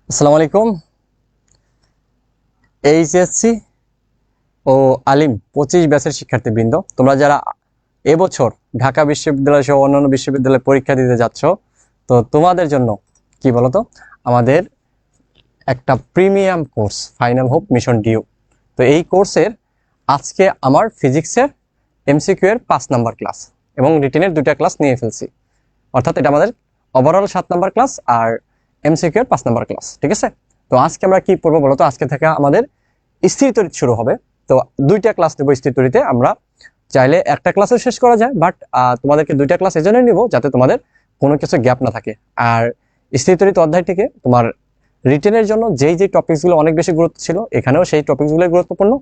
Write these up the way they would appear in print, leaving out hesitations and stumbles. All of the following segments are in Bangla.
আসসালামু আলাইকুম। এইচএসসি ও আলিম 25 ব্যাচের শিক্ষার্থীবৃন্দ, তোমরা যারা এবছর ঢাকা বিশ্ববিদ্যালয় সহ অন্যান্য বিশ্ববিদ্যালয়ে পরীক্ষা দিতে যাচ্ছ, তো তোমাদের জন্য কি বলতো, আমাদের একটা premium course final hope mission due. তো এই কোর্সের আজকে আমার ফিজিক্সের এমসিকিউ এর 5 নাম্বার ক্লাস এবং রিটেনের 2টা ক্লাস নিয়ে ফেলছি, অর্থাৎ এটা আমাদের ওভারঅল 7 নাম্বার ক্লাস আর এমসিকিউ এর 5 নাম্বার ক্লাস। ঠিক আছে, তো আজকে আমরা কি পড়বো বলতো, আজকে থেকে আমাদের স্থির তড়িৎ শুরু হবে। তো 2টা ক্লাস নেবো স্থির তড়িতে। আমরা চাইলে একটা ক্লাসও শেষ করা যায়, বাট তোমাদেরকে 2টা ক্লাস এজন্য নিব যাতে তোমাদের কোনো কিছু গ্যাপ না থাকে। আর স্থির তড়িৎ অধ্যায় থেকে তোমার রিটেনের জন্য যেই টপিকসগুলো অনেক বেশি গুরুত্ব ছিল, এখানেও সেই টপিকসগুলোই গুরুত্বপূর্ণ।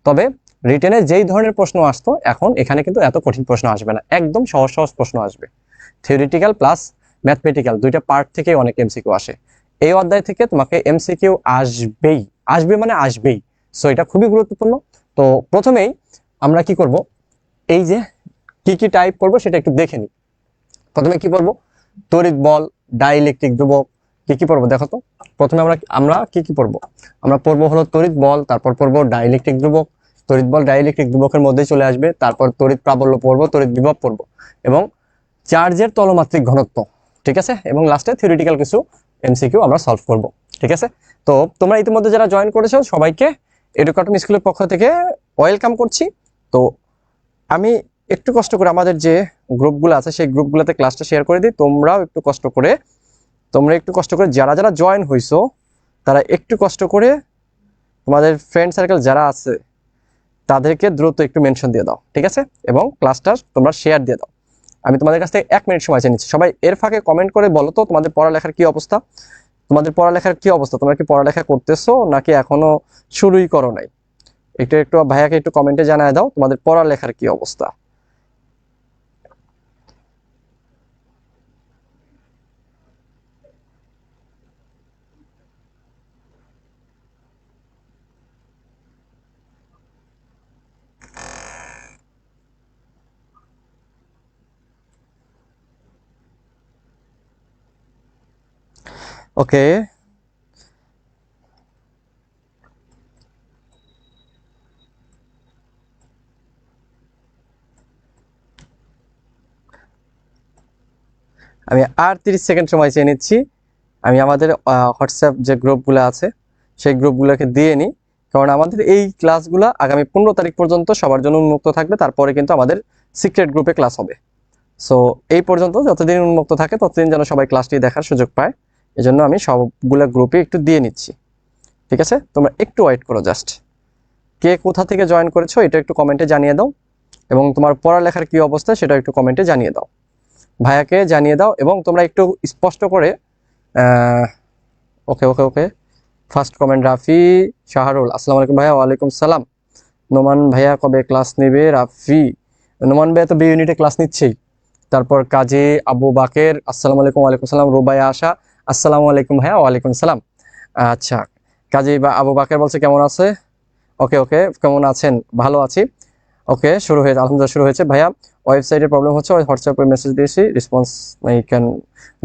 তবে রিটেনে যেই ধরনের প্রশ্ন আসতো এখন এখানে কিন্তু এত কঠিন প্রশ্ন আসবে না, একদম সহজ সহজ প্রশ্ন আসবে। থিওরিটিক্যাল প্লাস ম্যাথমেটিক্যাল 2টা পার্ট থেকে অনেক এমসিকিউ আসে। এই অধ্যায় থেকে তোমাকে এমসিকিউ আসবেই, আসবে মানে আসবেই। সো এটা খুবই গুরুত্বপূর্ণ। তো প্রথমেই আমরা কি করব, এই যে কি টাইপ করবো সেটা একটু দেখে নিই। প্রথমে কি পড়বো, তড়িৎ বল, ডাইইলেকট্রিক ধ্রুবক, কি পড়বো দেখো তো। প্রথমে আমরা আমরা কি পড়বো, আমরা পড়বো হলো তড়িৎ বল, তারপর পড়বো ডাইইলেকট্রিক ধ্রুবক। তড়িৎ বল ডাইইলেকট্রিক ধ্রুবকের মধ্যে চলে আসবে, তারপর তড়িৎ প্রাবল্য পড়বো, তড়িৎ বিভব পড়বো এবং চার্জের তলমাত্রিক ঘনত্ব। ঠিক আছে, এবং লাস্টে থিওরিটিক্যাল কিছু এমসিকিউ আমরা সলভ করব। ঠিক আছে, তো তোমরা ইতিমধ্যে যারা জয়েন করেছো সবাইকে এডুকেটন স্কুলের পক্ষ থেকে ওয়েলকাম করছি। তো আমি একটু কষ্ট করে আমাদের যে গ্রুপগুলো আছে সেই গ্রুপগুলোতে ক্লাসটা শেয়ার করে দিই। তোমরাও একটু কষ্ট করে, যারা যারা জয়েন হইছো তারা একটু কষ্ট করে তোমাদের ফ্রেন্ড সার্কেল যারা আছে তাদেরকে দ্রুত একটু মেনশন দিয়ে দাও। ঠিক আছে, এবং ক্লাসটা তোমরা শেয়ার দিয়ে দাও। আমি তোমাদের কাছ থেকে 1 মিনিট সময় চেয়ে নিচ্ছি। সবাই এর ফাঁকে কমেন্ট করে বলো তো তোমাদের পড়ালেখার কি অবস্থা। তোমরা কি পড়ালেখা করতেছো নাকি এখনো শুরুই করো নাই? একটু একটু ভাইয়াকে একটু কমেন্টে জানায় দাও তোমাদের পড়ালেখার কি অবস্থা। ওকে, আমি আর 30 সেকেন্ড সময় চেয়ে নিচ্ছি। আমি আমাদের হোয়াটসঅ্যাপ যে গ্রুপগুলো আছে সেই গ্রুপগুলোকে দিয়ে নিই, কারণ আমাদের এই ক্লাসগুলো আগামী 15 তারিখ পর্যন্ত সবার জন্য উন্মুক্ত থাকবে। তারপরে কিন্তু আমাদের সিক্রেট গ্রুপে ক্লাস হবে। সো এই পর্যন্ত যতদিন উন্মুক্ত থাকে ততদিন যেন সবাই ক্লাসটি দেখার সুযোগ পায়, এজন্য আমি সবগুলো গ্রুপে একটু দিয়ে নিচ্ছি। ঠিক আছে, তোমরা একটু ওয়েট করো। জাস্ট কে কোথা থেকে জয়েন করেছো এটা একটু কমেন্টে জানিয়ে দাও, এবং তোমার পড়ালেখার কি অবস্থা সেটা একটু কমেন্টে জানিয়ে দাও, ভাইয়াকে জানিয়ে দাও। এবং তোমরা একটু স্পষ্ট করে okay okay okay first comment Rafi Shahrul, আসসালামু আলাইকুম ভাইয়া। ওয়ালাইকুম সালাম। নোমান ভাইয়া কবে ক্লাস নেবে? রাফি, নোমান ভাইয়া তো বি ইউনিটে ক্লাস নিচ্ছেই। তারপর কাজী আবু বাকের, আসসালামু আলাইকুম। ওয়ালাইকুম সালাম। রুবাইয়া আশা, আসসালামু আলাইকুম ভাইয়া। ওয়ালাইকুম সালাম। আচ্ছা, কাজী বা আবু বাকের বলছে কেমন আছে। ওকে ওকে, কেমন আছেন? ভালো আছি। ওকে, শুরু হয়েছে, আলহামদুলিল্লাহ শুরু হয়েছে। ভাইয়া ওয়েবসাইটের প্রবলেম হচ্ছে, হোয়াটসঅ্যাপে মেসেজ দিয়েছি, রেসপন্স নাই কেন?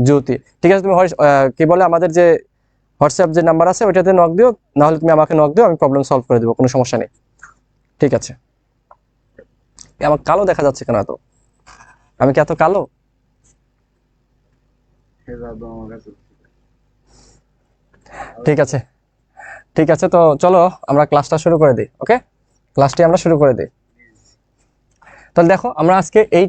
জ্যোতি, ঠিক আছে, তুমি কি বলে আমাদের যে হোয়াটসঅ্যাপ যে নাম্বার আছে ওইটাতে নক দিও, নাহলে তুমি আমাকে নক দিও, আমি প্রবলেম সলভ করে দেবো, কোনো সমস্যা নেই। ঠিক আছে। আমার কালো দেখা যাচ্ছে কেন এত? আমি কি এত কালো? ঠিক আছে, ঠিক আছে, তো চলো আমরা ক্লাসটা শুরু করে দিই। ওকে, ক্লাসটি আমরা শুরু করে দিই। তাহলে দেখো, আমরা আজকে এই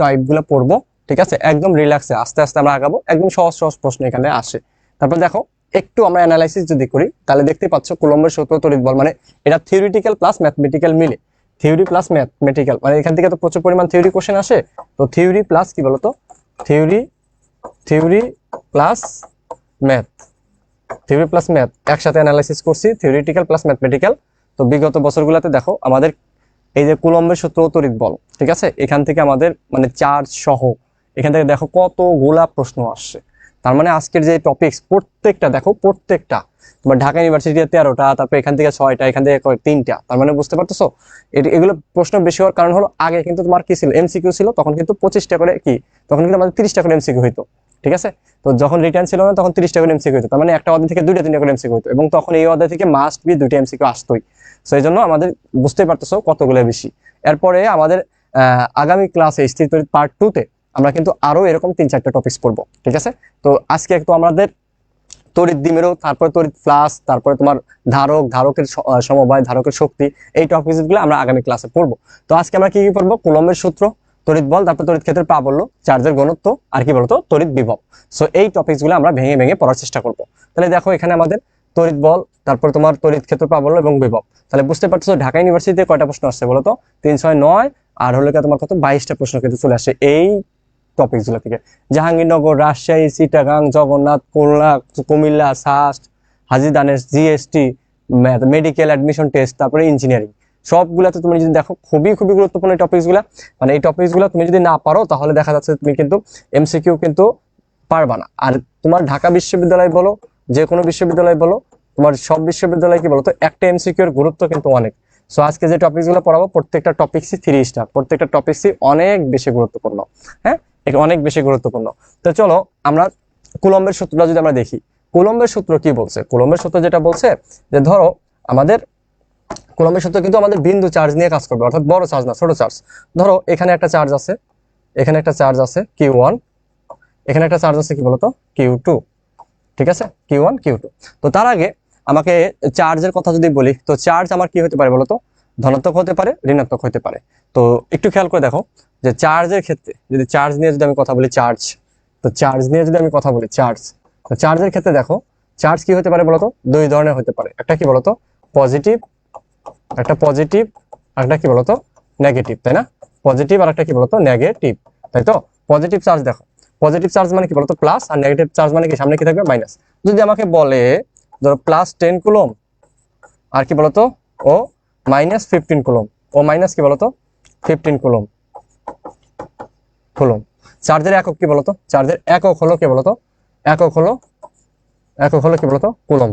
টাইপগুলো পড়বো। ঠিক আছে, একদম রিল্যাক্সে আস্তে আস্তে আমরা আগাবো, একদম সহজ সহজ প্রশ্ন এখানে আসে। তারপর দেখো, একটু আমরা অ্যানালাইসিস যদি করি তাহলে দেখতে পাচ্ছ কুলম্বের সূত্র, তড়িৎ বল, মানে এটা থিওরিটিক্যাল প্লাস ম্যাথমেটিক্যাল মিলে, থিওরি প্লাস ম্যাথমেটিক্যাল, মানে এখান থেকে তো প্রচুর পরিমাণ থিওরি কোশ্চেন আসে। তো থিওরি প্লাস কি বলতো, theory theory plus math, theory plus math একসাথে অ্যানালাইসিস করছি, থিওরিটিক্যাল প্লাস ম্যাথমেটিক্যাল। তো বিগত বছরগুলোতে দেখো আমাদের এই যে কুলম্বের সূত্র, তড়িৎ বল, ঠিক আছে, এখান থেকে আমাদের মানে চার্জ সহ এখান থেকে দেখো কতগুলা প্রশ্ন আসছে। তার মানে আজকের যে টপিকস প্রত্যেকটা দেখো, প্রত্যেকটা তোমার ঢাকা ইউনিভার্সিটিতে 13টা, তারপর এখান থেকে 6টা, এখান থেকে 3টা। তার মানে বুঝতে পারতেছো এগুলো প্রশ্ন বেশি হওয়ার কারণ হলো আগে কিন্তু তোমার কি ছিল, এমসিকিউ ছিল, তখন কিন্তু 25টা করে কি, তখন কিন্তু আমাদের 30টা করে এমসিকিউ হইতো। ঠিক আছে। তো যখন রিটার্ন ছিল না তখন 30টা করে এমসিকিউ হতো, তার মানে একটা অধ্যায় থেকে 2টা 3টা করে এমসিকিউ হতো, এবং তখন এই অধ্যায় থেকে মাস্ট বি 2টা এমসিকিউ আসতোই। সো এই জন্য আমাদের বুঝতেই পারতেছো কতগুলো বেশি। এরপরে আমাদের আগামী ক্লাসে স্থির তড়িৎ পার্ট 2-তে আমরা কিন্তু আরো এরকম 3-4টা টপিকস পড়বো, ঠিক আছে। তো আজকে একটু আমাদের তড়িৎ দ্বিমেরু, তারপরে তড়িৎ ফ্লাক্স, তারপরে তোমার ধারক, ধারকের সমবায়, ধারকের শক্তি, এই টপিকসগুলো আমরা আগামী ক্লাসে পড়বো। তো আজকে আমরা কি কি পড়বো? কুলম্বের সূত্র, তড়িৎ বল, তারপর তড়িৎ ক্ষেত্রের প্রাবল্য, চার্জের ঘনত্ব, আর কি বলতো তড়িৎ বিভব। সো এই টপিকসগুলো আমরা ভেঙে ভেঙে পড়ার চেষ্টা করবো। তাহলে দেখো এখানে আমাদের তড়িৎ বল, তারপর তোমার তড়িৎ ক্ষেত্র, প্রাবল্য এবং বিভব। তাহলে বুঝতে পারছো ঢাকা ইউনিভার্সিটিতে কয়টা প্রশ্ন আসছে বলতো? 3, 6, 9, আর হলো তোমার কত 22টা প্রশ্ন কিন্তু চলে আসে এই টপিকসগুলো থেকে। Jahangirnagar, Rajshahi, Chittagong, Jagannath, Khulna, Comilla, SUST, Haji Danesh, GST, medical admission test, তারপরে ইঞ্জিনিয়ারিং, সবগুলাতে তুমি যদি দেখো খুবই খুবই গুরুত্বপূর্ণ এই টপিকসগুলো। মানে এই টপিকসগুলো তুমি যদি না পারো তাহলে দেখা যাচ্ছে তুমি কিন্তু এমসিকিউ কিন্তু পারবা না। আর তোমার ঢাকা বিশ্ববিদ্যালয় বলো, যে কোনো বিশ্ববিদ্যালয় বলো, তোমার সব বিশ্ববিদ্যালয় কি বলতো একটা এমসিকিউর গুরুত্ব কিন্তু অনেক। সো আজকে যে টপিকসগুলো পড়াবো প্রত্যেকটা টপিকসই 3 স্টার, প্রত্যেকটা টপিকসই অনেক বেশি গুরুত্বপূর্ণ। হ্যাঁ, এটা অনেক বেশি গুরুত্বপূর্ণ। তো চলো আমরা কুলম্বের সূত্রটা যদি আমরা দেখি, কুলম্বের সূত্র কি বলছে? কুলম্বের সূত্র যেটা বলছে যে ধরো আমাদের কুলম্বের সূত্র কিন্তু আমাদের বিন্দু চার্জ নিয়ে কাজ করবে, অর্থাৎ বড় চার্জ না, ছোট চার্জ। ধরো এখানে একটা চার্জ আছে, এখানে একটা চার্জ আছে Q1, এখানে একটা চার্জ আছে কি বলতো Q2, ঠিক আছে, Q1 Q2। তো তার আগে আমাকে চার্জের কথা যদি বলি, তো চার্জ আমার কি হতে পারে বলতো? ধনাত্মক হতে পারে, ঋণাত্মক হতে পারে। তো একটু খেয়াল করে দেখো যে চার্জের ক্ষেত্রে যদি চার্জ নিয়ে যদি আমি কথা বলি, চার্জ, তো চার্জ নিয়ে যদি আমি কথা বলি চার্জ, তো চার্জের ক্ষেত্রে দেখো চার্জ কি হতে পারে বলতো? 2 ধরনের হতে পারে। একটা কি বলতো পজিটিভ, একটা পজিটিভ, আর একটা কি বলতো নেগেটিভ, তাই না? পজিটিভ আর একটা কি বলতো নেগেটিভ, তাই তো? পজিটিভ চার্জ দেখো, পজিটিভ চার্জ মানে কি বলতো প্লাস, আর নেগেটিভ চার্জ মানে কি সামনে কি থাকবে মাইনাস। যদি আমাকে বলে ধরো +10 কুলম আর কি বলতো ও -15 কুলম, ও মাইনাস কি বলতো 15 কুলম, কুলম। চার্জের একক কি বলতো? চার্জের একক হলো কি বলতো? একক হলো, একক হলো কি বলতো কুলম,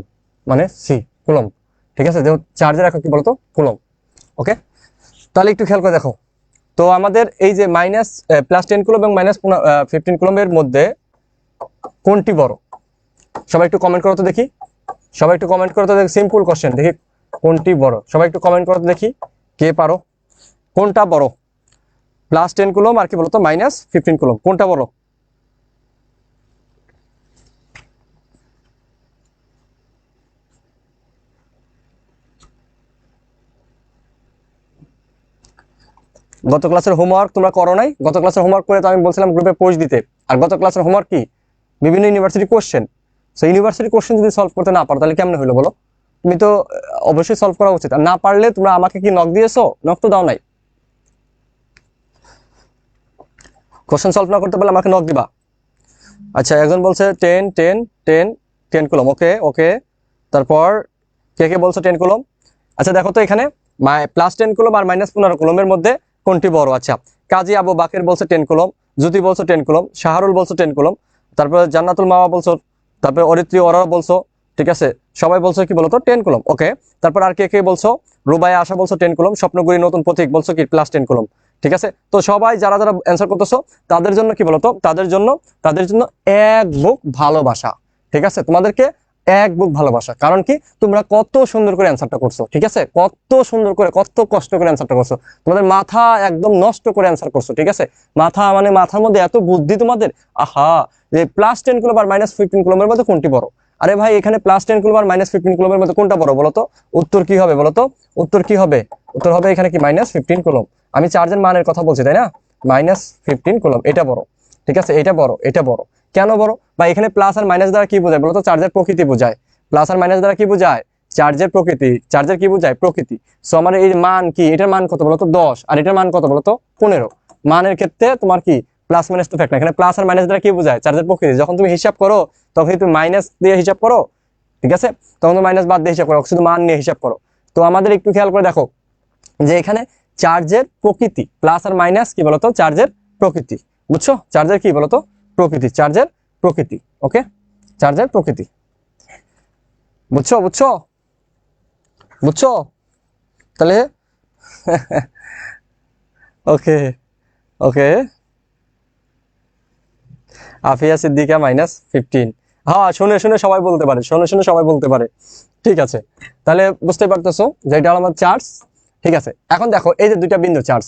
মানে সি, কুলম। ঠিক আছে, যেমন চার্জের একক কি বলতো কুলম। ওকে, তাহলে একটু খেয়াল করে দেখো। তো আমাদের এই যে +10 কুলম এবং -15 কুলমের মধ্যে কোনটি বড়? সবাই একটু কমেন্ট করো তো দেখি, সবাই একটু কমেন্ট করো তো দেখি, সিম্পল কোশ্চেন, দেখি কোনটি বড়, সবাই একটু কমেন্ট করো তো দেখি কে পারো। কোনটা বড়? +10 কুলম আর কি বলতো -15 কুলম, কোনটা বড়? গত ক্লাসের হোমওয়ার্ক তোমরা করো নাই? গত ক্লাসের হোমওয়ার্ক করে তো আমি বলছিলাম গ্রুপে পোস্ট দিতে। আর গত ক্লাসের হোমওয়ার্ক কি? বিভিন্ন university question. So university question যদি সলভ করতে না পারো তাহলে কেমন হলো বলো? তুমি তো অবশ্যই সলভ করা উচিত। আর না পারলে তোমরা আমাকে কি নক দিয়েছো? নক তো দাও নাই। কোশ্চেন সলভ না করতে পারলে আমাকে নক দিবা। আচ্ছা, একজন বলছে 10 10 10 10 কুলম। ওকে ওকে, তারপর কে কে বলছো 10 কুলম? আচ্ছা দেখো তো এখানে +10 কুলম আর -15 কুলমের মধ্যে কোনটি বড়? আচ্ছা, কাজী আবু বাকের বলছে 10 কুলম, জ্যোতি বলছো 10 কুলম, শাহরুল বলছো 10 কুলম, তারপরে জান্নাতুল মাওয়া বলছো, তারপরে অরিত্রী ওরা বলছো, ঠিক আছে, সবাই বলছো কি বলতো 10 কুলম। ওকে, তারপর আর কে কে বলছো? রুবাইয়া আশা বলছো 10 কুলম, স্বপ্নগুড়ি নতুন পথিক বলছো কি +10 কুলম। ঠিক আছে, তো সবাই যারা যারা অ্যান্সার করতেছো তাদের জন্য কি বলতো, তাদের জন্য এক বুক ভালোবাসা। ঠিক আছে, তোমাদেরকে এক বুক ভালোবাসা। কারণ কি, তোমরা কত সুন্দর করে অ্যান্সারটা করছো, ঠিক আছে, কত সুন্দর করে, কত কষ্ট করে অ্যান্সারটা করছো। তোমাদের মাথা একদম নষ্ট করে অ্যান্সার করছো, ঠিক আছে। মাথা মানে মাথার মধ্যে এত বুদ্ধি তোমাদের। আহা, যে +10 কুলম আর -15 কুলমের মধ্যে কোনটি বড়? আরে ভাই, এখানে +10 কুলম আর -15 কুলমের মধ্যে কোনটা বড় বলতো? উত্তর কি হবে বলতো? উত্তর কি হবে? উত্তর হবে এখানে কি -15 কুলম। আমি চার্জের মানের কথা বলছি, তাই না? -15 কুলম, এটা বড়। ঠিক আছে, এটা বড়, এটা বড়। কেন বড়? বা এখানে প্লাস আর মাইনাস দ্বারা কি বোঝায় বলতো? চার্জের প্রকৃতি বোঝায়। প্লাস আর মাইনাস দ্বারা কি বোঝায়? চার্জের প্রকৃতি। চার্জের কি বোঝায়? প্রকৃতি। সো আমার এই মান কি, এটার মান কত বলতো? 10, আর এটার মান কত বলতো? 15। মানের ক্ষেত্রে তোমার কি প্লাস মাইনাস তো ফ্যাক্ট না, এখানে প্লাস আর মাইনাস দ্বারা কি বোঝায়? চার্জের প্রকৃতি। যখন তুমি হিসাব করো তখন তুমি মাইনাস দিয়ে হিসাব করো, ঠিক আছে, তখন তুমি মাইনাস বাদ দিয়ে হিসাব করো, শুধু মান নিয়ে হিসাব করো। তো আমাদের একটু খেয়াল করে দেখো যে এখানে চার্জের প্রকৃতি, প্লাস আর মাইনাস কি বলতো? চার্জের প্রকৃতি। বুঝছো? চার্জের কি বলতো? প্রকৃতি, চার্জের প্রকৃতি। ওকে, চার্জের প্রকৃতি। বুঝছো বুঝছো বুঝছো? তাহলে ওকে ওকে, আফিয়া সিদ্দিকা -15। হ্যাঁ, শুনে শুনে সবাই বলতে পারে, শুনে শুনে সবাই বলতে পারে। ঠিক আছে, তাহলে বুঝতে পারতেছো যে এটা হলো আমার চার্জ। ঠিক আছে, এখন দেখো এই যে দুইটা বিন্দু চার্জ,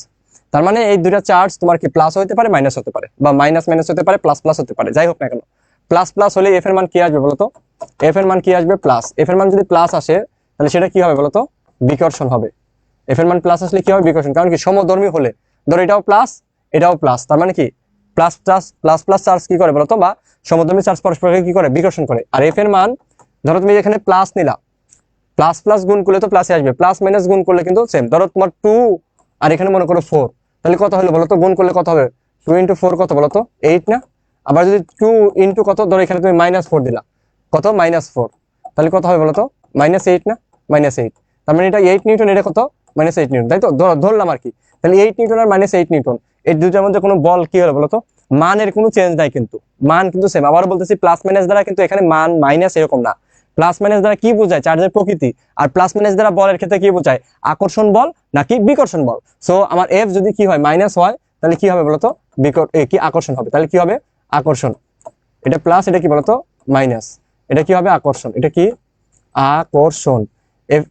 তার মানে এই দুইটা চার্জ তোমার কি প্লাস হতে পারে, মাইনাস হতে পারে, বা মাইনাস মাইনাস হতে পারে, প্লাস প্লাস হতে পারে, যাই হোক না কেন। প্লাস প্লাস হলে এফ এর মান কি আসবে বলতো? এফ এর মান কি আসবে? প্লাস। এফ এর মান যদি প্লাস আসে তাহলে সেটা কি হবে বলতো? বিকর্ষণ হবে। এফ এর মান প্লাস আসলে কি হবে? বিকর্ষণ। কারণ কি সমধর্মী হলে, ধরো এটাও প্লাস এটাও প্লাস, তার মানে কি plus plus plus plus charge কি করে বলতো? বা সমধর্মী চার্জ পরস্পরকে কি করে? বিকর্ষণ করে। আর এফ এর মান, ধরো তুমি এখানে প্লাস নিলা, প্লাস প্লাস গুণ করলে তো প্লাসে আসবে, প্লাস মাইনাস গুণ করলে কিন্তু সেম। ধরো তোমার 2 আর এখানে মনে করো 4, তাহলে কত হলো বলতো? গুণ করলে কত হবে? 2 × 4 কত বলতো? 8 না? আবার যদি 2 × কত, ধরো এখানে তুমি -4 দিলা, কত? -4, তাহলে কত হবে বলতো? -8 না? -8, তার মানে এটা 8 নিউটন, এটা কত? -8 নিউটন, তাই তো? ধরলাম আর কি। তাহলে 8 নিউটন আর -8 নিউটন, এই দুইটার মধ্যে কোনো বল কি হলো বলতো? মানের কোনো চেঞ্জ নাই, কিন্তু মান কিন্তু সেম। আবার বলতেছি প্লাস মাইনাস দ্বারা কিন্তু এখানে মান মাইনাস এরকম না। প্লাস মাইনাস দ্বারা কি বোঝায়? চার্জের প্রকৃতি। আর প্লাস মাইনাস দ্বারা বলের ক্ষেত্রে কি বোঝায়? আকর্ষণ বল নাকি বিকর্ষণ বল। সো আমার এফ যদি কি হয়? মাইনাস হয়, তাহলে কি হবে বলতো? কি আকর্ষণ হবে। তাহলে কি হবে? আকর্ষণ। এটা প্লাস, এটা কি বলতো? মাইনাস। এটা কি হবে? আকর্ষণ। এটা কি? আকর্ষণ। এফ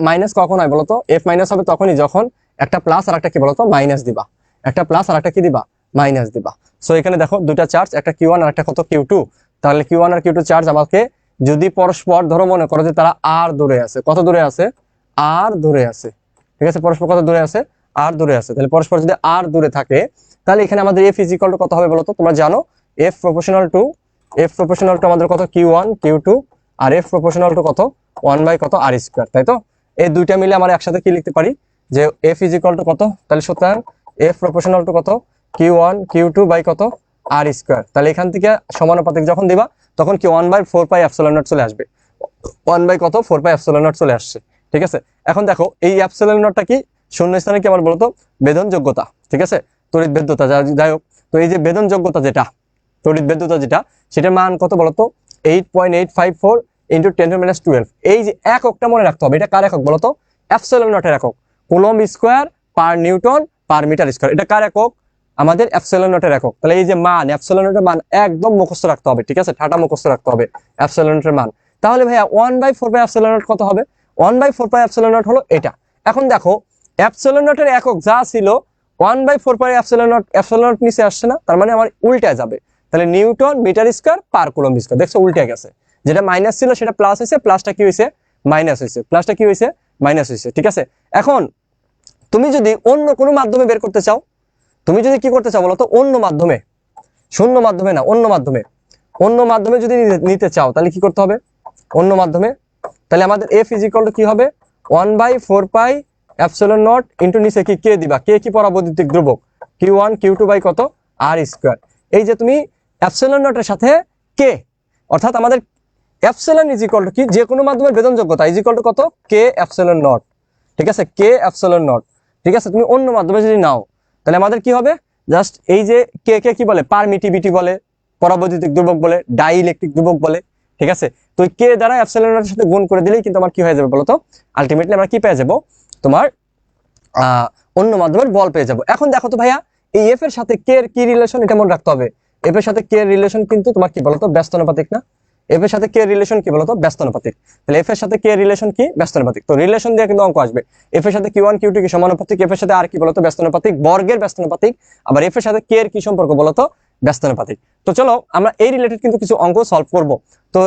মাইনাস কখন হয় বলতো? এফ মাইনাস হবে তখনই যখন একটা প্লাস আর একটা কি বলতো? মাইনাস দিবা। একটা প্লাস আর একটা কি দিবা? মাইনাস দিবা। সো এখানে দেখো দুটা চার্জ, একটা Q1 আর একটা কত? Q2। তাহলে Q1 আর Q2 চার্জ আমাকে যদি পরস্পর, ধরো মনে করো যে তারা আর দূরে আছে, কত দূরে আছে? আর দূরে আছে। ঠিক আছে, পরস্পর কত দূরে আছে? আর দূরে আছে। তাহলে পরস্পর যদি আর দূরে থাকে, তাহলে এখানে আমাদের এফ ইজ ইকুয়াল টু কত হবে বলতো? তোমরা জানো এফ প্রপোর্শনাল টু আমাদের কত? Q1 Q2, R F proportional to কত? 1 কত? আর স্কোয়ার, তাই তো? এই দুইটা মিলে আমরা একসাথে কি লিখতে পারি? যে এফ ইজ ইকুয়াল টু কত? তাহলে সুতরাং এফ প্রপোর্শনাল টু কত? Q1 Q2 কত? আর স্কোয়ার। তাহলে এখান থেকে সমানুপাতিক যখন দিবা তখন কি 1/4πε0 চলে আসবে। 1 কত? 4πε0 চলে আসছে। ঠিক আছে, এখন দেখো এই এপসিলনটা কি? শূন্য স্থানে কি আমার বলতো? বেদন যোগ্যতা। ঠিক আছে, তড়িৎ ভেদ্যতা, যাই হোক। তো এই যে বেদন যোগ্যতা যেটা, তড়িৎ ভেদ্যতা যেটা, সেটার মান কত বলতো? 8.854 × 10⁻12। এই যে এককটা মনে রাখতে হবে, এটা কার একক বলতো? এপসিলনটের একক। Coulomb square per newton per metre square. এটা কার একক? আমাদের এপসিলনটের একক। তাহলে এই যে মান, এপসিলনটের মান একদম মুখস্থ রাখতে হবে। ঠিক আছে, ঠাটা মুখস্থ রাখতে হবে এপসিলনটের মান। তাহলে ভাইয়া 1/4πε0 কত হবে? 1/4πε0 হলো এটা। এখন দেখো এপসিলনটের একক যা ছিল 1/4πε0, এপসিলন নিচে আসছে না, তার মানে আমার উল্টায় যাবে। তাহলে newton metre square per coulomb square. দেখছো উল্টে গেছে, যেটা মাইনাস ছিল সেটা প্লাস হয়েছে, প্লাসটা কি হয়েছে? মাইনাস হয়েছে, প্লাসটা কি হয়েছে? মাইনাস হয়েছে। ঠিক আছে, এখন তুমি যদি অন্য কোনো মাধ্যমে বের করতে চাও, তুমি যদি কি করতে চাও বলো তো? অন্য মাধ্যমে, শূন্য মাধ্যমে না, অন্য মাধ্যমে। অন্য মাধ্যমে যদি নিতে চাও তাহলে কি করতে হবে? অন্য মাধ্যমে, তাহলে আমাদের এফ ইজ ইকুয়াল টু কি হবে? 1/4πε0 ইন্টু নিচে কি কে দিবা? কে কি পরাবৈদ্যুতিক ধ্রুবক? Q1 Q2 কত? আর স্কোয়ার। এই যে তুমি এপসিলনটের সাথে কে, অর্থাৎ আমাদের এপসিলন ইজ ইকুয়াল টু কি? যে কোনো মাধ্যমের বেদন যোগ্যতা ইজ ইকুয়াল টু কত? কে এপসিলন নট। ঠিক আছে, কে এপসিলন নট। ঠিক আছে, তুমি অন্য মাধ্যমে যদি নাও তাহলে আমাদের কি হবে? জাস্ট এই যে কে কে কি বলে? পারমিটিভিটি বলে, পরাবৈদ্যুতিক ধ্রুবক বলে, ডাইইলেকট্রিক ধ্রুবক বলে। ঠিক আছে, তো কে দ্বারা এপসিলনের সাথে গুণ করে দিলেই কিন্তু আমার কি হয়ে যাবে বলতো? আলটিমেটলি আমরা কি পেয়ে যাব? তোমার অন্য মাধ্যমের বল পেয়ে যাব। এখন দেখো তো ভাইয়া, এই এফ এর সাথে কে এর কি রিলেশন, এটা মনে রাখতে হবে। এফ এর সাথে কে এর রিলেশন কিন্তু তোমার কি বলতো? ব্যস্তানুপাতিক না? এফ এর সাথে কে এর রিলেশন কি বলতো? ব্যস্তানুপাতিক। তাহলে এফ এর সাথে কে এর রিলেশন কি? ব্যস্তানুপাতিক। তো রিলেশন দিয়ে কিন্তু অঙ্ক আসবে। এফ এর সাথে Q1 Q2 কি সমানুপাতিক, এফ এর সাথে আর কি বলতো? ব্যস্তানুপাতিক, বর্গের ব্যস্তানুপাতিক। আবার এফ এর সাথে কে এর কি সম্পর্ক বলতো? ব্যস্তানুপাতিক। তো চলো আমরা এই রিলেটেড কিন্তু কিছু অঙ্ক সলভ করব। তো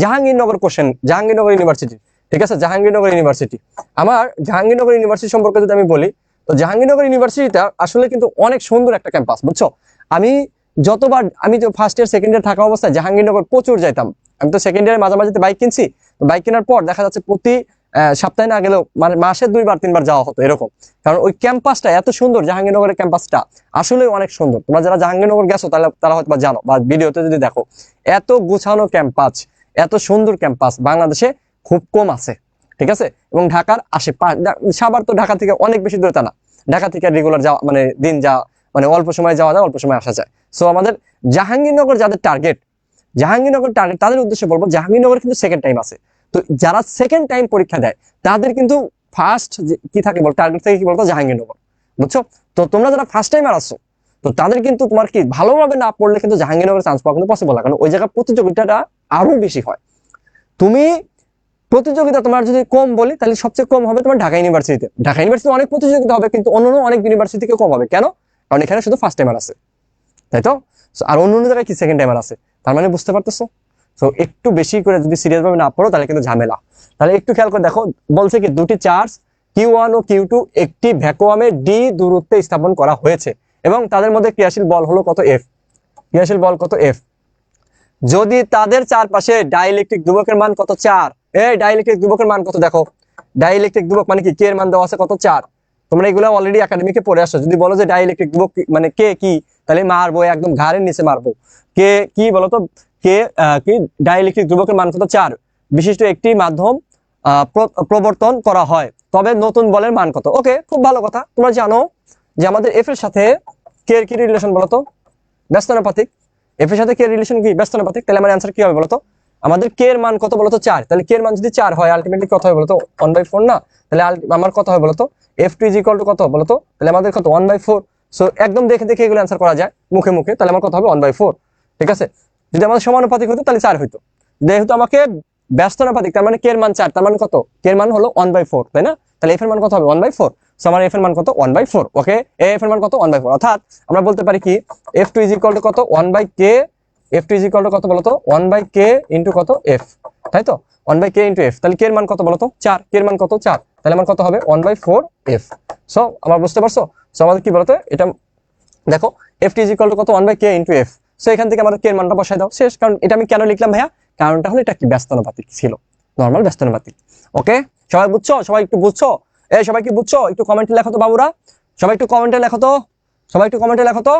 জাহাঙ্গীরনগর কোশ্চেন, জাহাঙ্গীরনগর ইউনিভার্সিটি। ঠিক আছে, জাহাঙ্গীরনগর ইউনিভার্সিটি। আমার জাহাঙ্গীরনগর ইউনিভার্সিটি সম্পর্কে যদি আমি বলি, তো জাহাঙ্গীরনগর ইউনিভার্সিটিটা আসলে কিন্তু অনেক সুন্দর একটা ক্যাম্পাস, বুঝছো? আমি যতবার, আমি তো ফার্স্ট ইয়ার সেকেন্ড ইয়ার থাকা অবস্থায় জাহাঙ্গীরনগর প্রচুর যাইতাম। আমি তো সেকেন্ড ইয়ারে মাঝামাঝি বাইক কিনছি, বাইক কেনার পর দেখা যাচ্ছে প্রতি সপ্তাহে না গেলেও মানে মাসে 2-3 বার যাওয়া হতো এরকম। কারণ ওই ক্যাম্পাসটা এত সুন্দর, জাহাঙ্গীরনগরের ক্যাম্পাসটা আসলে অনেক সুন্দর। তোমরা যারা জাহাঙ্গীরনগর গেছো তাহলে তারা হয়তো জানো, বা ভিডিওতে যদি দেখো, এত গুছানো ক্যাম্পাস, এত সুন্দর ক্যাম্পাস বাংলাদেশে খুব কম আছে। ঠিক আছে, এবং ঢাকার আশেপাশ, সাভার তো ঢাকা থেকে অনেক বেশি দূরতা না, ঢাকা থেকে রেগুলার যাওয়া মানে দিন যাওয়া, মানে অল্প সময় যাওয়া যায়, অল্প সময় আসা যায়। সো আমাদের জাহাঙ্গীরনগর যাদের টার্গেট, জাহাঙ্গীরনগর টার্গেট, তাদের উদ্দেশ্যে বলবো জাহাঙ্গীরনগর কিন্তু সেকেন্ড টাইম আছে। তো যারা সেকেন্ড টাইম পরীক্ষা দেয় তাদের কিন্তু ফার্স্ট কি থাকে বল, টার্গেট থাকে কি বলতো? জাহাঙ্গীরনগর, বুঝছো? তো তোমরা যারা ফার্স্ট টাইমার আসছো, তো তাদের কিন্তু তোমার কি ভালোভাবে না পড়লে কিন্তু জাহাঙ্গীরনগরে চান্স পাওয়া কিন্তু পসিবল না, কারণ ওই জায়গায় প্রতিযোগিতাটা আরো বেশি হয়। তুমি প্রতিযোগিতা তোমার যদি কম বলি তাহলে সবচেয়ে কম হবে তোমার ঢাকা ইউনিভার্সিটিতে। ঢাকা ইউনিভার্সিটি অনেক প্রতিযোগিতা হবে, কিন্তু অন্যান্য অনেক ইউনিভার্সিটি থেকে কম হবে। কেন? কারণ এখানে শুধু ফার্স্ট টাইমার আছে, তাই তো। আর অন্য অন্য জায়গায় কি সেকেন্ড টাইমার আছে, তার মানে বুঝতে পারতেছো। তো একটু বেশি করে যদি সিরিয়াস ভাবে না পড়ো তাহলে কিন্তু ঝামেলা। তাহলে একটু খেয়াল করে দেখো, বলছে কি দুটি চার্জ Q1 ও Q2 একটি ভ্যাকুয়ামে ডি দূরত্বে স্থাপন করা হয়েছে এবং তাদের মধ্যে ক্রিয়াশীল বল হলো কত এফ। ক্রিয়াশীল বল কত এফ। যদি তাদের চারপাশে ডাইইলেকট্রিক ধ্রুবকের মান কত 4। এই ডাইইলেকট্রিক ধ্রুবকের মান কত দেখো, ডাইইলেকট্রিক ধ্রুবক মানে কি, কে এর মান দেওয়া আছে কত 4। তোমরা এগুলো অলরেডি একাডেমিকে পড়ে আসছো। যদি বলো যে ডাইইলেকট্রিক ধ্রুবক মানে কে কি, তাহলে মারবো একদম ঘাড়ের নিচে মারবো। কে কি বলো তো, কে কি ডাইইলেকট্রিক ধ্রুবকের মান কত 4 বিশিষ্ট একটি মাধ্যম প্রবর্তন করা হয়, তবে নতুন বলের মান কত। ওকে, খুব ভালো কথা। তোমরা জানো যে আমাদের এফ এর সাথে কে এর কি রিলেশন বলতো, ব্যস্তানুপাতিক। এফ এর সাথে কে রিলেশন কি, ব্যস্তানুপাতিক। তাহলে আমার অ্যান্সার কি হবে বলতো, আমাদের কে এর মান কত বলতো 4। তাহলে কে এর মান যদি 4 হয় আলটিমেটলি কত হয় বলতো 1/4 না। তাহলে আমার কত হয় বলতো F2 = কত বলতো, তাহলে আমাদের কত 1/4। সো একদম দেখে দেখে এগুলো অ্যান্সার করা যায় মুখে মুখে। তাহলে আমার কত হবে 1/4। ঠিক আছে, যদি আমাদের সমানুপাতিক হতো তাহলে 4 হইতো। যেহেতু আমাকে ব্যস্তানুপাতিক, তার মানে কে এর মান 4, তার মানে কত, কে এর মান হলো 1/4, তাই না। তাহলে এফ এর মান কত হবে 1/4। সো আমার এফ এর মান কত 1/4। ওকে, এফ এর মান কত 1/4। অর্থাৎ আমরা বলতে পারি কি F2 = কত 1/k। F2 = কত বলতো 1/k ইন্টু কত f, তাই তো 1/k ইন্টু f। তাহলে কে এর মান কত বলতো 4, কে এর মান কত 4, তাহলে আমার কত হবে 1/4 f। সো আমরা বুঝতে পারছো। সো আমাদের কি বলতো এটা দেখো F2 = কত 1/k ইন্টু f। সো এখান থেকে আমাদের কে এর মানটা বসাই দাও, শেষ। কারণ এটা আমি কেন লিখলাম ভাইয়া, কারণটা হলো এটা কি ব্যস্তানুপাতিক ছিল, নরমাল ব্যস্তানুপাতিক। ওকে, সবাই বুঝছো, সবাই একটু বুঝছো, এই সবাই কি বুঝছো, একটু কমেন্টে লেখো তো বাবুরা, সবাই একটু কমেন্টে লেখো তো, সবাই একটু কমেন্টে লেখো তো।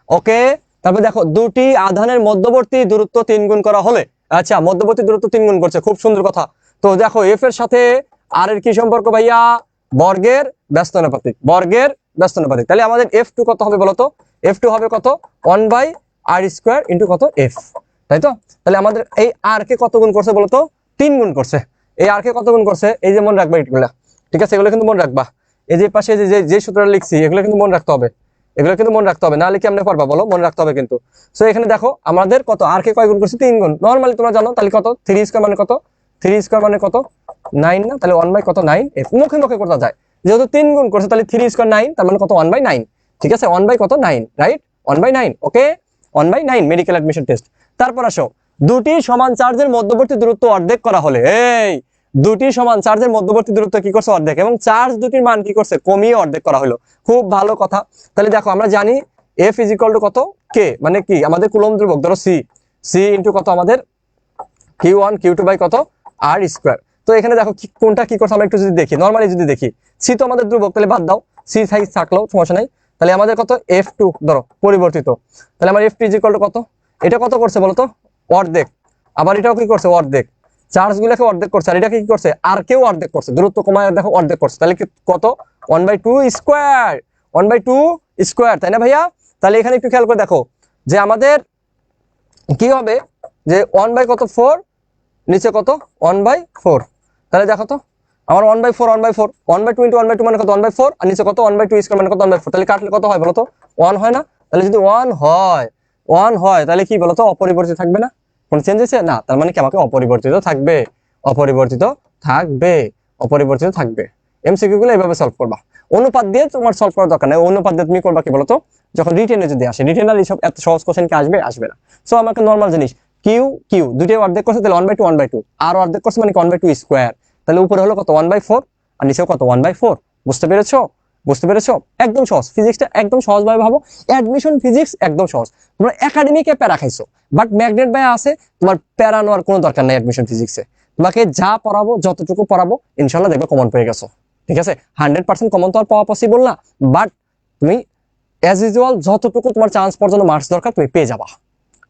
ওকে, তারপর দেখো দুটি আধানের মধ্যবর্তী দূরত্ব 3 গুণ করা হলে, আচ্ছা মধ্যবর্তী দূরত্ব 3 গুণ করছে, খুব সুন্দর কথা। তো দেখো এফ এর সাথে আর এর কি সম্পর্ক ভাইয়া, বর্গের ব্যস্তানুপাতিক, বর্গের ব্যস্তানুপাতিক। তাহলে আমাদের F2 কত হবে বলতো, F2 হবে কত 1/r² ইন্টু কত f, তাই তো। তাহলে আমাদের এই আর কে কত গুণ করছে বলতো 3 গুণ করছে। এই আর কে কত গুণ করছে, এই যে মনে রাখবা এগুলা, ঠিক আছে, এগুলো কিন্তু মনে রাখবা। এই যে পাশে যে সূত্রটা লিখছি এগুলো কিন্তু মনে রাখতে হবে, এগুলো কিন্তু মনে রাখতে হবে, নাহলে কি আমরা পারবা বলো, মনে রাখতে হবে কিন্তু। সো এখানে দেখো আমাদের কত আর কে কয় গুণ করছে 3 গুণ। নরমালি তোমরা জানো তাহলে কত 3² মানে কত, 3² মানে কত 9 না। তাহলে 1/কত 9 f, মুখে মুখে করতে যায়। যেহেতু 3 গুণ করছে তাহলে 3² 9, তার মানে কত 1/9। ঠিক আছে, 1/কত 9, রাইট, 1/9। ওকে, 1/9 মেডিকেল অ্যাডমিশন টেস্ট। তারপর আসো দুটি সমান চার্জের মধ্যবর্তী দূরত্ব অর্ধেক করা হলে, এই দুটি সমান চার্জের মধ্যবর্তী দূরত্ব কি করছে অর্ধেক, এবং চার্জ দুটির মান কি করছে কমিয়ে অর্ধেক করা হলো। খুব ভালো কথা। তাহলে দেখো আমরা জানি F = কত k, মানে কি আমাদের কুলম্ব ধ্রুবক, ধরো c ইন্টু কত আমাদের Q1 Q2 বাই কত r²। তো এখানে দেখো কোনটা কি করছে আমরা একটু যদি দেখি, নরমালি যদি দেখি c তো আমাদের ধ্রুবক, তাহলে বাদ দাও, c সাইজ থাকলো সমস্যা নাই। তাহলে আমাদের কত F2 ধরো পরিবর্তিত, তাহলে আমার F2 = কত, এটা কত করছে বলতো অর্ধেক, আবার এটাও কি করছে অর্ধেক, চার্জ গুলোকে অর্ধেক করছে, আর এটাকে কি করছে আর কেউ অর্ধেক করছে, দূরত্ব কমায় দেখো অর্ধেক করছে। তাহলে কত 1/2², 1/2², তাই না ভাইয়া। তাহলে এখানে একটু খেয়াল করে দেখো যে আমাদের কি হবে যে 1/4 নিচে কত 1/4। তাহলে দেখো তো আমার 1/4 1/4 1/2 ইন্টু 1/2 মানে কত 1/4, আর নিচে কত 1/2² মানে কত 1/4। তাহলে কাটলে কত হয় বলতো 1 হয় না। তাহলে যদি 1 হয় তাহলে কি বলতো অপরিবর্তিত থাকবে না, কোন চেঞ্জ হয়েছে না, তার মানে কি আমাকে অপরিবর্তিত থাকবে, অপরিবর্তিত থাকবে, অপরিবর্তিত থাকবে। এমসিকিউ গুলো এইভাবে সলভ করবা। অনুপাত দিয়ে তোমার সলভ করার দরকার নেই, অনুপাত দিয়ে তুমি করবা কি বলতো যখন রিটেনে যদি আসে, রিটেনার এইসব এত সহজ কোশ্চেন কি আসবে, আসবে না। সো আমাকে নরমাল জিনিস কিউ দুইটাই অর্ধেক করছে, তাহলে 1/2 আর অর্ধেক করছে মানে 1/2²। তাহলে উপরে হলো কত 1/4 আর নিচেও কত 1/4। বুঝতে পেরেছো, বুঝতে পেরেছো, একদম সহজ। ফিজিক্সটা একদম সহজ ভাবে ভাবো, অ্যাডমিশন ফিজিক্স একদম সহজ। তোমরা একাডেমিকে প্যারা খাইছো, বাট ম্যাগনেট ভাই আছে, তোমার প্যারা নেওয়ার কোনো দরকার নাই অ্যাডমিশন ফিজিক্সে। তোমাকে যা পড়াবো যতটুকু পড়াবো ইনশাল্লাহ দেখবে কমন পেয়ে গেছো। ঠিক আছে, 100% কমন তো আর পাওয়া পসিবল না, বাট তুমি অ্যাজ ইউজুয়াল যতটুকু তোমার চান্স পাওয়ার জন্য মার্কস দরকার তুমি পেয়ে যাবা।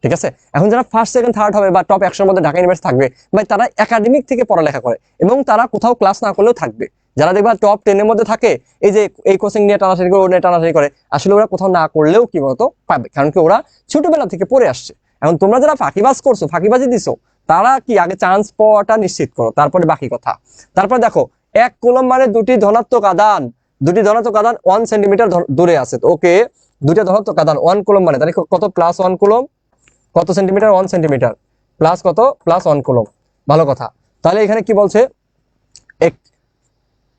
ঠিক আছে, এখন যারা ফার্স্ট সেকেন্ড থার্ড হবে বা টপ 100-র মধ্যে ঢাকা ইউনিভার্সিটি থাকবে ভাই, তারা একাডেমিক থেকে পড়ালেখা করে এবং তারা কোথাও ক্লাস না করলেও থাকবে। যারা দেখবা টপ 10-এর মধ্যে থাকে, এই যে এই কোচিং নিয়ে টানাটানি করে, ওটা টানাটানি করে, আসলে ওরা কোথাও না করলেও কি বলতো পাবে, কারণ কি ওরা ছোটবেলা থেকে পড়ে আসছে। এখন তোমরা যারা ফাঁকিবাজ করছো, ফাঁকিবাজি দিছো, তারা কি আগে চান্স পাওয়াটা নিশ্চিত করো, তারপরে বাকি কথা। তারপর দেখো 1 কুলম্ব মানে দুটি ধনাত্মক আধান 1 সেন্টিমিটার দূরে আছে। তো ওকে, দুইটা ধনাত্মক আধান 1 কুলম মানে তাহলে কত প্লাস 1 কুলম, কত সেন্টিমিটার 1 সেন্টিমিটার, প্লাস কত প্লাস 1 কুলম। ভালো কথা। তাহলে এখানে কি বলছে,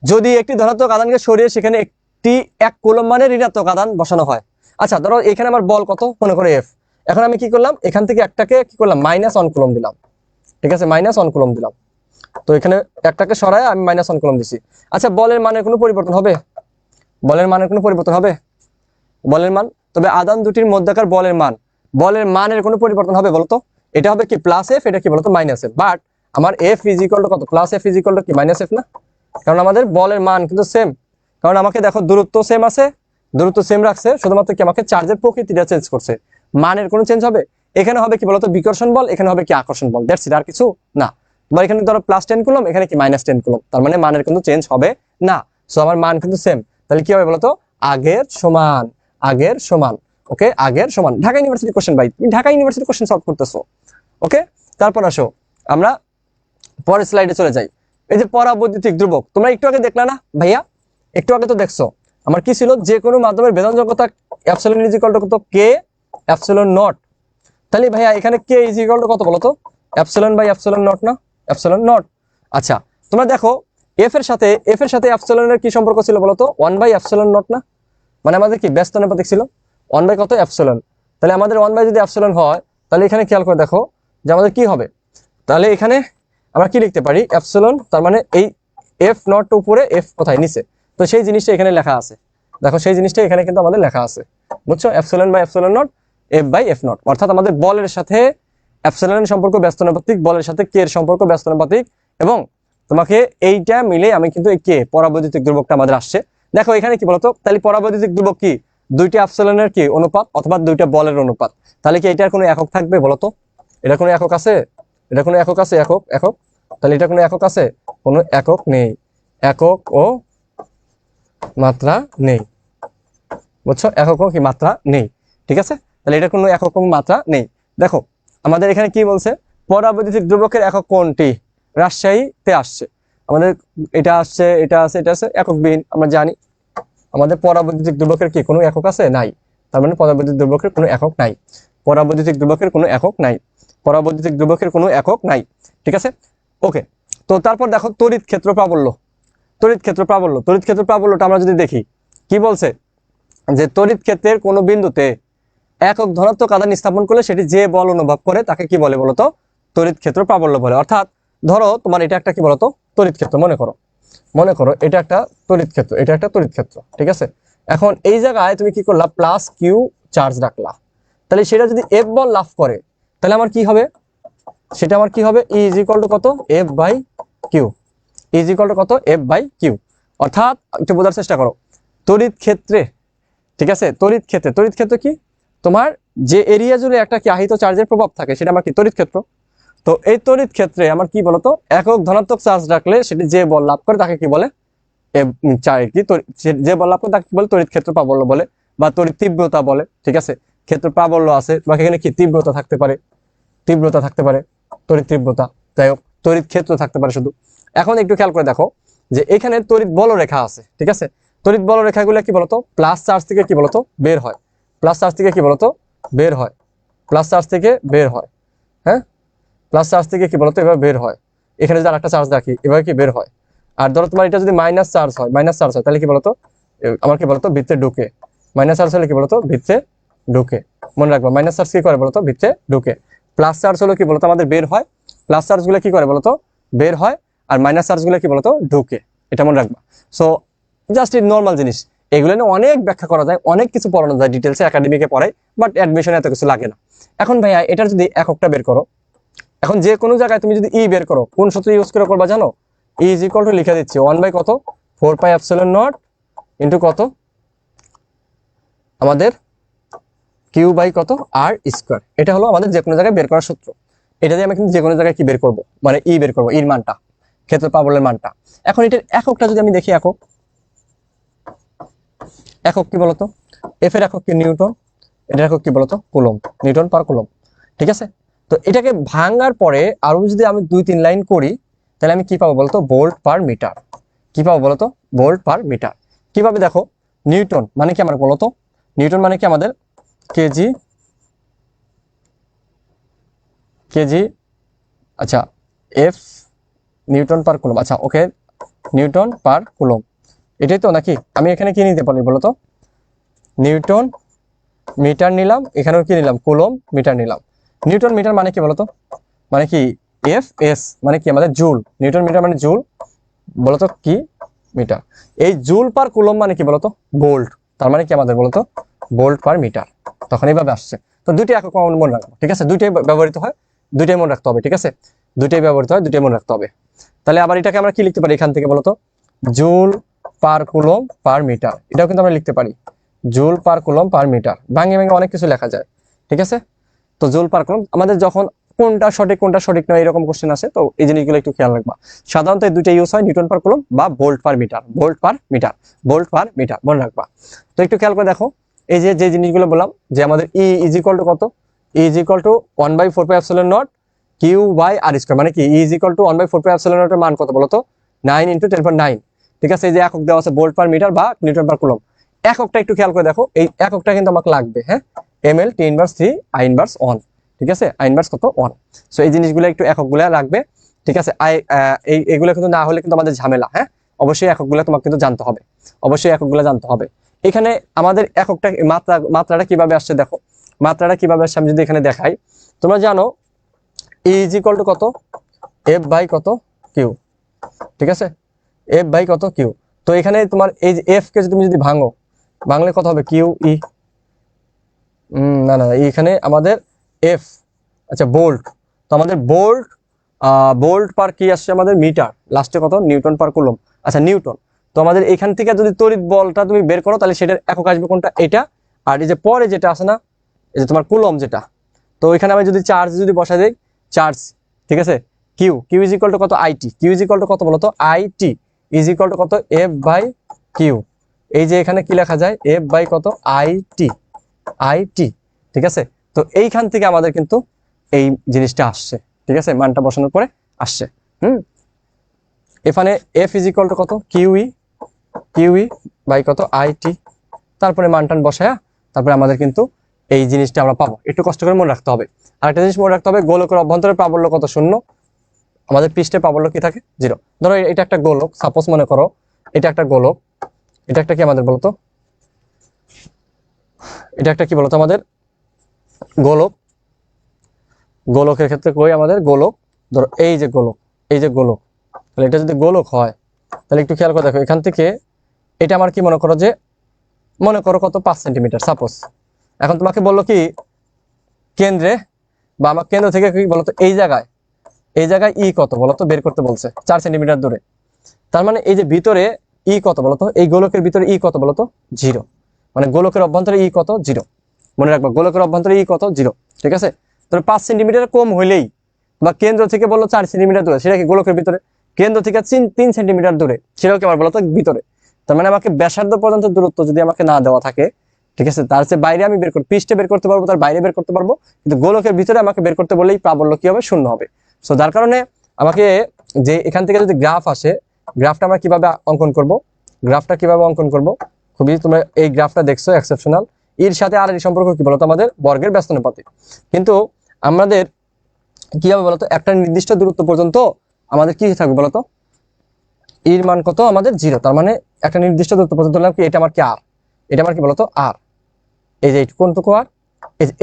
যদি একটি ধনাত্মক আধানকে সরিয়ে সেখানে একটি 1 কুলম মানে ঋণাত্মক আধান বসানো হয়। আচ্ছা ধরো এখানে আমার বল কত, মনে করে এফ। এখন আমি কি করলাম, এখান থেকে একটাকে কি করলাম -1 কুলম দিলাম, ঠিক আছে, -1 কুলম দিলাম। তো এখানে একটাকে সরায় আমি -1 কুলম দিছি। আচ্ছা বলের মানের কোনো পরিবর্তন হবে? বলের মানের কোনো পরিবর্তন হবে? বলের মান, তবে আধান দুটির মধ্যকার বলের মানের কোনো পরিবর্তন হবে বলতো? এটা হবে কি প্লাস এফ, এটা কি বলতো মাইনাস এফ। বাট আমার এফ ইজ ইকুয়াল টু কত, plus F is equal to কি মাইনাস এফ না? কারণ আমাদের বলের মান কিন্তু সেম। কারণ আমাকে দেখো দূরত্ব সেম আছে, দূরত্ব সেম রাখছে, শুধুমাত্র কি আমাকে চার্জের প্রকৃতিটা চেঞ্জ করছে, মানের কোনো চেঞ্জ হবে? এখানে হবে কি বলতো বিকর্ষণ বল, এখানে হবে কি আকর্ষণ বল, দ্যাটস ইট, আর কিছু না। বা এখানে ধরো +10 কুলম, এখানে কি -10 কুলম, তার মানে মানের কিন্তু চেঞ্জ হবে না। সো আমার মান কিন্তু সেম। তাহলে কি হবে বলতো, আগের সমান, আগের সমান। ওকে, আগের সমান। ঢাকা ইউনিভার্সিটি কোশ্চেন ভাই, তুমি ঢাকা ইউনিভার্সিটি কোশ্চেন সলভ করতেছো। ওকে, তারপর আসো আমরা পরের স্লাইডে চলে যাই। এই যে পরাবৈদ্যুতিক ধ্রুবক, তোমরা একটু আগে দেখলা না ভাইয়া, একটু আগে তো দেখছো আমার কি ছিল, যে কোনো মাধ্যমের ভেদনযোগ্যতা এপসিলন ইজ ইকুয়াল টু কত, কে এপসিলন নট। তাহলে ভাইয়া এখানে কে ইজ ইকুয়াল টু কত বলো তো, এপসিলন বাই এপসিলন নট না, এপসিলন নট। আচ্ছা তোমরা দেখো এফ এর সাথে এপসিলনের কি সম্পর্ক ছিল বলো তো, 1 বাই এপসিলন নট না? মানে আমাদের কি ব্যস্ত অনুপাতিক ছিল, 1 বাই কত এপসিলন। তাহলে আমাদের 1 বাই যদি এপসিলন হয়, তাহলে এখানে খেয়াল করে দেখো যে আমাদের কি হবে। তাহলে এখানে আমরা কি লিখতে পারি, এপসিলন, তার মানে এই এফ নট উপরে এফ কোথায় নিচে, তো সেই জিনিসটা এখানে লেখা আছে। দেখো সেই জিনিসটা এখানে কিন্তু আমাদের লেখা আছে, বুঝছো, epsilon by epsilon naught F by F naught. অর্থাৎ আমাদের বলের সাথে এপসিলনের সম্পর্ক ব্যস্তানুপাতিক, বলের সাথে কে এর সম্পর্ক ব্যস্তানুপাতিক, এবং তোমাকে এইটা মিলে আমি কিন্তু এই কে পরাবৈদ্যুতিক ধ্রুবকটা আমাদের আসছে। দেখো এখানে কি বলতো, তাহলে পরাবৈদ্যুতিক ধ্রুবক কি দুইটা এপসিলনের কি অনুপাত অথবা দুইটা বলের অনুপাত। তাহলে কি এটার কোনো একক থাকবে বলতো? এটা কোনো একক আছে? এটা কোনো একক আছে? একক একক, তাহলে এটা কোনো একক আছে? কোনো একক নেই, একক ও মাত্রা নেই, বুঝছো, একক ও কি মাত্রা নেই, ঠিক আছে। তাহলে এটা কোনো একক ও মাত্রা নেই। দেখো আমাদের এখানে কি বলছে, পরাবৈদ্যুতিক ধ্রুবকের একক কোনটি? রাজশাহীতে আসছে আমাদের, এটা আসছে, এটা আছে, এটা আছে, একক বিহীন। আমরা জানি আমাদের পরাবৈদ্যুতিক ধ্রুবকের কি কোনো একক আছে? নাই। তার মানে পরাবৈদ্যুতিক ধ্রুবকের কোনো একক নাই, পরাবৈদ্যুতিক ধ্রুবকের কোনো একক নাই, পরাবৈদ্যুতিক ধ্রুবকের কোনো একক নাই, ঠিক আছে। ওকে, তো তারপর দেখো তড়িৎ ক্ষেত্র প্রাবল্য, তড়িৎ ক্ষেত্র প্রাবল্য, তড়িৎ ক্ষেত্র প্রাবল্যটা আমরা যদি দেখি কি বলছে, যে তড়িৎ ক্ষেত্রের কোনো বিন্দুতে একক ধনাত্মক আধান স্থাপন করলে সেটি যে বল অনুভব করে তাকে কি বলে বলতো, তড়িৎ ক্ষেত্র প্রাবল্য বলে। অর্থাৎ ধরো তোমার এটা একটা কি বলতো তড়িৎ ক্ষেত্র, মনে করো এটা একটা তড়িৎ ক্ষেত্র, এটা একটা তড়িৎ ক্ষেত্র, ঠিক আছে। এখন এই জায়গায় তুমি কি করলা, প্লাস কিউ চার্জ রাখলা, তাহলে সেটা যদি এফ বল লাভ করে তাহলে আমার কি হবে, সেটা আমার কি হবে, ই ইজ ইকুয়াল টু কত, F by Q, is equal to কত, এফ বাই কিউ। অর্থাৎ একটু বোঝার চেষ্টা করো, তড়িৎ ক্ষেত্রে, ঠিক আছে, তড়িৎ ক্ষেত্র কি, তোমার যে এরিয়া জুড়ে একটা কি আহিত চার্জের প্রভাব থাকে সেটা আমার কি তড়িৎ ক্ষেত্র। তো এই তড়িৎ ক্ষেত্রে আমার কি বলতো, একক ধনাত্মক চার্জ রাখলে সেটি যে বল লাভ করে তাকে কি বলে, যে বল লাভ করে তাকে কি বলে, তড়িৎ ক্ষেত্র প্রাবল্য বলে, বা তড়িৎ তীব্রতা বলে, ঠিক আছে। ক্ষেত্র প্রাবল্য আছে, তোমাকে এখানে কি তীব্রতা থাকতে পারে, তড়িৎ তীব্রতা, যাই হোক তড়িৎ ক্ষেত্র থাকতে পারে শুধু। এখন একটু খেয়াল করে দেখো যে এখানে তড়িৎ বলরেখা আছে, ঠিক আছে। তড়িৎ বলরেখাগুলো কি বলতো, প্লাস চার্জ থেকে কি বলতো বের হয়, প্লাস চার্জ থেকে কি বলতো বের হয়, প্লাস চার্জ থেকে বের হয়, হ্যাঁ, প্লাস চার্জ থেকে কি বলতো এবার বের হয়। এখানে যদি আরেকটা চার্জ রাখি এবার কি বের হয়। আর ধরো তোমার এটা যদি মাইনাস চার্জ হয় তাহলে কি বলতো, আমার কি বলতো ভিতরে ঢুকে, মাইনাস চার্জ হলে কি বলতো ভিতরে ঢুকে, মনে রাখবো মাইনাস চার্জ কি করে বলতো ভিতরে ঢুকে, প্লাস চার্জ হলো কি বলতো আমাদের বের হয়, প্লাস চার্জ গুলো কি করে বলতো বের হয়, আর মাইনাস চার্জ গুলো কি বলতো ঢুকে, এটা মনে রাখবা। সো জাস্ট এই নর্মাল জিনিস, এগুলো নিয়ে অনেক ব্যাখ্যা করা যায়, অনেক কিছু পড়ানো যায় ডিটেলসে, একাডেমিকে পড়াই, বাট অ্যাডমিশনে এত কিছু লাগে না। এখন ভাইয়া এটার যদি এককটা বের করো, এখন যে কোনো জায়গায় তুমি যদি ই বের করো কোন সূত্র ইউজ করে করবা জানো, ই ইজ ইকুয়াল টু লিখে দিচ্ছি 1 বাই কত 4 পাই এপসিলন নট ইন্টু কত আমাদের কিউ বাই কত আর স্কোয়ার। এটা হলো আমাদের যে কোনো জায়গায় বের করার সূত্র। এটা দিয়ে আমি কিন্তু যে কোনো জায়গায় কি বের করবো, মানে ই বের করবো, ইর মানটা, ক্ষেত্র প্রাবল্যের মানটা। এখন এটার এককটা যদি আমি দেখি, একক কি বলতো, এফ এর একক কি নিউটন, এটার একক কি বলতো কুলম, নিউটন পার কুলম, ঠিক আছে। তো এটাকে ভাঙার পরে আরো যদি আমি 2-3 লাইন করি তাহলে আমি কি পাবো বলতো, ভোল্ট পার মিটার। কি পাবো বলতো, ভোল্ট পার মিটার। কিভাবে দেখো, নিউটন মানে কি আমার বলতো, নিউটন মানে কি আমাদের কেজি কেজি আচ্ছা এফ নিউটন পার কুলম, আচ্ছা ওকে নিউটন পার কুলম, এটাই তো নাকি? আমি এখানে কি নিতে পারি বলতো, নিউটন মিটার নিলাম, এখানেও কি নিলাম কুলম মিটার নিলাম। নিউটন মিটার মানে কি বলতো, মানে কি এফ এস মানে কি আমাদের জুল, নিউটন মিটার মানে জুল, বলতো কি মিটার। এই জুল পার কুলম মানে কি বলতো ভোল্ট, তার মানে কি আমাদের বলতো ভোল্ট পার মিটার, তখন এইভাবে আসছে। তো দুইটাই একক মনে রাখবো, ঠিক আছে, দুইটাই ব্যবহৃত হয়, দুইটাই মনে রাখতে হবে, ঠিক আছে, দুইটাই ব্যবহৃত হয়, দুইটাই মনে রাখতে হবে। তাহলে আবার এটাকে আমরা কি লিখতে পারি এখান থেকে বলতো, joule per coulomb per metre, এটাও কিন্তু আমরা লিখতে পারি joule per coulomb per metre, ভাঙে ভাঙে অনেক কিছু লেখা যায়, ঠিক আছে। তো জুল পার কুলম আমাদের যখন কোনটা সঠিক নয় এরকম কোশ্চেন আসে, তো এই জিনিসগুলো একটু খেয়াল রাখবা। সাধারণত এই দুইটা ইউজ হয়, নিউটন পার কুলম বা volt per metre, volt per metre, volt per metre মনে রাখবা। তো একটু খেয়াল করে দেখো, এই যে যে জিনিসগুলো বললাম যে আমাদের ই ইজ ইকুয়াল টু কত, E is equal to 1/4πε0 Q by R square, মানে কি ই ইজ ইকুয়াল টু 1/4πε0 এর মান কত বলতো 9 × 10⁹, ঠিক আছে। এই যে একক দেওয়া আছে ভোল্ট পার মিটার বা নিউটন পার কুলম, এককটা একটু খেয়াল করে দেখো, এই এককটা কিন্তু আমাকে লাগবে, হ্যাঁ, ml t inverse 3 I inverse 1, ঠিক আছে, I ইনভার্স কত 1। সো এই জিনিসগুলো একটু এককগুলো লাগবে, ঠিক আছে। এইগুলো কিন্তু না হলে কিন্তু আমাদের ঝামেলা, হ্যাঁ, অবশ্যই এককগুলো তোমাকে কিন্তু জানতে হবে, অবশ্যই এককগুলো জানতে হবে। এখানে আমাদের এককটা মাত্রাটা কিভাবে আসছে দেখো, মাত্রাটা কিভাবে আসছে আমি যদি এখানে দেখাই, তোমরা জানো ই ইজ ইকুয়াল টু কত এফ বাই কত কিউ, ঠিক আছে, এফ বাই কত কিউ। তো এখানে তোমার এই যে এফ কে তুমি যদি ভাঙলে কত হবে কিউ ই, না না এখানে আমাদের এফ, আচ্ছা ভোল্ট, তো আমাদের ভোল্ট পার কি আসছে আমাদের মিটার, লাস্টে কত নিউটন পার কুলম, আচ্ছা নিউটন। তো আমাদের এখান থেকে যদি তড়িৎ বলটা তুমি বের করো তাহলে সেটার একক আসবে কোনটা, এটা। আর এই যে পরে যেটা আছে না, এই যে তোমার কুলম যেটা, তো এখানে আমি যদি চার্জ যদি বসাই দেই, চার্জ, ঠিক আছে, কিউ ইজ ইকুয়াল টু কত IT, Q is equal to কত বলতো আইটি ইজ ইকুয়াল টু কত এফ বাই কিউ। এই যে এখানে কি লেখা যায় এফ বাই কত আইটি, ঠিক আছে। তো এইখান থেকে আমাদের কিন্তু এই জিনিসটা আসছে, ঠিক আছে, মানটা বসানোর পরে আসছে। এখানে এফ ইজ ইকুয়াল টু কত কিউই বাই কত আইটি, তারপরে মানটান বসায়া তারপরে আমাদের কিন্তু এই জিনিসটা আমরা পাবো, একটু কষ্ট করে মনে রাখতে হবে। আর একটা জিনিস মনে রাখতে হবে, গোলকের অভ্যন্তরের প্রাবল্য কত শূন্য, আমাদের পৃষ্ঠে প্রাবল্য কি থাকে 0। ধরো এটা একটা গোলক, সাপোজ মনে করো এটা একটা গোলক, এটা একটা কি আমাদের বলতো, এটা একটা কি বলতো আমাদের গোলক, গোলকের ক্ষেত্রে কই আমাদের গোলক, ধরো এই যে গোলক, তাহলে এটা যদি গোলক হয় তাহলে একটু খেয়াল করে দেখো, এখান থেকে এটা আমার কি মনে করো যে মনে করো কত 5 সেন্টিমিটার সাপোজ। এখন তোমাকে বললো কি কেন্দ্রে বা আমার কেন্দ্র থেকে কি বলতো এই জায়গায় ই কত বলতো বের করতে বলছে 4 সেন্টিমিটার দূরে। তার মানে এই যে ভিতরে ই কত বলতো, এই গোলকের ভিতরে ই কত বলতো 0, মানে গোলকের অভ্যন্তরে ই কত 0, মনে রাখবা গোলকের অভ্যন্তরে ই কত 0, ঠিক আছে। তাহলে 5 সেন্টিমিটার কম হইলেই বা কেন্দ্র থেকে বললো 4 সেন্টিমিটার দূরে, সেটা কি গোলকের ভিতরে, কেন্দ্র থেকে 3 সেন্টিমিটার দূরে, সেটাও কি আমার বলতো ভিতরে। তার মানে আমাকে ব্যাসার্ধ পর্যন্ত দূরত্ব যদি আমাকে না দেওয়া থাকে, ঠিক আছে, তার চেয়ে বাইরে আমি পৃষ্ঠে বের করতে পারবো, তার বাইরে বের করতে পারবো, কিন্তু গোলকের ভিতরে আমাকে বের করতে বললেই প্রাবল্য কি হবে শূন্য হবে। সো যার কারণে আমাকে যে এখান থেকে যদি গ্রাফ আসে, গ্রাফটা আমরা কিভাবে অঙ্কন করব, খুবই তোমরা এই গ্রাফটা দেখছো এক্সেপশনাল, এর সাথে আর এর সম্পর্ক কি বলতো আমাদের বর্গের ব্যস্তানুপাতিক। কিন্তু আমাদের কি হবে বলতো একটা নির্দিষ্ট দূরত্ব পর্যন্ত আমাদের কি থাকবে বলতো এর মান কত আমাদের 0, তার মানে একটা নির্দিষ্ট দূরত্ব পর্যন্ত কি এটা আমার কি আর, এটা আমার কি বলতো আর, এই যে এইটুকু আর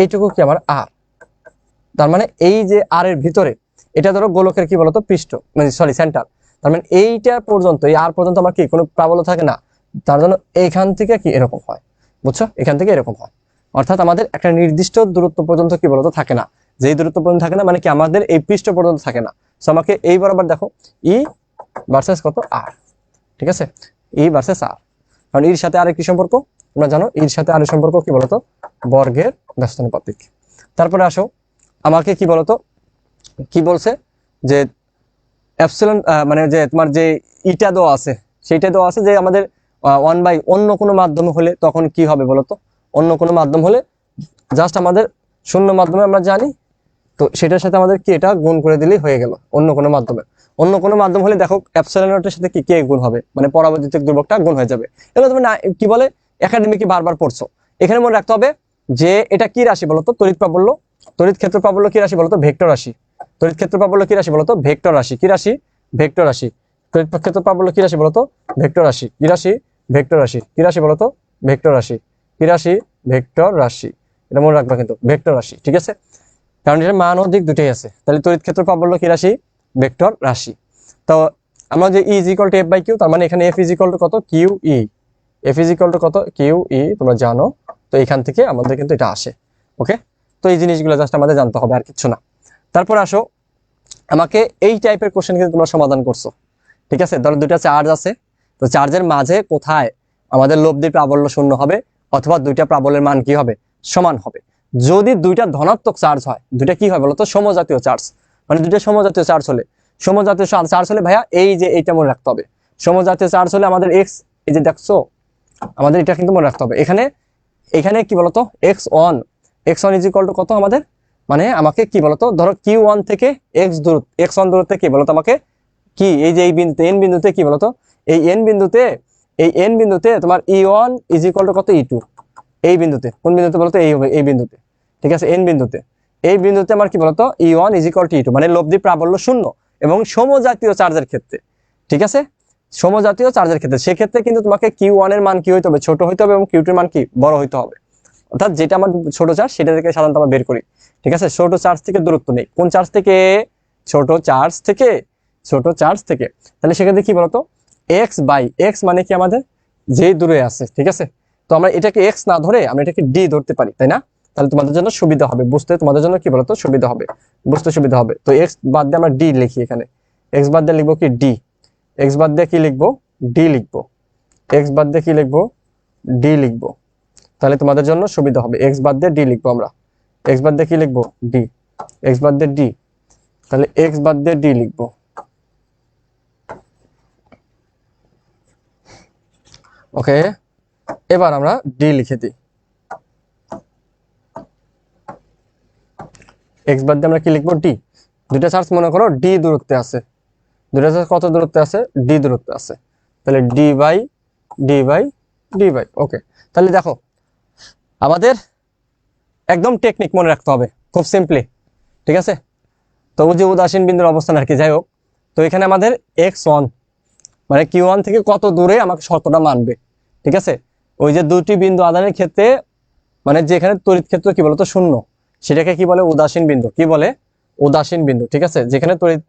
এইটুকু কি আমার আর, তার মানে এই যে আর এর ভিতরে এটা ধরো গোলকের কি বলতো পৃষ্ঠ, মানে সরি সেন্টার, তার মানে এইটা পর্যন্ত এই আর পর্যন্ত আমার কি কোনো প্রাবল্য থাকে না, তার জন্য এখান থেকে কি এরকম হয়, বুঝছো, এখান থেকে এরকম হয়। অর্থাৎ আমাদের একটা নির্দিষ্ট দূরত্ব পর্যন্ত কি বলতো থাকে না, যেই দূরত্ব পর্যন্ত থাকে না মানে কি আমাদের এই পৃষ্ঠ পর্যন্ত থাকে না। সো আমাকে এই বরাবর দেখো ই ভার্সেস কত আর, ঠিক আছে, ই ভার্সেস আর, কারণ এর সাথে আরেকটি সম্পর্ক তোমরা জানো, এর সাথে আরেক সম্পর্ক কি বলতো বর্গের ব্যস্তানুপাতিক। তারপরে আসো আমাকে কি বলতো কি বলছে যে এপসিলন মানে যে তোমার যে ইটা দেওয়া আছে, সেইটা দেওয়া আছে যে আমাদের 1/, অন্য কোনো মাধ্যমে হলে তখন কি হবে বলতো, অন্য কোনো মাধ্যম হলে জাস্ট আমাদের শূন্য মাধ্যমে আমরা জানি, তো সেটার সাথে আমাদের কি এটা গুণ করে দিলেই হয়ে গেল। অন্য কোনো মাধ্যম হলে দেখো এপসিলন নটের সাথে কি কে গুণ হবে, মানে পরাবৈদ্যুতিক ধ্রুবকটা গুণ হয়ে যাবে। এগুলো তুমি না কি বলে একাডেমিকে বারবার পড়ছো, এখানে মনে রাখতে হবে যে এটা কি রাশি বলতো, তড়িৎ প্রাবল্য, তড়িৎ ক্ষেত্র প্রাবল্য কি রাশি বলতো, ভেক্টর রাশি। তড়িৎ ক্ষেত্র প্রাবল্য কি রাশি বলতো, ভেক্টর রাশি। কি রাশি, ভেক্টর রাশি। তড়িৎ ক্ষেত্র প্রাবল্য কি রাশি বলতো, ভেক্টর রাশি। কি রাশি, ভেক্টর রাশি। কি রাশি বলতো, ভেক্টর রাশি। কি রাশি, ভেক্টর রাশি। এটা মনে রাখবা কিন্তু, ভেক্টর রাশি, ঠিক আছে, কারণ এটার মান ও দিক দুটোই আছে। তাহলে তড়িৎ ক্ষেত্র প্রাবল্য কি রাশি, ভেক্টর রাশি। তো আমরা যে E is equal to F by Q, তার মানে এখানে এফ ইজ ইকুয়াল টু কত, Q E. F is equal to কত, কিউ ই, তোমরা জানো। তো এখান থেকে আমাদের কিন্তু এটা আসে। ওকে, তো এই জিনিসগুলো জাস্ট আমাদের জানতে হবে, আর কিছু না। তারপর আসো, আমাকে এই টাইপের কোশ্চেন কিন্তু তোমরা সমাধান করছো, ঠিক আছে। ধরো দুইটা চার্জ আছে, তো চার্জের মাঝে কোথায় আমাদের লব্ধির প্রাবল্য শূন্য হবে, অথবা দুইটা প্রাবল্যের মান কি হবে, সমান হবে। যদি দুইটা ধনাত্মক চার্জ হয়, দুইটা কি হয় বলতো, সমজাতীয় চার্জ। মানে দুইটা সমজাতীয় চার্জ হলে, সমজাতীয় চার্জ হলে ভাইয়া এই যে এইটা মনে রাখতে হবে, সমজাতীয় চার্জ হলে আমাদের এক্স, এই যে দেখছো, আমাদের এটা কিন্তু মনে রাখতে হবে। এখানে এখানে কি বলতো, x1, x1 is equal to কত আমাদের, মানে আমাকে কি বলতো, ধরো Q1 থেকে x1 দূরত্বে কি বলতো আমাকে, কি এই যে এই বিন্দুতে, এন বিন্দুতে কি বলতো, এই এন বিন্দুতে, এই এন বিন্দুতে তোমার E1 ইজ ইকুয়াল টু কত, E2। এই বিন্দুতে, কোন বিন্দুতে বলতো, এই হবে এই বিন্দুতে, ঠিক আছে, এন বিন্দুতে। এই বিন্দুতে আমার কি বলতো, E1 is equal two E2, মানে লব্ধি প্রাবল্য শূন্য এবং সমজাতীয় চার্জের ক্ষেত্রে, ঠিক আছে, সমজাতীয় চার্জের ক্ষেত্রে, সেক্ষেত্রে কিন্তু তোমাকে Q1 এর মান কি হইতে হবে, ছোট হইতে হবে, এবং Q2 এর মান কি, বড় হইতে হবে। অর্থাৎ যেটা আমার ছোট চার্জ সেটা থেকে সাধারণত আমরা বের করি, ঠিক আছে। ছোট চার্জ থেকে দূরত্ব নেই, কোন চার্জ থেকে, ছোট চার্জ থেকে, ছোট চার্জ থেকে। তাহলে সেক্ষেত্রে কি বলতো, এক্স বাই এক্স মানে কি আমাদের যে দূরে আছে, ঠিক আছে। তো আমরা এটাকে এক্স না ধরে আমরা এটাকে ডি ধরতে পারি, তাই না। তাহলে তোমাদের জন্য সুবিধা হবে বুঝতে, তোমাদের জন্য কি বলতো, সুবিধা হবে, বুঝতে সুবিধা হবে। তো এক্স বাদ দিয়ে আমরা ডি লিখি, এখানে এক্স বাদ দিয়ে লিখবো কি, ডি। এক্স বাদ দিয়ে কি লিখবো, ডি লিখবো। এক্স বাদ দিয়ে কি লিখবো, ডি লিখবো। তাহলে তোমাদের জন্য সুবিধা হবে, এক্স বাদ দিয়ে ডি লিখবো আমরা। এক্স বাদ দিয়ে কি লিখবো, ডি। এক্স বাদ দিয়ে ডি, তাহলে এক্স বাদ দিয়ে ডি লিখবো। ওকে, এবার আমরা ডি লিখে দিই। এক্স বাদ দিয়ে আমরা কি লিখবো, ডি। দুইটা চার্জ মনে করো ডি দূরত্বে আছে, দুইটা চার্জ কত দূরত্বে আছে, ডি দূরত্বে আছে। তাহলে D by D by D by, okay. তাহলে দেখো আমাদের একদম টেকনিক মনে রাখতে হবে, খুব সিম্পলি, ঠিক আছে। তো ওই যে উদাসীন বিন্দুর অবস্থান আর কি, যাই হোক। তো এখানে আমাদের x1 মানে Q1 থেকে কত দূরে আমাকে শর্তটা মানবে, ঠিক আছে। ওই যে দুটি বিন্দু আদানের ক্ষেত্রে, মানে যেখানে তড়িৎ ক্ষেত্র কি বলতো, শূন্য, সেটাকে কি বলে, উদাসীন বিন্দু। কি বলে, উদাসীন বিন্দু, ঠিক আছে। যেখানে তড়িৎ,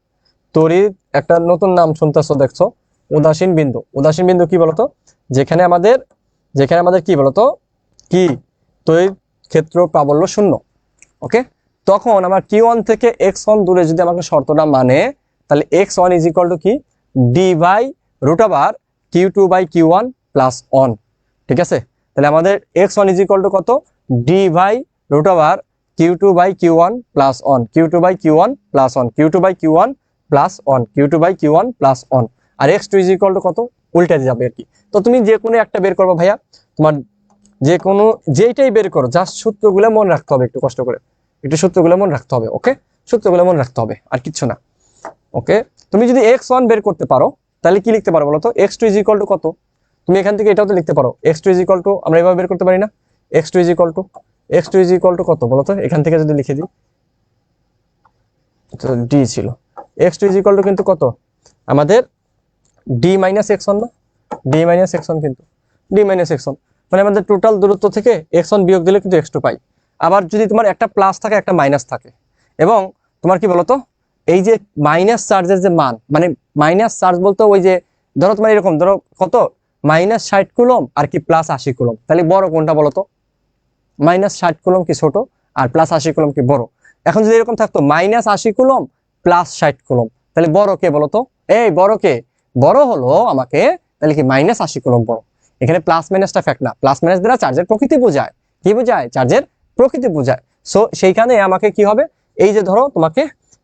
তড়িৎ একটা নতুন নাম শুনতেছো, দেখছো, উদাসীন বিন্দু। উদাসীন বিন্দু কি বলতো, যেখানে আমাদের, যেখানে আমাদের কি বলতো, কি তড়িৎ ক্ষেত্র প্রাবল্য শূন্য। ওকে, তখন আমার Q1 থেকে x1 দূরে যদি আমাকে শর্তটা মানে, তাহলে x1 ইজ ইকুয়াল টু কি, D by root over Q2 by Q1 plus 1, ঠিক আছে। তাহলে আমাদের x1 ইজ ইকুয়াল টু কত, D by root over Q2 by Q1 plus 1, Q2 by Q1 plus 1, Q2 by Q1 plus 1, Q2 by Q1 plus 1। আর x2 ইজ ইকুয়াল টু কত, উল্টে যাবে আর কি। তো তুমি যে কোনো একটা বের করবো ভাইয়া, তোমার যে কোনো যেইটাই বের করো, জাস্ট সূত্রগুলো মনে রাখতে হবে, একটু কষ্ট করে একটু সূত্রগুলো মনে রাখতে হবে। ওকে, সূত্রগুলো মনে রাখতে হবে, আর কিচ্ছু না। ওকে, তুমি যদি x1 বের করতে পারো, তাহলে কি লিখতে পারো বলো তো, x2 ইজ ইকুয়াল টু কত। তুমি এখান থেকে এটাও তো লিখতে পারো, x2 ইজ ইকুয়াল টু, আমরা এভাবে বের করতে পারি না, x2 is equal two, x2 is equal to কত বলো তো, এখান থেকে যদি লিখে দিই, ডি ছিল, x2 ইজ ইকুয়াল টু কিন্তু কত আমাদের, ডি মাইনাস x1 না, ডি মাইনাস x1 কিন্তু, ডি মাইনাস x1 মানে আমাদের টোটাল দূরত্ব থেকে x1 বিয়োগ দিলে কিন্তু x2 পাই। আবার যদি তোমার একটা প্লাস থাকে একটা মাইনাস থাকে, এবং তোমার কি বলতো, এই যে মাইনাস চার্জের যে মান, মানে মাইনাস চার্জ বলতে ওই যে ধরো তোমার এরকম, ধরো কত, মাইনাস 60 কুলম আর কি প্লাস 80 কুলম, তাহলে বড় কোনটা বলতো, মাইনাস 60 কুলম কি ছোট, আর প্লাস 80 কুলম কি বড়। এখন যদি এরকম থাকতো মাইনাস 80 কুলম প্লাস 60 কুলম, তাহলে বড় কে বলতো, এই বড় কে, বড় হলো আমাকে, তাহলে কি মাইনাস 80 কুলম বড়। এখানে প্লাস মাইনাসটা ফ্যাক্ট না, প্লাস মাইনাস দ্বারা চার্জের প্রকৃতি বোঝায়, কি বোঝায়, চার্জের প্রকৃতি বোঝায়। সো সেইখানে আমাকে কি হবে, এই যে ধরো তোমাকে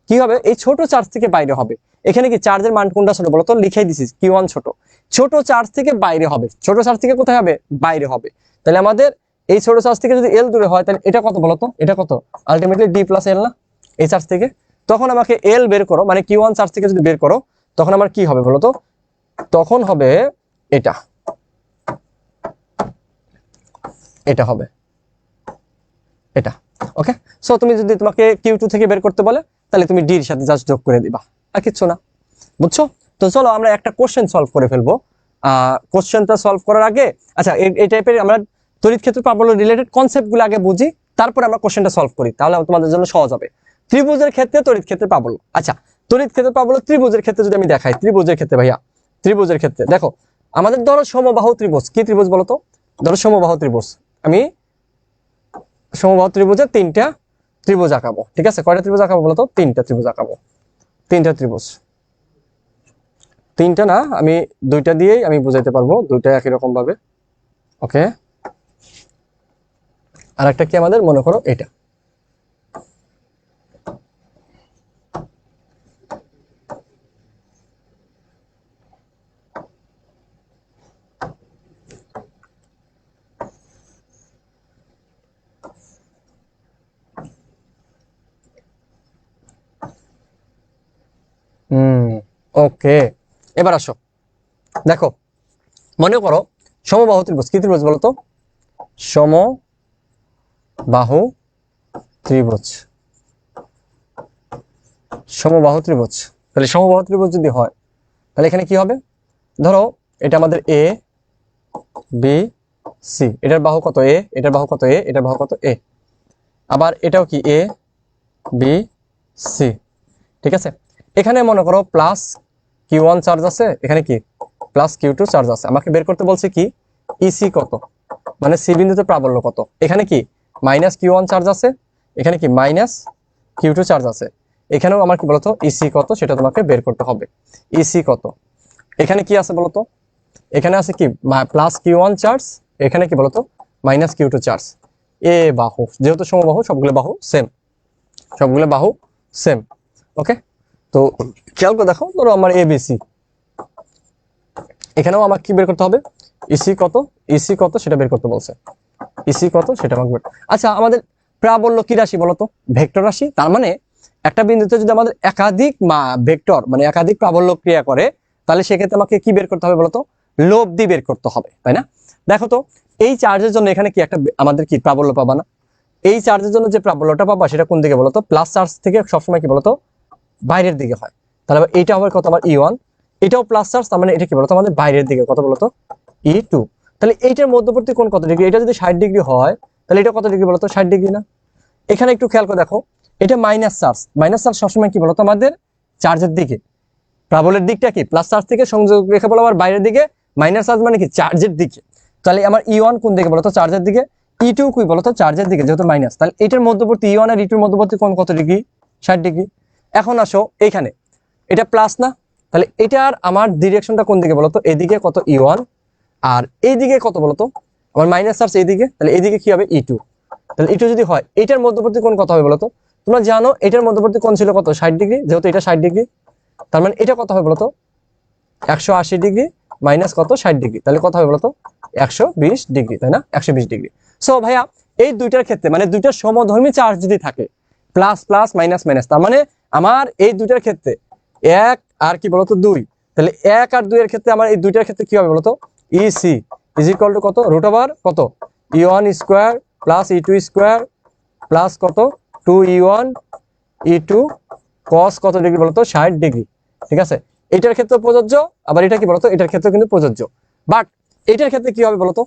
কি হবে, এই ছোট চার্জ থেকে বাইরে হবে। এখানে কি চার্জের মান কোনটা ছোট বলতো, লিখে দিছিস Q1 ছোট, ছোট চার্জ থেকে বাইরে হবে, ছোট চার্জ থেকে কোথায় হবে, বাইরে হবে। তাহলে আমাদের এই ছোট চার্জ থেকে যদি এল দূরে হয়, তাহলে এটা কত বলতো, এটা কত, আলটিমেটলি ডি প্লাস এল না, এই চার্জ থেকে। তখন আমাকে এল বের করো, মানে Q1 চার্জ থেকে যদি বের করো, তখন আমার কি হবে বলতো, তখন হবে এটা, এটা হবে, এটা। ওকে, সো তুমি যদি তোমাকে Q2 থেকে বের করতে বলে তাহলে তুমি D এর সাথে জাস্ট যোগ করে দিবা, আর কিছু না। বুঝছো? তো চলো আমরা একটা কোশ্চেন সলভ করে ফেলবো। কোশ্চেনটা সলভ করার আগে আচ্ছা এই টাইপের আমরা তড়িৎ ক্ষেত্র প্রাবল্য রিলেটেড কনসেপ্টগুলো আগে বুঝি, তারপর আমরা কোশ্চেনটা সলভ করি, তাহলে তোমাদের জন্য সহজ হবে। ত্রিভুজের ক্ষেত্রে তড়িৎ ক্ষেত্রের প্রাবল্য। আচ্ছা, তড়িৎ ক্ষেত্রের প্রাবল্য ত্রিভুজের ক্ষেত্রে যদি আমি দেখাই, ত্রিভুজের ক্ষেত্রে ভাইয়া, ত্রিভুজের ক্ষেত্রে দেখো আমাদের ধরো সমবাহু ত্রিভুজ। কি ত্রিভুজ বলো তো? ধরো সমবাহু ত্রিভুজ। আমি সমবাহু ত্রিভুজের তিনটা ত্রিভুজ আঁকাবো। ঠিক আছে, কয়টা ত্রিভুজ আঁকাবো বলো তো? তিনটা ত্রিভুজ আঁকাবো। তিনটা ত্রিভুজ, তিনটা না, আমি দুইটা দিয়েই আমি বুঝাইতে পারবো, দুইটা একই রকম ভাবে। ওকে, আর একটা কি আমাদের মনে করো এটা। ওকে, এবার আসো দেখো, মনে করো সমবাহু ত্রিভুজ। কি ত্রিভুজ বলো তো? সমবাহু ত্রিভুজ। সমবাহু ত্রিভুজ, তাহলে সমবাহু ত্রিভুজ যদি হয় তাহলে এখানে কি হবে? ধরো এটা আমাদের এ বি সি, এটার বাহু কত এ, এটার বাহু কত এ, এটার বাহু কত এ, আবার এটাও কি এ বি সি। ঠিক আছে, এখানে মনে করো প্লাস Q1 চার্জ আছে, এখানে কি প্লাস Q2 চার্জ আছে। আমাকে বের করতে বলছে কি ইসি কত, মানে সি বিন্দুতে প্রাবল্য কত। এখানে কি মাইনাস Q1 চার্জ আছে, এখানে কি মাইনাস Q2 চার্জ আছে। এখানেও আমার কি বলতো ইসি কত সেটা তোমাকে বের করতে হবে। ইসি কত, এখানে কি আছে বলতো? এখানে আছে কি প্লাস Q1 চার্জ, এখানে কি বলতো মাইনাস Q2 চার্জ। এ বাহু, যেহেতু সমবাহু সবগুলো বাহু সেম, সবগুলো বাহু সেম। ওকে, তো খেয়াল করে দেখো, ধরো আমার এবিসি, এখানেও আমাকে কি বের করতে হবে? ইসি কত, ইসি কত সেটা বের করতে বলছে। ইসি কত সেটা আমাকে বের। আচ্ছা, আমাদের প্রাবল্য কি রাশি বলতো? ভেক্টর রাশি। তার মানে একটা বিন্দুতে যদি আমাদের একাধিক ভেক্টর মানে একাধিক প্রাবল্য ক্রিয়া করে, তাহলে সেক্ষেত্রে আমাকে কি বের করতে হবে বলতো? লব্ধি বের করতে হবে, তাই না? দেখো তো, এই চার্জের জন্য এখানে কি একটা আমাদের কি প্রাবল্য পাবা না? এই চার্জের জন্য যে প্রাবল্যটা পাবা সেটা কোন দিকে বলতো? প্লাস চার্জ থেকে সবসময় কি বলতো বাইরের দিকে হয়। তাহলে এইটা হবে কত আমার E1, এটাও প্লাস চার্জ, তার মানে এটা কি বলতো আমাদের বাইরের দিকে কত বলতো E2। তাহলে এইটার মধ্যবর্তী কোণ কত ডিগ্রি? এটা যদি 60 ডিগ্রি হয় তাহলে এটা কত ডিগ্রি বলতো? 60 ডিগ্রি না? এখানে একটু খেয়াল করে দেখো, এটা মাইনাস চার্জ। মাইনাস চার্জ সবসময় কি বলতো আমাদের চার্জের দিকে, প্রাবল্যের দিকটা কি প্লাস চার্জ থেকে সংযোগ রেখা বলো আমার বাইরের দিকে, মাইনাস চার্জ মানে কি চার্জের দিকে। তাহলে আমার E1 কোন দিকে বলতো? চার্জের দিকে। E2 কি বলতো? চার্জের দিকে, যেহেতু মাইনাস। তাহলে এটার মধ্যবর্তী E1 আর E2 এর মধ্যবর্তী কোণ কত ডিগ্রি? 60 ডিগ্রি। এখন আসো এইখানে, এটা প্লাস না, তাহলে এটার আমার ডিরেকশনটা কোন দিকে বলতো? এদিকে কত E1, আর এইদিকে কত বলতো আমার মাইনাস চার্জ এইদিকে, তাহলে এইদিকে কি হবে E2। তাহলে E2 যদি হয় এটার মধ্যবর্তী কোণ কত হবে বলতো? তোমরা জানো এটার মধ্যবর্তী কোণ ছিল কত? 60 ডিগ্রি, যেহেতু এটা 60 ডিগ্রি, তার মানে এটা কত হবে বলতো? 180 ডিগ্রি মাইনাস কত? 60 ডিগ্রি, তাহলে কত হবে বলতো? 120 ডিগ্রি, তাই না? 120 ডিগ্রি। সো ভাইয়া এই দুইটার ক্ষেত্রে মানে দুইটা সমধর্মী চার্জ যদি থাকে, প্লাস প্লাস মাইনাস মাইনাস, তার মানে আমার এই দুইটার ক্ষেত্রে এক আর কি বলতো 2, তাহলে 1 আর 2 এর ক্ষেত্রে আমার এই দুইটার ক্ষেত্রে কি হবে বলতো? ইসি ইজ ইকুয়াল টু কত? রুট ওভার কত? E1 square plus E2 square plus কত 2E1 E2 cos কত ডিগ্রি বলতো? 60 ডিগ্রি। ঠিক আছে, এটার ক্ষেত্রে প্রযোজ্য, আবার এটা কি বলতো এটার ক্ষেত্রে কিন্তু প্রযোজ্য। বাট এটার ক্ষেত্রে কি হবে বলতো?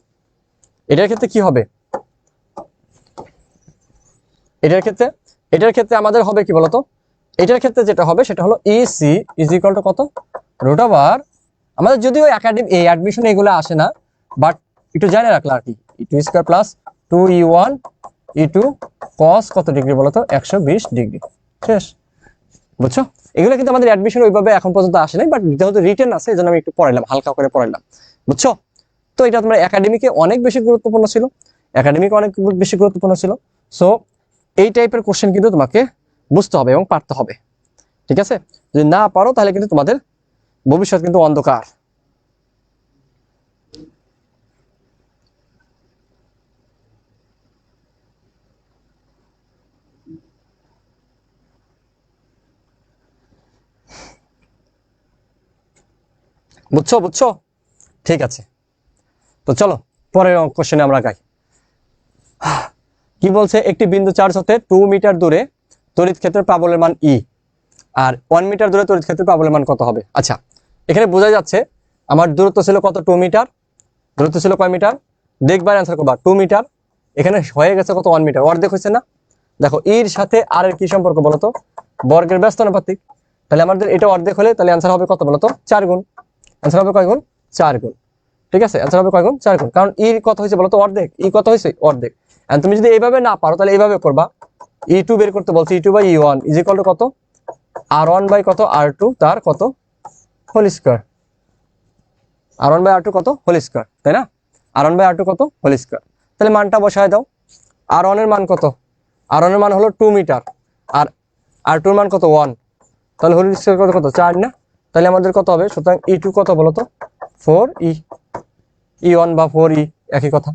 এটার ক্ষেত্রে কি হবে? এটার ক্ষেত্রে আমাদের হবে কি বলতো? এটার ক্ষেত্রে যেটা হবে সেটা হলো ইসি ইজ ইকুয়াল টু কত? রুট ওভার, আমাদের যদিও একাডেমিক এই অ্যাডমিশন এগুলো আসে না, বাট একটু জানে রাখলা আর কি, E2 square plus 2E1 E2 cos কত ডিগ্রি বলতো? 120 ডিগ্রি। শেষ। বুঝছো? এগুলো কিন্তু আমাদের অ্যাডমিশন ওইভাবে এখন পর্যন্ত আসে নাই, বাট যেহেতু রিটেন আছে এজন্য আমি একটু পড়াইলাম, হালকা করে পড়াইলাম। বুঝছো? তো এটা তোমার একাডেমিকে অনেক বেশি গুরুত্বপূর্ণ ছিল, একাডেমিকে অনেক বেশি গুরুত্বপূর্ণ ছিল। সো এই টাইপের কোশ্চেন কিন্তু তোমাকে বুঝতে হবে এবং পারতে হবে। ঠিক আছে, যদি না পারো তাহলে কিন্তু তোমাদের ভবিষ্যৎ কিন্তু অন্ধকার। বুঝছো? বুঝছো? ঠিক আছে, তো চলো পরের কোশ্চেনে আমরা গাই। কি বলছে, একটি বিন্দু চার্জ হতে 2 মিটার দূরে তড়িৎ ক্ষেত্রের প্রাবল্যের মান ই, আর 1 মিটার দূরে তড়িৎ ক্ষেত্রের প্রাবল্যের মান কত হবে? আচ্ছা, এখানে বোঝা যাচ্ছে আমার দূরত্ব ছিল কত, 2 মিটার। দূরত্ব ছিল কয় মিটার? দেখবার অ্যান্সার করবা, 2 মিটার। এখানে হয়ে গেছে কত, 1 মিটার, অর্ধেক হয়েছে না? দেখো এর সাথে আর এর কি সম্পর্ক বলতো, বর্গের ব্যস্তানুপাতিক। তাহলে আমাদের এটা অর্ধেক হলে তাহলে অ্যান্সার হবে কত বলতো, 4 গুণ। অ্যান্সার হবে কয় গুণ? 4 গুণ। ঠিক আছে, অ্যান্সার হবে কয় গুণ? 4 গুণ। কারণ ই কত হয়েছে বলতো, অর্ধেক। ই কত হয়েছে? অর্ধেক। এন্ড তুমি যদি এইভাবে না পারো তাহলে এইভাবে করবা, E2 বের করতে বলছি, E2 by E1 is equal to কত, R1 বাই কত, R2 তার কত whole square. R1 by R2 কত হোল স্কয়ার, তাই না? R1 বাই R2 কত হোল স্কয়ার। তাহলে মানটা বসায় দাও। R1 এর মান কত? R1 এর মান হলো 2 মিটার, আর R2 এর মান কত, 1। তাহলে হোল স্কয়ার কত, কত 4 না? তাহলে আমাদের কত হবে? সুতরাং E2 কত বলতো, 4E। E1 বা 4E একই কথা।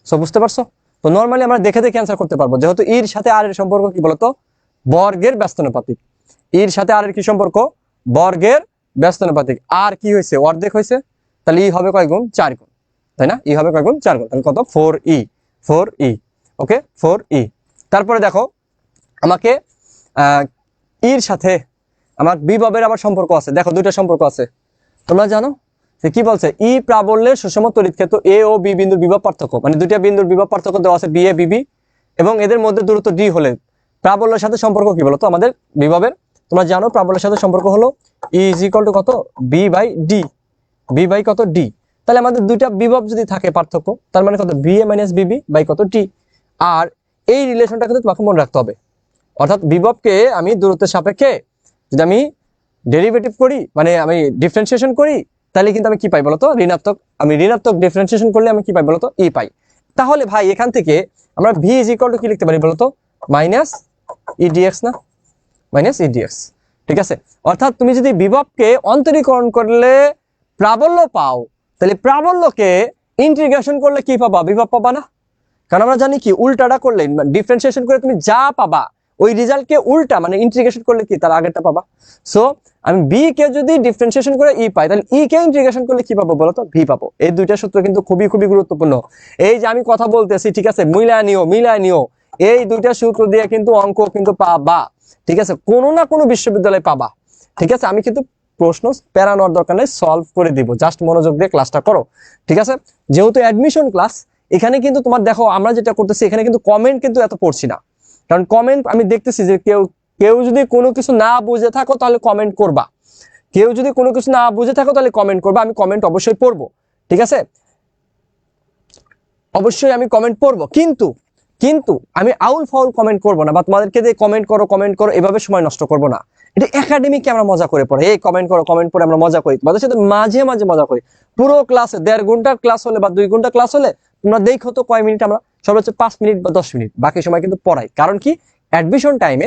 সো বুঝতে পারছো? তো নরমালি আমরা দেখে দেখে অ্যান্সার করতে পারবো, যেহেতু এর সাথে আর এর সম্পর্ক কি বলতো, বর্গের ব্যস্তানুপাতিক। এর সাথে আর এর কি সম্পর্ক, বর্গের ব্যস্তানুপাতিক। আর কি হয়েছে, অর্ধেক হয়েছে। তাহলে ই হবে কয় গুণ, 4 গুণ, তাই না? ই হবে কয় গুণ, 4 গুণ। তাহলে কত, 4E। 4E, ওকে, 4E। তারপরে দেখো আমাকে এর সাথে আমার বিভবের আবার সম্পর্ক আছে। দেখো দুইটা সম্পর্ক আছে, তোমরা জানো যে কি বলছে, ই প্রাবল্যের সুষম তড়িৎ ক্ষেত্র এ ও বি বিন্দুর বিভব পার্থক্য, মানে দুইটা বিন্দুর বিভব পার্থক্য দেওয়া আছে, বি এ বিবি, এবং এদের মধ্যে দূরত্ব ডি হলে প্রাবল্যের সাথে সম্পর্ক কি বলতো আমাদের বিভবের? তোমরা জানো প্রাবল্যের সাথে সম্পর্ক হলো ই ইজ ইকুয়াল টু কত, B by D. B by কত, ডি। তাহলে আমাদের দুইটা বিভব যদি থাকে পার্থক্য, তার মানে কত, B A minus Bibi by কত, ডি। আর এই রিলেশনটা কিন্তু তোমাকে মনে রাখতে হবে। অর্থাৎ বিভবকে আমি দূরত্বের সাপেক্ষে যদি আমি ডেরিভেটিভ করি, মানে আমি ডিফারেন্সিয়েশন করি, তাহলে কিন্তু আমি কি পাই বলতো, ঋণাত্মক। আমি ঋণাত্মক ডিফারেন্সিয়েশন করলে আমি কি পাই বলতো, ই পাই। তাহলে ভাই এখান থেকে আমরা ভি ইজ ইকুয়াল টু কি লিখতে পারি বলতো, মাইনাস ই ডিএক্স না, মাইনাস ই ডিএক্স। ঠিক আছে, অর্থাৎ তুমি যদি বিভবকে অন্তরীকরণ করলে প্রাবল্য পাও, তাহলে প্রাবল্যকে ইন্টিগ্রেশন করলে কি পাবা, বিভব পাবা না? কারণ আমরা জানি কি, উল্টাটা করলে, ডিফারেন্সিয়েশন করে তুমি যা পাবা ওই রেজাল্টকে উল্টা মানে ইন্টিগ্রেশন করলে কি তার আগেরটা পাবা। সো আমি বি কে যদি ডিফারেন্সিয়েশন করে ই পাই, তাহলে ই কে ইন্টিগ্রেশন করলে কি পাবো বলতো, ভি পাবো। এই দুইটা সূত্র কিন্তু খুবই খুবই গুরুত্বপূর্ণ। এই যে আমি কথা বলতেছি, ঠিক আছে, মিলায় নিও, এই দুইটা সূত্র দিয়ে কিন্তু অঙ্ক কিন্তু পাবা। ঠিক আছে, কোনো না কোনো বিশ্ববিদ্যালয়ে পাবা। ঠিক আছে, আমি কিন্তু প্রশ্ন প্যারানোর দরকার নেই, সলভ করে দিব, জাস্ট মনোযোগ দিয়ে ক্লাসটা করো। ঠিক আছে, যেহেতু অ্যাডমিশন ক্লাস, এখানে কিন্তু তোমার দেখো আমরা যেটা করতেছি, এখানে কিন্তু কমেন্ট কিন্তু এত পড়ছি না। কারণ কমেন্ট আমি দেখতেছি যে কেউ যদি কোনো কিছু না বুঝে থাকো তাহলে কমেন্ট করবা, কেউ যদি কোনো কিছু না বুঝে থাকো তাহলে কমেন্ট করবা, আমি কমেন্ট অবশ্যই পড়বো। ঠিক আছে, অবশ্যই আমি কমেন্ট পড়বো, কিন্তু কিন্তু আমি আউল ফাউল কমেন্ট করবো না, বা তোমাদেরকে দিয়ে কমেন্ট করো এভাবে সময় নষ্ট করবো না। এটা একাডেমিকে আমরা মজা করে পড়ে, এই কমেন্ট পড়ে আমরা মজা করি, তোমাদের সাথে মাঝে মাঝে মজা করি। পুরো ক্লাসে 1.5 ঘন্টার ক্লাস হলে বা 2 ঘন্টা ক্লাস হলে তোমরা দেখো তো কয় মিনিট, আমরা সর্বোচ্চ 5 মিনিট বা 10 মিনিট, বাকি সময় কিন্তু পড়াই। কারণ কি, অ্যাডমিশন টাইমে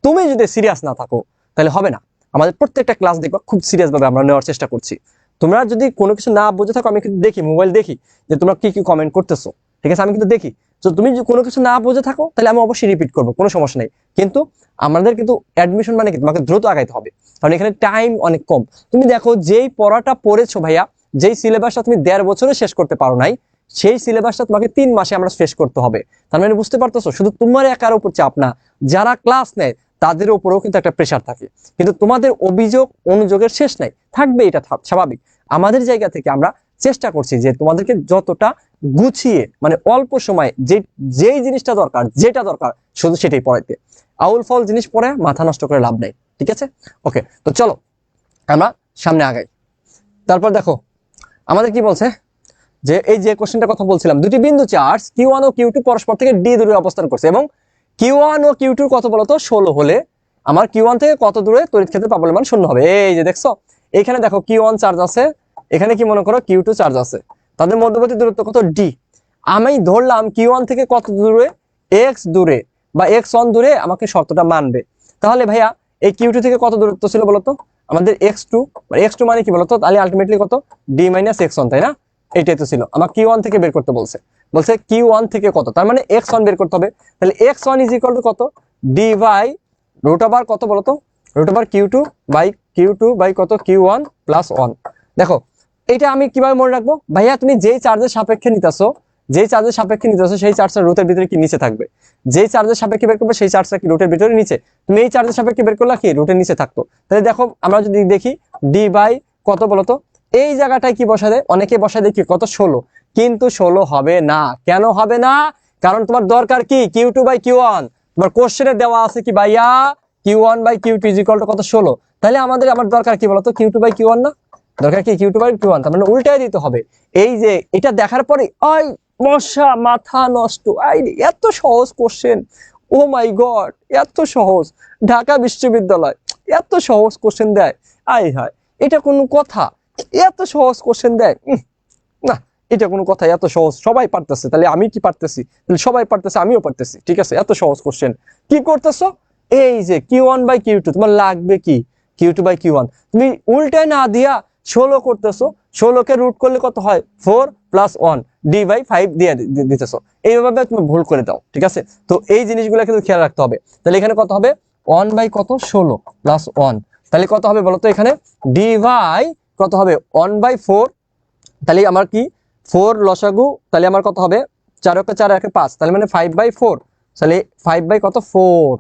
তুমি যদি সিরিয়াস না থাকো তাহলে হবে না। আমাদের প্রত্যেকটা ক্লাস দেখবা খুব সিরিয়াস ভাবে আমরা নেওয়ার চেষ্টা করছি। তোমরা যদি কোনো কিছু না বুঝে থাকো, আমি কিন্তু দেখি, মোবাইল দেখি যে তোমরা কি কি কমেন্ট করতেছো। ঠিক আছে, আমি কিন্তু দেখি। তো তুমি যদি কোনো কিছু না বুঝে থাকো তাহলে আমি অবশ্যই রিপিট করবো, কোনো সমস্যা নেই। কিন্তু আমাদের কিন্তু অ্যাডমিশন মানে কি, তোমাকে দ্রুত আগাইতে হবে, কারণ এখানে টাইম অনেক কম। তুমি দেখো যেই পড়াটা পড়েছো ভাইয়া, যেই সিলেবাসটা তুমি 1.5 বছরে শেষ করতে পারো নাই, সেই সিলেবাসটা তোমাকে 3 মাসে আমরা শেষ করতে হবে। তার মানে বুঝতে পারতেছো, শুধু তোমার একার উপর চাপ না, যারা ক্লাস নেয় তাদের উপরেও কিন্তু একটা প্রেশার থাকে। কিন্তু তোমাদের অভিযোগ অনুযোগের শেষ নাই, থাকবে, এটা স্বাভাবিক। আমাদের জায়গা থেকে আমরা চেষ্টা করছি যে তোমাদেরকে যতটা গুছিয়ে, মানে অল্প সময়ে যেই জিনিসটা দরকার, যেটা দরকার শুধু সেটাই পড়াইতে। আউল ফল জিনিস পড়ে মাথা নষ্ট করে লাভ নাই। ঠিক আছে, ওকে, তো চলো আমরা সামনে আগাই। তারপর দেখো আমাদের কি বলছে, যে এই যে কোশ্চেনটার কথা বলছিলাম, দুটি বিন্দু চার্জ Q1 ও Q2 পরস্পর থেকে D দূরে অবস্থান করছে, এবং Q1 ও Q2 কত বলতো, 16 হলে আমার Q1 থেকে কত দূরে তড়িৎ ক্ষেত্রের প্রাবল্য মান 0 হবে। এই যে দেখছো, এখানে দেখো Q1 চার্জ আছে, এখানে কি মনে করো Q2 চার্জ আছে, তাদের মধ্যবর্তী দূরত্ব কত, D। আমি ধরলাম Q1 থেকে কত দূরে, X দূরে বা X1 দূরে আমাকে শর্তটা মানবে। তাহলে ভাইয়া এই Q2 থেকে কত দূরত্ব ছিল বলতো, আমাদের X2 মানে কি বলতো, তাহলে আলটিমেটলি কত, D মাইনাস X1, তাই না? এইটাই তো ছিল, আমার Q1 থেকে বের করতে বলছে Q1 থেকে কত, তার মানে X1 বের করতে হবে। তাহলে X1 ইজ ইকুয়াল টু কত, D বাই রুট ওভার কত বলতো, রুট ওভার Q2 বাই কত, Q1 প্লাস 1। দেখো এটা আমি কিভাবে মনে রাখবো ভাইয়া, তুমি যেই চার্জের সাপেক্ষে নিতেছো, যেই চার্জের সাপেক্ষে নিতেছো সেই চার্জটা রুটের ভিতরে কি নিচে থাকবে, যেই চার্জের সাপেক্ষে বের করবে সেই চার্জটা কি রুটের ভিতরে নিচে, তুমি এই চার্জের সাপেক্ষে বের করলা কি রুটের নিচে থাকতো। তাহলে দেখো আমরা যদি দেখি ডি বাই কত বলতো, এই জায়গাটায় কি বসা দেয়, অনেকে বসা দেয় কি কত 16, কিন্তু 16 হবে না। কেন হবে না? কারণ তোমার দরকার কি Q2/Q1, তোমার কোশ্চেনে দেওয়া আছে কি ভাইয়া Q1/Q2 = কত 16। তাহলে আমার দরকার কি বলতো Q2/Q1 না, দরকার কি Q2/Q1, তার মানে উল্টাই দিতে হবে। এই যে এটা দেখার পরে আই মশা মাথা নষ্ট, আই এত সহজ কোশ্চেন, ও মাই গড এত সহজ, ঢাকা বিশ্ববিদ্যালয় এত সহজ কোশ্চেন দেয়, আই হায় এটা কোনো কথা, এত সহজ কোশ্চেন দেয় না, এটা কোনো কথা, এত সহজ সবাই পারতেছে, তাহলে আমি কি পারতেছি, তাহলে সবাই পারতেছে আমিও পারতেছি, ঠিক আছে এত সহজ কোশ্চেন। কি করতেছো, এই যে Q1/Q2 তোমার লাগবে কি Q2/Q1, তুমি উল্টায় না দিয়া 16 করতেছো, 16 কে রুট করলে কত হয় 4 + 1 d/5 দিয়ে দিতেছো, এইভাবে তুমি ভুল করে দাও, ঠিক আছে। তো এই জিনিসগুলো কিন্তু খেয়াল রাখতে হবে। তাহলে এখানে কত হবে 1/16 + 1, তাহলে কত হবে বলতো এখানে d বাই কত হবে 1/4, তাহলে আমার কি 4 লসাগু, তাহলে আমার কত হবে 4 × 4 = 5, তাহলে মানে 5/4, তাহলে 5/4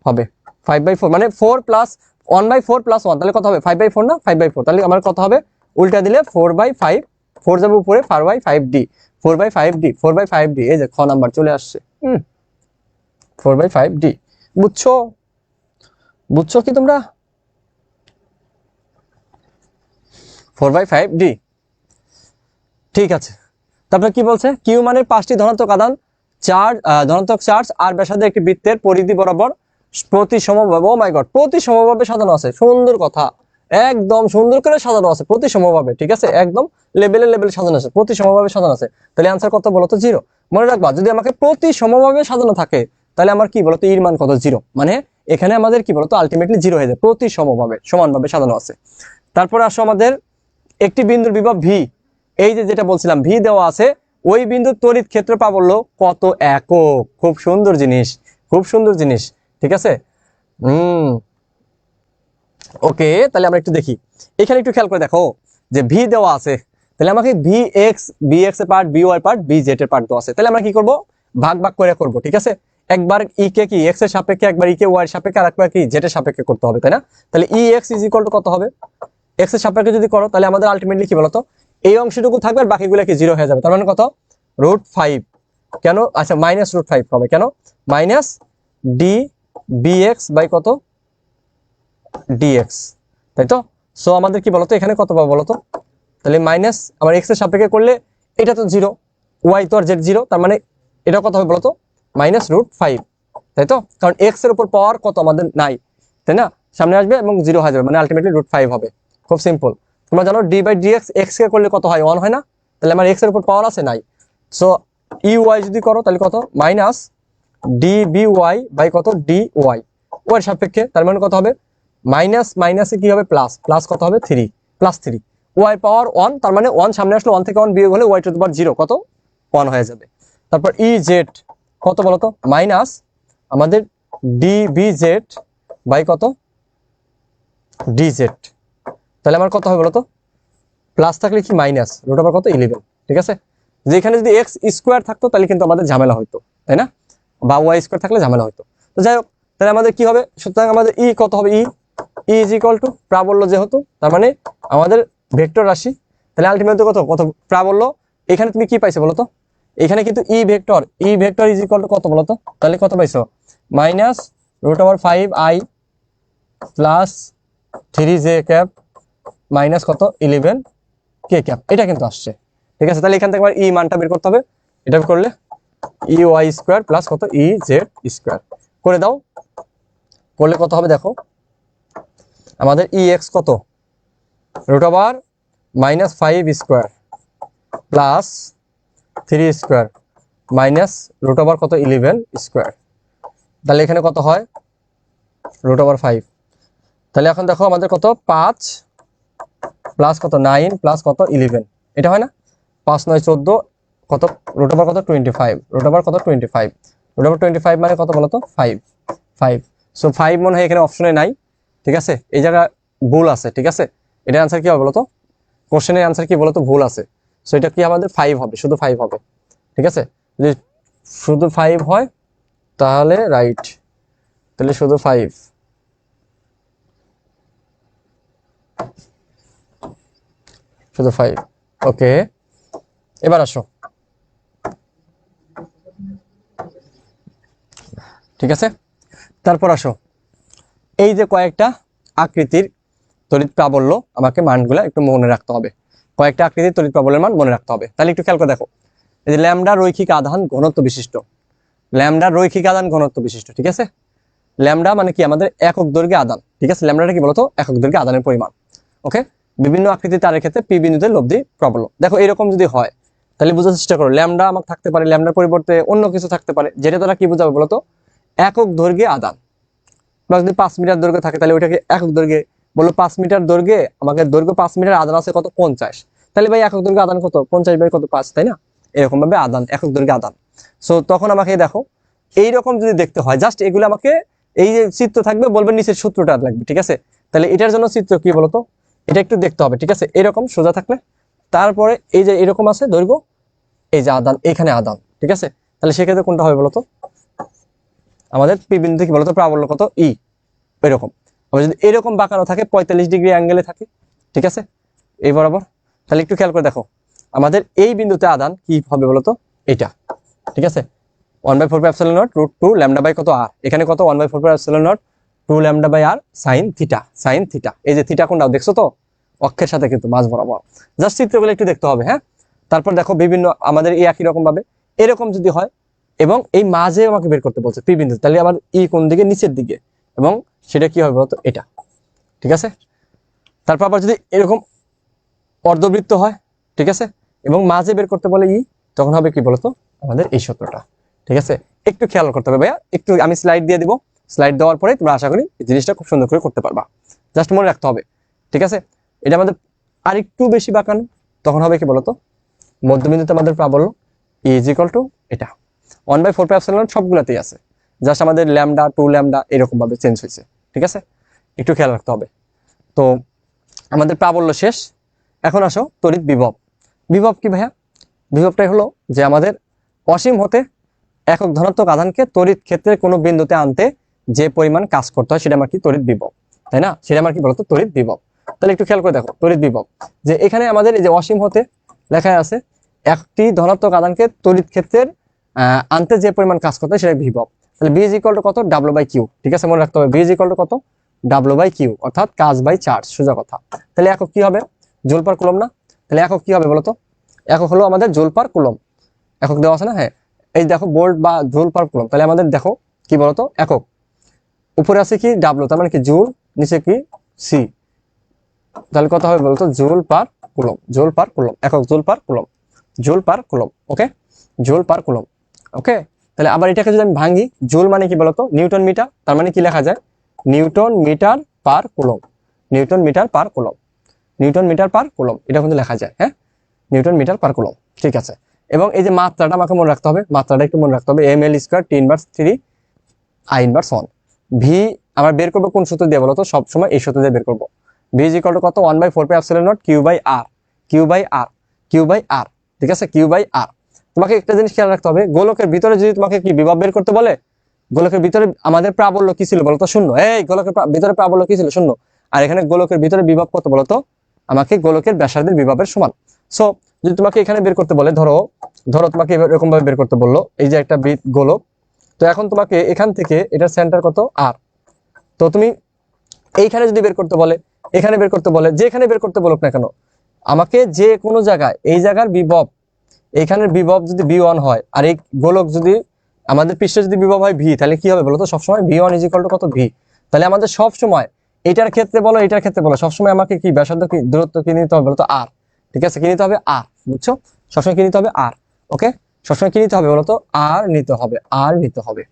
হবে, 5/4 মানে 4 + 1/4 + 1, তাহলে কত হবে 5/4 না, 5/4, তাহলে আমার কত হবে উল্টা দিলে 4/5, 4 যাবে উপরে 4/5d, 4/5d, 4/5d, এই যে খ নাম্বার চলে আসছে 4/5d। বুঝছো, বুঝছো কি তোমরা 4/5d, ঠিক আছে। তারপরে কি বলছে কিউ মানে 5টি ধনাত্মক আধান ধনাত্মক চার্জ আর ব্যাসার্ধের একটি বৃত্তের পরিধি বরাবর প্রতি সমভাবে, ও মাই গড প্রতি সমভাবে সাজানো আছে, সুন্দর কথা, একদম সুন্দর করে সাজানো আছে প্রতি সমভাবে, ঠিক আছে একদম লেভেলে সাজানো আছে, প্রতি সমভাবে সাজানো আছে। তাহলে आंसर কত বলতো 0। মনে রাখবা যদি আমাকে প্রতি সমভাবে সাজানো থাকে তাহলে আমার কি বলতো এর মান কত 0, মানে এখানে আমাদের কি বলতো আলটিমেটলি 0 হয়ে যায়, প্রতি সমভাবে সমানভাবে সাজানো আছে। তারপরে আসো আমাদের একটি বিন্দুর বিভব ভি, এই যে যেটা বলছিলাম ভি দেওয়া আছে, ওই বিন্দুর তড়িৎ ক্ষেত্র প্রাবল্য কত একক, খুব সুন্দর জিনিস, খুব সুন্দর জিনিস, ঠিক আছে। ওকে, তাহলে আমরা একটু দেখি, এখানে একটু খেয়াল করে দেখো যে ভি দেওয়া আছে, তাহলে আমাকে বি এক্স এর part, B Y part, B Z এর পার্ট দেওয়া আছে, তাহলে আমরা কি করব ভাগ ভাগ করে করব, ঠিক আছে। একবার ই কে কি এক্স এর সাপেক্ষে, একবার ই কে ওয়াই এর সাপেক্ষে, আর একবার কি জেড এর সাপেক্ষে করতে হবে, তাই না। তাহলে ই এক্স = কত হবে, এক্স এর সাপেক্ষে যদি করো তাহলে আমাদের আলটিমেটলি কি বলতো এই অংশটুকু থাকবে আর বাকিগুলো কি 0 হয়ে যাবে, তার মানে কত √5, কেন আচ্ছা -√5 হবে, কেন মাইনাস ডি bx বাই কত dx, তাই তো। সো আমাদের কি বলতো এখানে কত পাবো বলতো, তাহলে মাইনাস আবার এক্স এর সাপেক্ষে করলে এটা তো 0, ওয়াই তো আর জেড 0, তার মানে এটা কত হবে বলতো -√5, তাই তো, কারণ এক্স এর উপর পাওয়ার কত আমাদের নাই, তাই না, সামনে আসবে এবং 0 হয়ে যাবে, মানে আলটিমেটলি √5 হবে। খুব সিম্পল, তোমরা জানো d/dx এক্স কে করলে কত হয় 1 হয় না, তাহলে আমার এক্স এর উপর পাওয়ার আছে নাই, সো ইউআই যদি করো তাহলে কত মাইনাস dby বাই কত dy, ওয়াই এর সাপেক্ষে, তার মানে কত হবে মাইনাস মাইনাসে কি হবে প্লাস, প্লাস কত হবে 3 +3, ওয়াই পাওয়ার 1, তার মানে 1 সামনে আসলে 1 থেকে 1 বিয়োগ হলে ওয়াই টু দি পাওয়ার 0 কত 1 হয়ে যাবে। তারপর ই জেড কত বলতো মাইনাস আমাদের dbz বাই কত dz, তাহলে আমার কত হবে বলতো প্লাস থাকলে কি মাইনাস √, কত 11, ঠিক আছে। যেখানে যদি x স্কোয়ার থাকতো তাহলে কিন্তু আমাদের ঝামেলা হইতো, তাই না, বা ওয়াই স্কোয়ার থাকলে ঝামেলা হইতো। তো যাই হোক, তাহলে আমাদের কি হবে, সুতরাং আমাদের ই কত হবে ই = প্রাবল্য যেহেতু, তার মানে আমাদের ভেক্টর রাশি, তাহলে আলটিমেটলি কত কত প্রাবল্য, এখানে তুমি কি পাইছো বলতো, এখানে কিন্তু ই ভেক্টর = কত বলতো, তাহলে কত পাইছো -√5i plus 3j cap minus কত 11 কে ক্যাপ, এটা কিন্তু আসছে, ঠিক আছে। তাহলে এখান থেকে আবার ই মানটা বের করতে হবে, এটা করলে ey² প্লাস কত ez² করে দাও, করলে কত হবে দেখো আমাদের ex কত √5² প্লাস 3² মাইনাস √, কত 11², তাহলে এখানে কত হয় √5, তাহলে এখন দেখো আমাদের কত 5 প্লাস কত 9 প্লাস কত 11, এটা হয় না 5 9 14 কত √, কত 25, √, কত 25, √25 মানে কত বলতো 5, সো 5 মনে হয় এখানে অপশনে নাই, ঠিক আছে, এই জায়গা ভুল আছে, ঠিক আছে। এটার आंसर কি হবে বলতো, কোশ্চেনের आंसर কি বলতো ভুল আছে, সো এটা কি আমাদের 5 হবে, শুধু 5 হবে, ঠিক আছে, যদি শুধু 5 হয় তাহলে রাইট, তাহলে শুধু 5, শুধু 5। ওকে, এবার আসো, ঠিক আছে। তারপর আসো, এই যে কয়েকটা আকৃতির তড়িৎ প্রাবল্য, আমাকে মানগুলো একটু মনে রাখতে হবে। কয়েকটা আকৃতির তড়িৎ প্রাবল্যের মান মনে রাখতে হবে। তাহলে একটু খেয়াল করে দেখো, এই যে ল্যামডা রৈখিক আধান ঘনত্ব বিশিষ্ট, ল্যামডা রৈখিক আধান ঘনত্ব বিশিষ্ট, ঠিক আছে। ল্যামডা মানে কি আমাদের একক দৈর্ঘ্যে আধান, ঠিক আছে। ল্যামডাটা কি বলতো, একক দৈর্ঘ্যে আধানের পরিমাণ। ওকে, বিভিন্ন আকৃতির তারের ক্ষেত্রে পি বিন্দুতে লব্ধি প্রাবল্য। দেখো এরকম যদি হয় তাহলে বোঝার চেষ্টা করো, ল্যামডা আমার থাকতে পারে, ল্যামডার পরিবর্তে অন্য কিছু থাকতে পারে, যেটা তারা কি বোঝাবে বলতো, একক দৈর্ঘ্যে আধান। বা যদি 5 মিটার দৈর্ঘ্য থাকে তাহলে ওইটাকে একক দৈর্ঘ্যে বললো, 5 মিটার দৈর্ঘ্যে আমাকে দৈর্ঘ্য 5 মিটার, আধান আছে কত 50, তাহলে ভাই একক দৈর্ঘ্য আধান কত 50 বাই কত 5, তাই না? এরকম ভাবে আধান, একক দৈর্ঘ্যে আধান। সো তখন আমাকে দেখো এইরকম যদি দেখতে হয়, জাস্ট এগুলো আমাকে, এই যে চিত্র থাকবে বলবেন নিচের সূত্রটা লাগবে, ঠিক আছে। তাহলে এটার জন্য চিত্র কি বলতো, এটা একটু দেখতে হবে, ঠিক আছে। এরকম সোজা থাকলে, তারপরে এই যে এরকম আছে দৈর্ঘ্য, এই যে আধান, এখানে আধান, ঠিক আছে। তাহলে সেক্ষেত্রে কোনটা হবে বলতো, আমাদের পি বিন্দু কি বলতো প্রাবল্য কত, ই, এরকম। আবার যদি এরকম বাঁকানো থাকে 45 ডিগ্রি অ্যাঙ্গেলে থাকে, ঠিক আছে, এই বরাবর, তাহলে একটু খেয়াল করে দেখো আমাদের এই বিন্দুতে আধান কি হবে বলতো, এটা, ঠিক আছে। 1/4πε0√2 ল্যামডা বাই কত আর, এখানে কত 1/4πε0√2 lambda by R sine theta, sine theta. এই যে থিটা কোনটা দেখছো তো, অক্ষের সাথে কিন্তু মাঝ বরাবর। জাস্ট চিত্রগুলো একটু দেখতে হবে, হ্যাঁ। তারপর দেখো বিভিন্ন আমাদের এই একই রকম ভাবে এরকম যদি হয়, এবং এই মাঝে আমাকে বের করতে বলছে পি বিন্দু, তাহলে আবার ই কোন দিকে, নিচের দিকে, এবং সেটা কি হবে বলতো, এটা, ঠিক আছে। তারপর আবার যদি এরকম অর্ধবৃত্ত হয়, ঠিক আছে, এবং মাঝে বের করতে বলে ই, তখন হবে কি বলতো, আমাদের এই সূত্রটা, ঠিক আছে। একটু খেয়াল করতে হবে ভাইয়া, একটু আমি স্লাইড দিয়ে দিব, স্লাইড দেওয়ার পরে তোমরা আশা করি এই জিনিসটা খুব সুন্দর করে করতে পারবা। জাস্ট মনে রাখতে হবে, ঠিক আছে। এটা আমাদের আরেকটু বেশি বাঁকানো, তখন হবে কি বলতো, মধ্যবিন্দুতে আমাদের প্রাবল্য ই ইজ ইকুয়াল টু এটা 1/4πε সবগুলাতেই আছে, জাস্ট আমাদের ল্যামডা 2 ল্যামডা এরকম ভাবে চেঞ্জ হয়েছে, ঠিক আছে। একটু খেয়াল রাখতে হবে। তো আমাদের প্রাবল্য শেষ, এখন আসো তড়িৎ বিভব। বিভব কি ভাইয়া, বিভবটাই হলো যে আমাদের অসীম হতে একক ধনাত্মক আধানকে তড়িৎ ক্ষেত্রের কোনো বিন্দুতে আনতে যে পরিমাণ কাজ করতে হয় সেটা আমার কি, তড়িৎ বিভব, তাই না? সেটা আমার কি বলতো, তড়িৎ বিভব। তাহলে একটু খেয়াল করে দেখো তড়িৎ বিভব, যে এখানে আমাদের এই যে অসীম হতে লেখা আছে, একটি ধনাত্মক আধানকে তড়িৎ ক্ষেত্রের আনতে যে পরিমাণ কাজ করতে হয় সেটা বিভব। তাহলে বি ইজ ইকুয়াল টু কত, ডাব্লিউ বাই কিউ, ঠিক আছে, মনে রাখতে হবে বি ইজ ইকুয়াল টু কত, ডাব্লিউ বাই কিউ, অর্থাৎ কাজ বাই চার্জ, সোজা কথা। তাহলে একক কি হবে, জুল পার কুলম না? তাহলে একক কি হবে বলতো, একক হলো আমাদের জুল পার কুলম, একক দেওয়া আছে না, হ্যাঁ। এই দেখো ভোল্ট বা জুল পার কুলম, তাহলে আমাদের দেখো কি বলতো, একক, উপরে আছে কি ডাব্লিউ, তার মানে কি জুল, নিচে কি সি, তাহলে কত হবে বলতো, joule per coulomb, joule per coulomb, একক joule per coulomb, joule per coulomb, okay, joule per coulomb, okay. তাহলে আবার এটাকে যদি আমি ভাঙি, জুল মানে কি বলতো, নিউটন মিটার, তার মানে কি লেখা যায়, newton metre per coulomb, newton metre per coulomb, newton metre per coulomb, এটা কিন্তু লেখা যায়, হ্যাঁ, নিউটন মিটার পার কুলম, ঠিক আছে। এবং এই যে মাত্রাটা আমাকে মনে রাখতে হবে, মাত্রাটা একটু মনে রাখতে হবে, M L square T inverse 3 I inverse 1। V আমরা বের করবো কোন সূত্র দিয়ে বলতো, সবসময় এই সূত্র দিয়ে বের করবো। ভি ইজ ইকুয়াল টু কত, 1/4πε0 Q by R, Q by R, Q by R, ঠিক আছে, কিউ বাই আর। তোমাকে একটা জিনিস খেয়াল রাখতে হবে, গোলকের ভিতরে যদি তোমাকে কি বিভব বের করতে বলে, গোলকের ভিতরে আমাদের প্রাবল্য কি ছিল বলতো, শূন্য। এই গোলকের ভিতরে প্রাবল্য কি ছিল, শূন্য। আর এখানে গোলকের ভিতরে বিভব কত বলতো, আমাকে গোলকের ব্যাসার্ধের বিভবের সমান। সো যদি তোমাকে এখানে বের করতে বলে, ধরো ধরো তোমাকে এরকম ভাবে বের করতে বললো, এই যে একটা গোলক, তো এখন তোমাকে এখান থেকে এটার সেন্টার কত আর, তো তুমি এইখানে যদি বের করতে বলে, এখানে বের করতে বলে, যেখানে বের করতে বলুক না কেন, আমাকে যে কোনো জায়গায় এই জায়গার বিভব, এইখানের বিভব যদি V1 হয়, আর এই গোলক যদি আমাদের পৃষ্ঠে যদি বিভব হয় ভি, তাহলে কি হবে বলতো, সবসময় V1 ইজ ইকুয়াল টু কত, ভি। তাহলে আমাদের সব সময় এটার ক্ষেত্রে বলো, এটার ক্ষেত্রে বলো, সবসময় আমাকে কি ব্যাসার্ধ, কি দূরত্ব কি নিতে হবে বলতো, আর, ঠিক আছে, কি নিতে হবে, আর, বুঝছো, সবসময় কি নিতে হবে, আর, ওকে, সবসময় কি নিতে হবে বলতো, আর নিতে হবে, আর নিতে হবে,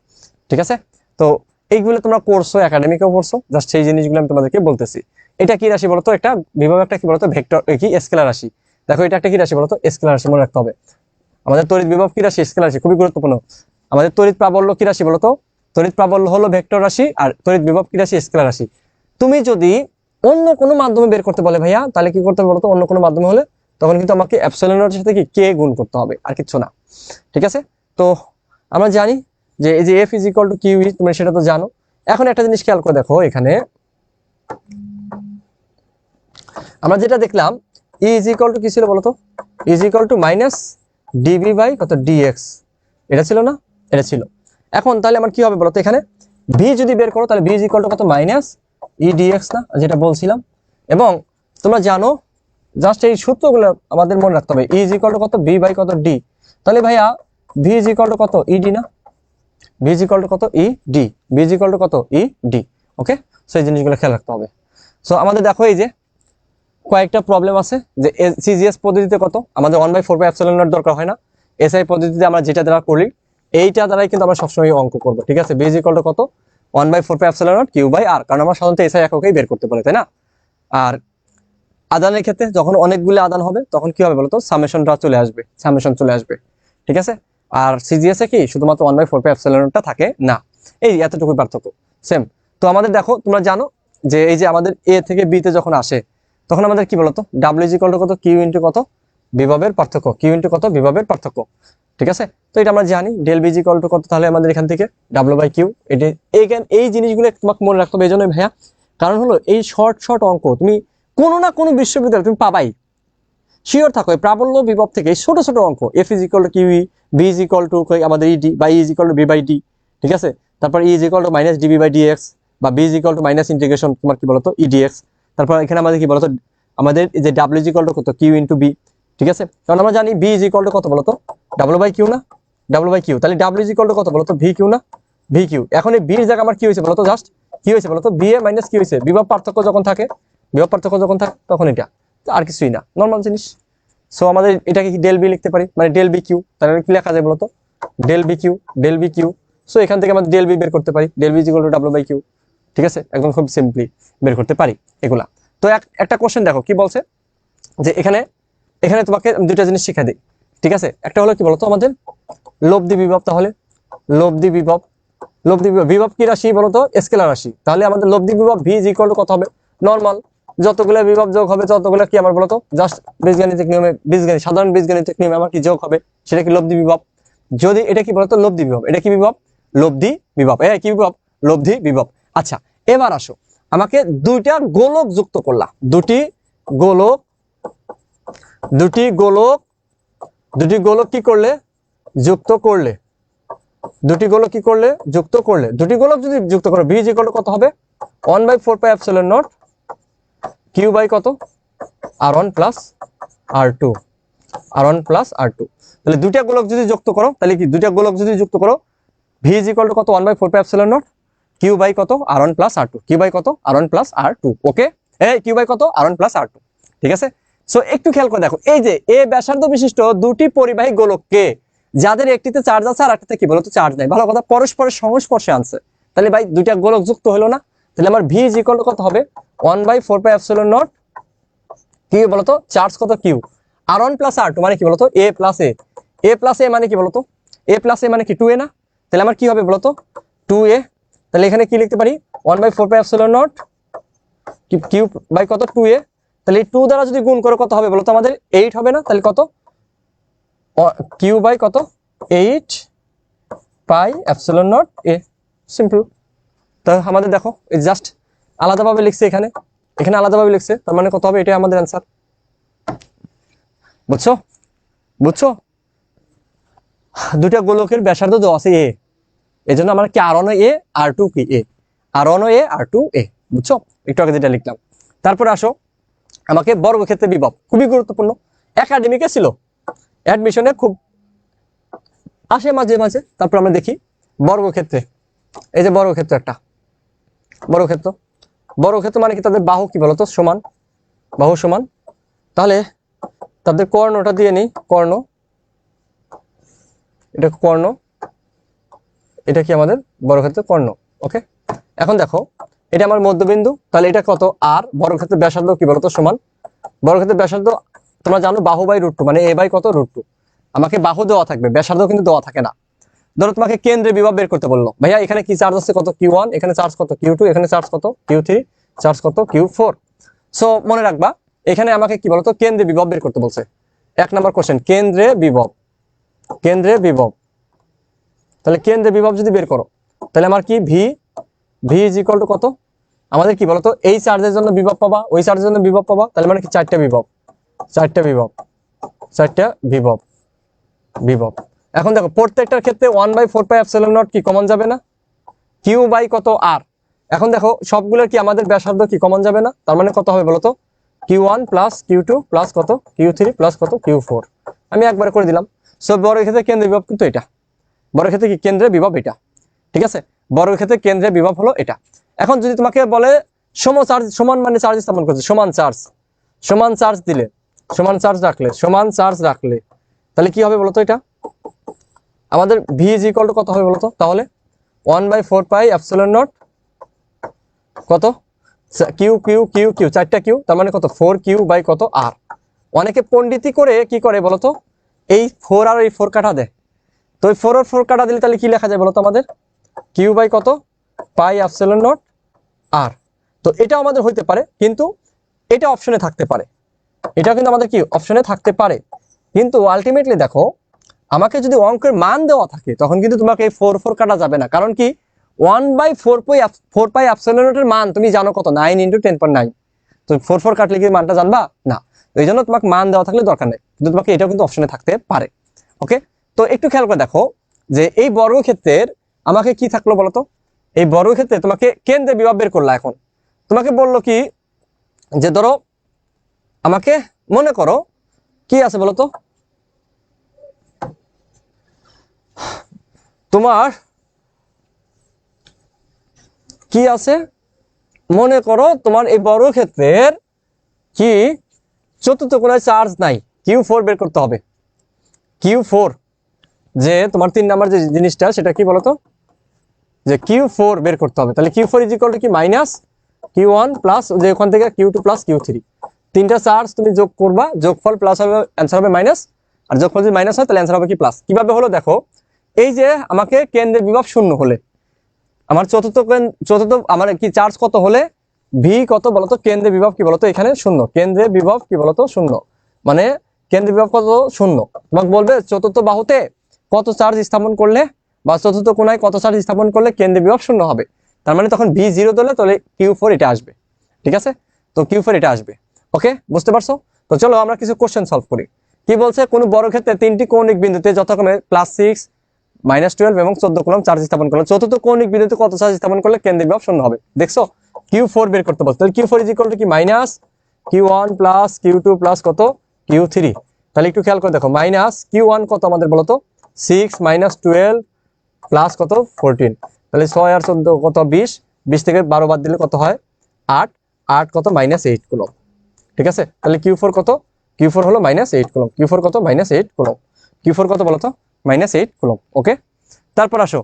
ঠিক আছে। তো এইগুলো তোমরা পড়ছো, একাডেমিকেও পড়ছো, জাস্ট সেই জিনিসগুলো আমি তোমাদেরকে বলতেছি। এটা কি রাশি বলতো, একটা বিভব, একটা কি বলতো, ভেক্টর, কি স্কেলার রাশি। দেখো এটা একটা কি রাশি বলতো, স্কেলার রাশি, মনে রাখতে হবে। আমাদের তড়িৎ বিভব কি রাশি, স্কেলার রাশি, খুবই গুরুত্বপূর্ণ। আমাদের তড়িৎ প্রাবল্য কি রাশি বলতো, তড়িৎ প্রাবল্য হলো ভেক্টর রাশি, আর তড়িৎ বিভব কি রাশি, স্কেলার রাশি। তুমি যদি অন্য কোনো মাধ্যমে বের করতে বলে ভাইয়া, তাহলে কি করতে হবে বলতো, অন্য কোনো মাধ্যমে হলে তখন কিন্তু আমাকে এপসিলন নটের সাথে কি কে গুণ করতে হবে, আর কিছু না। ঠিক আছে, তো আমরা জানি যে এই যে F is equal to Q, তুমি সেটা তো জানো। এখন একটা জিনিস খেয়াল করে দেখো, এখানে আমরা যেটা দেখলাম ই ইজ ইকুয়াল টু কি ছিল বলতো, is equal to minus DB by কত ডিএক্স, এটা ছিল না, এটা ছিল। এখন তাহলে আমার কি হবে বলতো, এখানে ভি যদি বের করো তাহলে ভি ইজ ইকুয়াল টু কত মাইনাস ই ডিএক্স না, যেটা বলছিলাম। এবং তোমরা জানো জাস্ট এই সূত্রগুলো আমাদের মনে রাখতে হবে, ই ইজ ইকুয়াল টু কত বি বাই কত ডি। তাহলে ভাইয়া ভি ইজ ইকুয়াল টু কত ই ডি না, ভি ইজ ইকুয়াল টু কত E D, V is equal to কত ই ডি। ওকে, সো এই জিনিসগুলো খেয়াল রাখতে হবে। সো আমাদের দেখো এই যে কয়েকটা প্রবলেম আছে, যে সিজিএস পদ্ধতিতে কত আমাদের 1/4 দরকার হয় না, এসআই পদ্ধতিতে আমরা যেটা দ্বারা করি এইটা দ্বারাই কিন্তু আমরা সবসময় অঙ্ক করবো। ঠিক আছে, বি ইজ ইকুয়াল টু কত 1/4 কিউ বাই আর, কারণ আমরা সাধারণত এসআই এককেই বের করতে পারি, তাই না। আর আদানের ক্ষেত্রে যখন অনেকগুলো আদান হবে তখন কি হবে বলতো, সামেশনটা চলে আসবে, সামেশন চলে আসবে। ঠিক আছে, আর সিজিএস এ কি শুধুমাত্র 1/4 থাকে না, এই এতটুকুই পার্থক্য, সেম। তো আমাদের দেখো তোমরা জানো যে এই যে আমাদের এ থেকে বি তে যখন আসে তখন আমাদের কি বলতো, ডাব্লিউ ইজ ইকুয়াল টু কত কিউ ইন্টু কত বিভবের পার্থক্য, কিউ ইন্টু কত বিভবের পার্থক্য। ঠিক আছে, তো এটা আমরা জানি del B is equal to কত, তাহলে আমাদের এখান থেকে ডাব্লিউ বাই কিউ। এই জিনিসগুলো তোমাকে মনে রাখতে হবে, এই জন্য ভাইয়া, কারণ হলো এই শর্ট শর্ট অঙ্ক তুমি কোনো না কোনো বিশ্ববিদ্যালয়ে তুমি পাবাই, শিওর থাকো। প্রাবল্য বিভব থেকে এই ছোট ছোট অঙ্ক, F is equal to Q E, V is equal to আমাদের ইডি বা E is equal to V by D. ঠিক আছে, তারপর E is equal to minus DB by D X, বা V is equal to minus integration তোমার কি বলতো ইডিএক্স। তারপর এখানে আমাদের কি বলতো, আমাদের যে ডাব্লিউ ইজ ইকুয়াল টু কত কিউ ইন্টু বি। ঠিক আছে, কারণ আমরা জানি বি ইজ ইকুয়াল টু কত বলতো ডাব্লিউ বাই কিউ না, ডাব্লিউ বাই কিউ, তাহলে ডাব্লিউ ইজ ইকুয়াল টু কত বলতো ভি কিউ না, ভি কিউ। এখন এই বির জায়গা আমার কি হয়েছে বলতো, জাস্ট কি হয়েছে বলতো বি এ মাইনাস কি হয়েছে, বিভব পার্থক্য যখন থাকে, বিভব পার্থক্য যখন থাকে তখন এটা, আর কিছুই না, নর্মাল জিনিস। সো আমাদের এটাকে কি ডেল বি লিখতে পারি, মানে ডেল বি কিউ, তাহলে কি লেখা যায় বলতো del B Q, del B Q. So এখান থেকে আমরা ডেল বি বের করতে পারি, del B is equal to W by Q. ঠিক আছে, একদম খুব সিম্পলি বের করতে পারি এগুলা। তো একটা কোশ্চেন দেখো কি বলছে, যে এখানে এখানে তোমাকে দুইটা জিনিস শিখা দিই। ঠিক আছে, একটা হলো কি বলতো আমাদের লব্ধি বিভব, তাহলে লব্ধি বিভব, লব্ধি বিভব, বিভব কি রাশি বলতো স্কেলার রাশি, তাহলে আমাদের লব্ধি বিভব ভি ইজ ইকুয়াল টু কত হবে নর্মাল, যতগুলো বিভব যোগ হবে ততগুলো কি আমার বলতো জাস্ট বীজগাণিতিক নিয়মে, সাধারণ বীজগাণিতিক নিয়মে আমার কি যোগ হবে, সেটা কি লব্ধি বিভব। যদি এটা কি বলতো লব্ধি বিভব, এটা কি বিভব লব্ধি বিভব, কি বিভব লব্ধি বিভব। আচ্ছা, এবার আসো আমাকে দুইটা গোলক যুক্ত করলা, দুটি গোলক, দুটি গোলক, দুটি গোলক কি করলে যুক্ত করলে, দুটি গোলক কি করলে যুক্ত করলে, দুটি গোলক যদি যুক্ত করো বি ইজ ইকুয়াল টু কত হবে 1/4 কিউ বাই কত আর1 প্লাস আর2, আর1 প্লাস আর2। তাহলে দুইটা গোলক যদি যুক্ত করো তাহলে কি, দুইটা গোলক যদি যুক্ত করো ভি ইজ ইকুয়াল টু কত 1/4 কিউ বাই কত আর1 প্লাস আর2, কিউ বাই কত আর1 প্লাস আর2। ওকে, এই কিউ বাই কত আর1 প্লাস আর2। ঠিক আছে, সো একটু খেয়াল করে দেখো, এই যে এ ব্যাসার্ধ বিশিষ্ট দুটি পরিবাহী গোলককে, যাদের একটিতে চার্জ আছে আর একটাতে কি বলতো চার্জ নাই, ভালো কথা পরস্পরের সংস্পর্শে আনছে, তাহলে ভাই দুইটা গোলক যুক্ত হলো না, তাহলে আমার ভি ইজ ইকুয়াল টু কত হবে 1/4 কি বলতো চার্জ কত কিউ আর1 প্লাস আর2, মানে কি বলতো এ প্লাস এ, এ প্লাস এ মানে কি বলতো এ প্লাস এ মানে কি 2a না, তাহলে আমার কি হবে বলতো 2a। তাহলে এখানে কি লিখতে পারি 1/4 কিউ বাই কত 2a, তাহলে এই 2 দ্বারা যদি গুণ করো কত হবে বলতো আমাদের 8 হবে না, তাহলে কত কিউ বাই কত 8 পাই এপসিলন নট এ, সিম্পল। তো আমাদের দেখো এই জাস্ট আলাদাভাবে লিখছে, এখানে এখানে আলাদাভাবে লিখছে, তার মানে কত হবে, এটাই আমাদের অ্যান্সার। বুঝছো, বুঝছো, দুইটা গোলকের ব্যাসার্ধ দেওয়া আছে এ, এই জন্য আমরা কি আর1 এ আর2 কি এ, আর1 এ আর2 এ, বুঝছো, একটু আগে যেটা লিখলাম। তারপরে আসো আমাকে বর্গক্ষেত্রের বিভব, খুবই গুরুত্বপূর্ণ, একাডেমিকে ছিল, অ্যাডমিশনে খুব আসে মাঝে মাঝে। তারপর আমরা দেখি বর্গক্ষেত্রে, এই যে বর্গক্ষেত্র, একটা বর্গক্ষেত্র, বর্গক্ষেত্র মানে কি তাদের বাহু কি বলতো সমান, বাহু সমান, তাহলে তাদের কর্ণটা দিয়ে নেই, কর্ণ, এটা কর্ণ, এটা কি আমাদের বর্গক্ষেত্রের কর্ণ। ওকে, এখন দেখো এটা আমার মধ্যবিন্দু, তাহলে এটা কত আর, বর্গক্ষেত্রের ব্যাসার্ধ কি বলতো সমান, বর্গক্ষেত্রের ব্যাসার্ধ তোমরা জানো বাহু বাই √2, মানে এ বাই কত √2, আমাকে বাহু দেওয়া থাকবে, ব্যাসার্ধ কিন্তু দেওয়া থাকে না। ধরো তোমাকে কেন্দ্রে বিভব বের করতে বললো, ভাইয়া এখানে কি চার্জ আছে কত Q1, এখানে চার্জ কত Q2, এখানে চার্জ কত Q3, চার্জ কত Q4। সো মনে রাখবা এখানে আমাকে কি বলতো কেন্দ্রে বিভব বের করতে বলছে। 1 নম্বর কোশ্চেন, কেন্দ্রে বিভব। কেন্দ্রে বিভব, তাহলে কেন্দ্রে বিভব যদি বের করো তাহলে আমার কি V, V is equal to কত, আমাদের কি বলতো এই চার্জের জন্য বিভব পাবা, ওই চার্জের জন্য বিভব পাবা, তাহলে মানে কি 4টা বিভব, 4টা বিভব, 4টা বিভব, বিভব। এখন দেখো প্রত্যেকটার ক্ষেত্রে 1/4πε0 কি কমন যাবে না, কিউ বাই কত আর। এখন দেখো সবগুলোর কি আমাদের ব্যাসার্ধ কি কমন যাবে না, তার মানে কত হবে বলতো Q1 প্লাস Q2 প্লাস কত Q3 প্লাস কত Q4। আমি একবারে করে দিলাম। সো বড় ক্ষেত্রে কেন্দ্রের বিভব কিন্তু এটা, বড় ক্ষেত্রে কি কেন্দ্রের বিভব এটা, ঠিক আছে, বড় ক্ষেত্রে কেন্দ্রের বিভব হলো এটা। এখন যদি তোমাকে বলে সম চার্জ, সমান মানে চার্জ স্থাপন করছে, সমান চার্জ, সমান চার্জ দিলে, সমান চার্জ রাখলে, সমান চার্জ রাখলে তাহলে কি হবে বলতো এটা আমাদের ভি ইজ ইকুয়াল টু কত হবে বলতো, তাহলে 1/4πε0 কত কিউ কিউ কিউ কিউ, 4টা কিউ, তার মানে কত 4Q বাই কত আর। অনেকে পণ্ডিতি করে কি করে বলতো এই 4 আর এই 4 কাটা দেয়, তো ওই 4 আর 4 কাটা দিলে তাহলে কি লেখা যায় বলতো আমাদের কিউ বাই কত πε0 আর। তো এটা আমাদের হইতে পারে, কিন্তু এটা অপশনে থাকতে পারে, এটা কিন্তু আমাদের কি অপশনে থাকতে পারে, কিন্তু আলটিমেটলি দেখো আমাকে যদি অঙ্কের মান দেওয়া থাকে তখন কিন্তু তোমাকে এই 4 কাটা যাবে না, কারণ কি 1/4πε0 এর মান তুমি জানো কত 9 × 10⁹। তুমি 4 কাটলে কি মানটা জানবা না, এই জন্য তোমাকে মান দেওয়া থাকলে দরকার নেই, কিন্তু তোমাকে এটাও কিন্তু অপশনে থাকতে পারে। ওকে, তো একটু খেয়াল করে দেখো যে এই বর্গক্ষেত্রের আমাকে কি থাকলো বলতো, এই বর্গক্ষেত্রে তোমাকে কেন্দ্রে বিভব বের করলা। এখন তোমাকে বললো কি যে ধরো আমাকে মনে করো কি আছে বলতো তোমার কি আছে, মনে করো তোমার এই বর্গক্ষেত্রের কি চতুর্থ কোণায় চার্জ নাই, Q4 বের করতে হবে। Q4 যে তোমার 3 নাম্বার যে জিনিসটা সেটা কি বলতো যে Q4 বের করতে হবে, তাহলে Q4 ইজ ইকুয়াল টু কি মাইনাস Q1 প্লাস যে ওখান থেকে Q2 প্লাস Q3, তিনটা চার্জ তুমি যোগ করবা, যোগফল প্লাস হবে, অ্যান্সার হবে মাইনাস, আর যোগফল যদি মাইনাস হয় তাহলে অ্যান্সার হবে কি প্লাস। কিভাবে হলো দেখো, এই যে আমাকে কেন্দ্রের বিভব শূন্য হলে আমার চতুর্থ আমার কি চার্জ কত হলে ভি কত বলতো কেন্দ্রের বিভব কি বলতো এখানে শূন্য, কেন্দ্রের বিভব কি বলতো শূন্য, মানে কেন্দ্রের বিভব কত শূন্য। তোমাকে বলবে চতুর্থ বাহুতে কত চার্জ স্থাপন করলে বা চতুর্থ কোণায় কত চার্জ স্থাপন করলে কেন্দ্রের বিভব শূন্য হবে, তার মানে তখন ভি 0 দিলে তাহলে Q4 এটা আসবে, ঠিক আছে, তো Q4 এটা আসবে। ওকে, বুঝতে পারছো? তো চলো আমরা কিছু কোশ্চেন সলভ করি। কি বলছে, কোন বর্গক্ষেত্রে 3টি কৌণিক বিন্দুতে যথাক্রমে +6 -12 এবং 14 কুলম্ব চার্জ স্থাপন করলো, চতুর্থ কৌণিক বিন্দুতে কত চার্জ স্থাপন করলে কেন্দ্রের বিভব শূন্য হবে। দেখছো Q4 বের করতে বলছে, তাহলে Q4 ইজ ইকুয়াল টু কি minus Q1 plus Q2 plus কত Q3। তাহলে একটু খেয়াল করে দেখো, মাইনাস Q1 কত আমাদের বলতো 6 - 12 প্লাস কত 14, তাহলে 6 আর 14 কত 20, 20 থেকে 12 বাদ দিলে কত হয় 8, 8 কত -8 কুলম্ব, ঠিক আছে। তাহলে Q4 কত, Q4 হলো -8 কুলম্ব, Q4 কত -8 কুলম্ব, Q4 কত বলতো -8 কুলম্ব। ওকে, তারপর আসো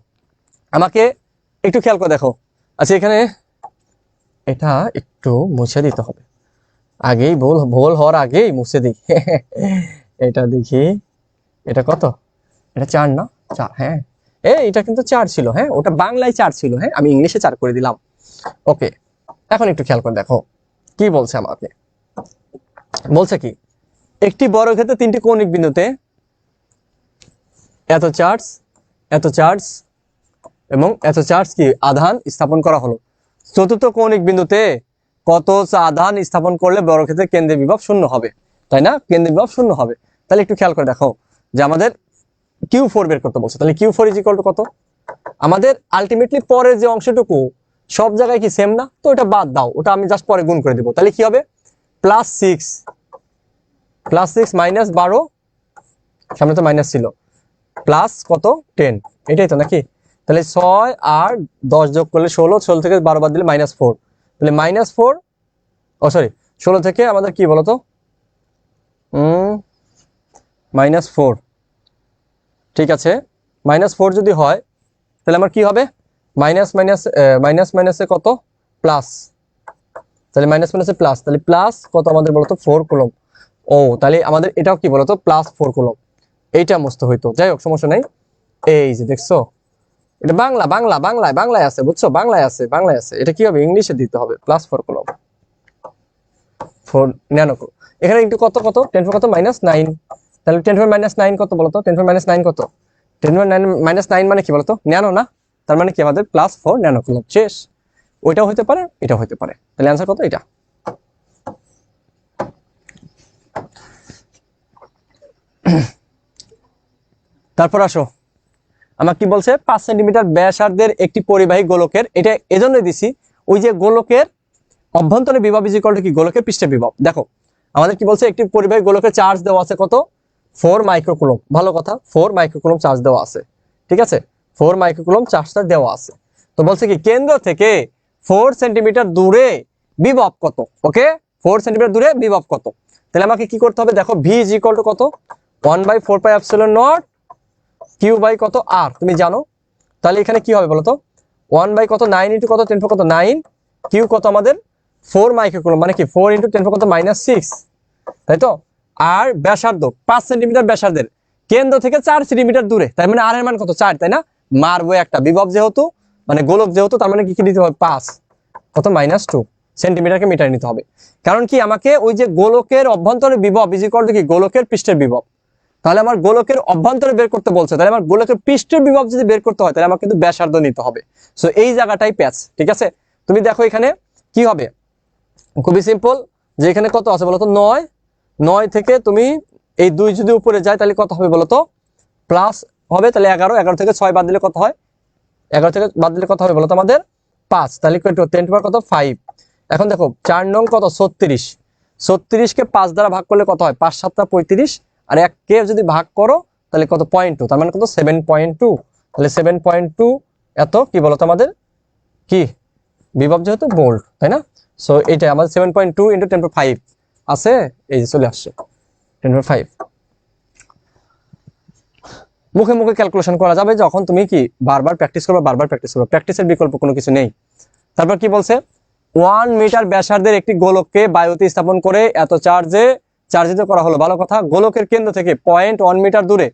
আমাকে একটু খেয়াল করে দেখো, আচ্ছা এখানে এটা একটু মুছে দিতে হবে, আগেই ভুল হওয়ার আগেই মুছে দিই এটা দেখি, এটা কত, এটা 4 না 4, হ্যাঁ এটা কিন্তু 4 ছিল, হ্যাঁ ওটা বাংলায় 4 ছিল, হ্যাঁ আমি ইংলিশে 4 করে দিলাম। ওকে, এখন একটু খেয়াল করে দেখো কি বলছে আমাকে, বলছে কি একটি বর্গক্ষেত্রে 3টি কৌণিক বিন্দুতে এত চার্জ, এত চার্জ এবং এত চার্জ কি আধান স্থাপন করা হলো, চতুর্থ কৌণিক বিন্দুতে কত আধান স্থাপন করলে বর্গক্ষেত্রের কেন্দ্রের বিভব শূন্য হবে, তাই না, কেন্দ্রের বিভব শূন্য হবে। তাহলে একটু খেয়াল করে দেখো যে আমাদের Q4 বের করতে বলছে, তাহলে Q4 ইজ ইকুয়াল টু কত, আমাদের আলটিমেটলি পরের যে অংশটুকু সব জায়গায় কি সেম না, তো এটা বাদ দাও, ওটা আমি জাস্ট পরে গুণ করে দেবো, তাহলে কি হবে +6 -12, সামনে তো মাইনাস ছিল, প্লাস কত 10, এটাই তো নাকি, তাহলে 6 আর 10 যোগ করলে 16, 16 থেকে 12 বাদ দিলে -4, তাহলে -4, ও সরি 16 থেকে আমাদের কি বলতো -4, ঠিক আছে, -4 যদি হয় তাহলে আমার কি হবে মাইনাস মাইনাসে কত প্লাস, তাহলে মাইনাস মাইনাসে প্লাস, তাহলে প্লাস কত আমাদের বলতো 4 কুলম্ব। ও তাহলে আমাদের এটাও কি বলতো +4 কুলম্ব, এইটা মস্ত হইতো, যাই হোক সমস্যা নাই। এই যে দেখছো এটা বাংলায় আছে, বুঝছো, বাংলায় আছে, এটা কি হবে ইংলিশে দিতে হবে +4 কুলম্ব, 4 ন্যানো কুলম্ব। এখানে একটু কত কত 10 কত -9, তাহলে 10 -9 কত বলতো? 10 -9 কত? 10 -9 মানে কি বলতো? ন্যানো না, তার মানে কি আমাদের +4 ন্যানো কুলম্ব। শেষ। ওইটাও হতে পারে, এটাও হতে পারে, তাহলে অ্যান্সার কত? এটা। তারপর আসো, আমার কি বলছে? 5 সেন্টিমিটার ব্যাসার্ধের একটি পরিবাহী গোলকের, এটা এজন্যই দিছি, ওই যে গোলকের অভ্যন্তরে বিভব ইজ ইকুয়াল টু কি? গোলকের পৃষ্ঠে বিভব। দেখো আমাদের কি বলছে? একটি পরিবাহী গোলকের চার্জ দেওয়া আছে কত? 4 মাইক্রোকুলম্ব। ভালো কথা, 4 মাইক্রোকুলম্ব চার্জ দেওয়া আছে, ঠিক আছে, 4 মাইক্রোকুলম্ব চার্জটা দেওয়া আছে। তো বলছে কি কেন্দ্র থেকে 4 সেন্টিমিটার দূরে বিভব কত? ওকে, 4 সেন্টিমিটার দূরে বিভব কত? তাহলে আমাকে কি করতে হবে? দেখো ভি ইজ ইকুয়াল টু কত? 1/4πε0 কিউ বাই কত আর, তুমি জানো। তাহলে এখানে কি হবে বলো তো? 1 বাই কত? 9 ইন্টু কত? 10 কত? 9, কিউ কত আমাদের? 4 মাইক্রোকুলম্ব, মানে কি 4 ইন্টু 10 কত? -6, তাই তো। আর ব্যাসার্ধ 5 সেন্টিমিটার ব্যাসার্ধের, কেন্দ্র থেকে 4 সেন্টিমিটার দূরে, তার মানে আর এর মান কত? 4, তাই না? মারবো একটা, বিভব যেহেতু, মানে গোলক যেহেতু, তার মানে কি কি দিতে হবে? 5 কত? -2 সেন্টিমিটারকে মিটার নিতে হবে। কারণ কি আমাকে ওই যে গোলকের অভ্যন্তরে বিভব ইজ ইকুয়াল টু কি? গোলকের পৃষ্ঠের বিভব। তাহলে আমার গোলকের অভ্যন্তরে বের করতে বলছে, তাহলে আমার গোলকের পৃষ্ঠের বিভব যদি বের করতে হয়, তাহলে আমার কিন্তু ব্যাসার্ধ নিতে হবে। সো এই জায়গাটাই প্যাচ, ঠিক আছে। তুমি দেখো এখানে কি হবে, খুবই সিম্পল, যে এখানে কত আছে বলতো? 9, 9 থেকে তুমি এই 2 যদি উপরে যায় তাহলে কত হবে বলতো? প্লাস হবে, তাহলে 11, 11 থেকে 6 বাদ দিলে কত হয়? 11 থেকে বাদ দিলে কত হবে বলতো আমাদের? 5, তাহলে 10 কত? 5। এখন দেখো 4 নং কত? 36, 36 কে 5 দ্বারা ভাগ করলে কত হয়? 5 7 35, আর 1 কে যদি ভাগ করো তাহলে কত? 0.2, তার মানে কত? 7.2। তাহলে 7.2 এত কি বলতো আমাদের? কি বিভব যেহেতু ভোল্ট, তাই না? সো এটা আমাদের 7.2 ইন্টু 10⁵ আছে, এই যে চলে আসছে 10⁵। মুখে মুখে ক্যালকুলেশন করা যাবে যখন তুমি কি বারবার প্র্যাকটিস করবে, বারবার প্র্যাকটিস করবে, প্র্যাকটিসের বিকল্প কোনো কিছু নেই। তারপর কি বলছে? 1 মিটার ব্যাসার্ধের একটি গোলককে বায়ুতে স্থাপন করে এত চার্জে চার্জিত করা হলো। ভালো কথা, গোলকের কেন্দ্র থেকে 0.1 মিটার দূরে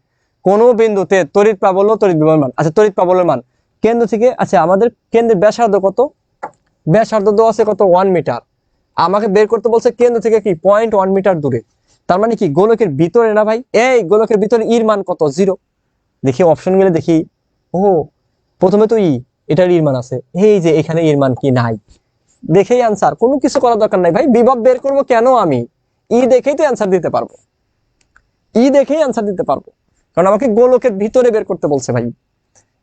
কোনো বিন্দুতে তড়িৎ প্রাবল্য, তড়িৎ বিভবের মান। আচ্ছা, তড়িৎ প্রাবল্যের মান কেন্দ্র থেকে, আচ্ছা আমাদের কেন্দ্রের ব্যাসার্ধ কত? ব্যাসার্ধ দেওয়া আছে কত? 1 মিটার। আমাকে বের করতে বলছে কেন্দ্র থেকে কি 0.1 মিটার দূরে, তার মানে কি গোলকের ভিতরে না ভাই? এই গোলকের ভিতরে ইর মান কত? 0। দেখি অপশন গুলো দেখি, ও প্রথমে তো এটার ইর মান আছে, এই যে এখানে ইর মান কি নাই, দেখেই অ্যান্সার, কোনো কিছু করার দরকার নাই ভাই। বিভব বের করব কেন আমি? দেখেই তো অ্যান্সার দিতে পারবো, দেখেই অ্যান্সার দিতে পারবো, কারণ আমাকে গোলকের ভিতরে বের করতে বলছে ভাই।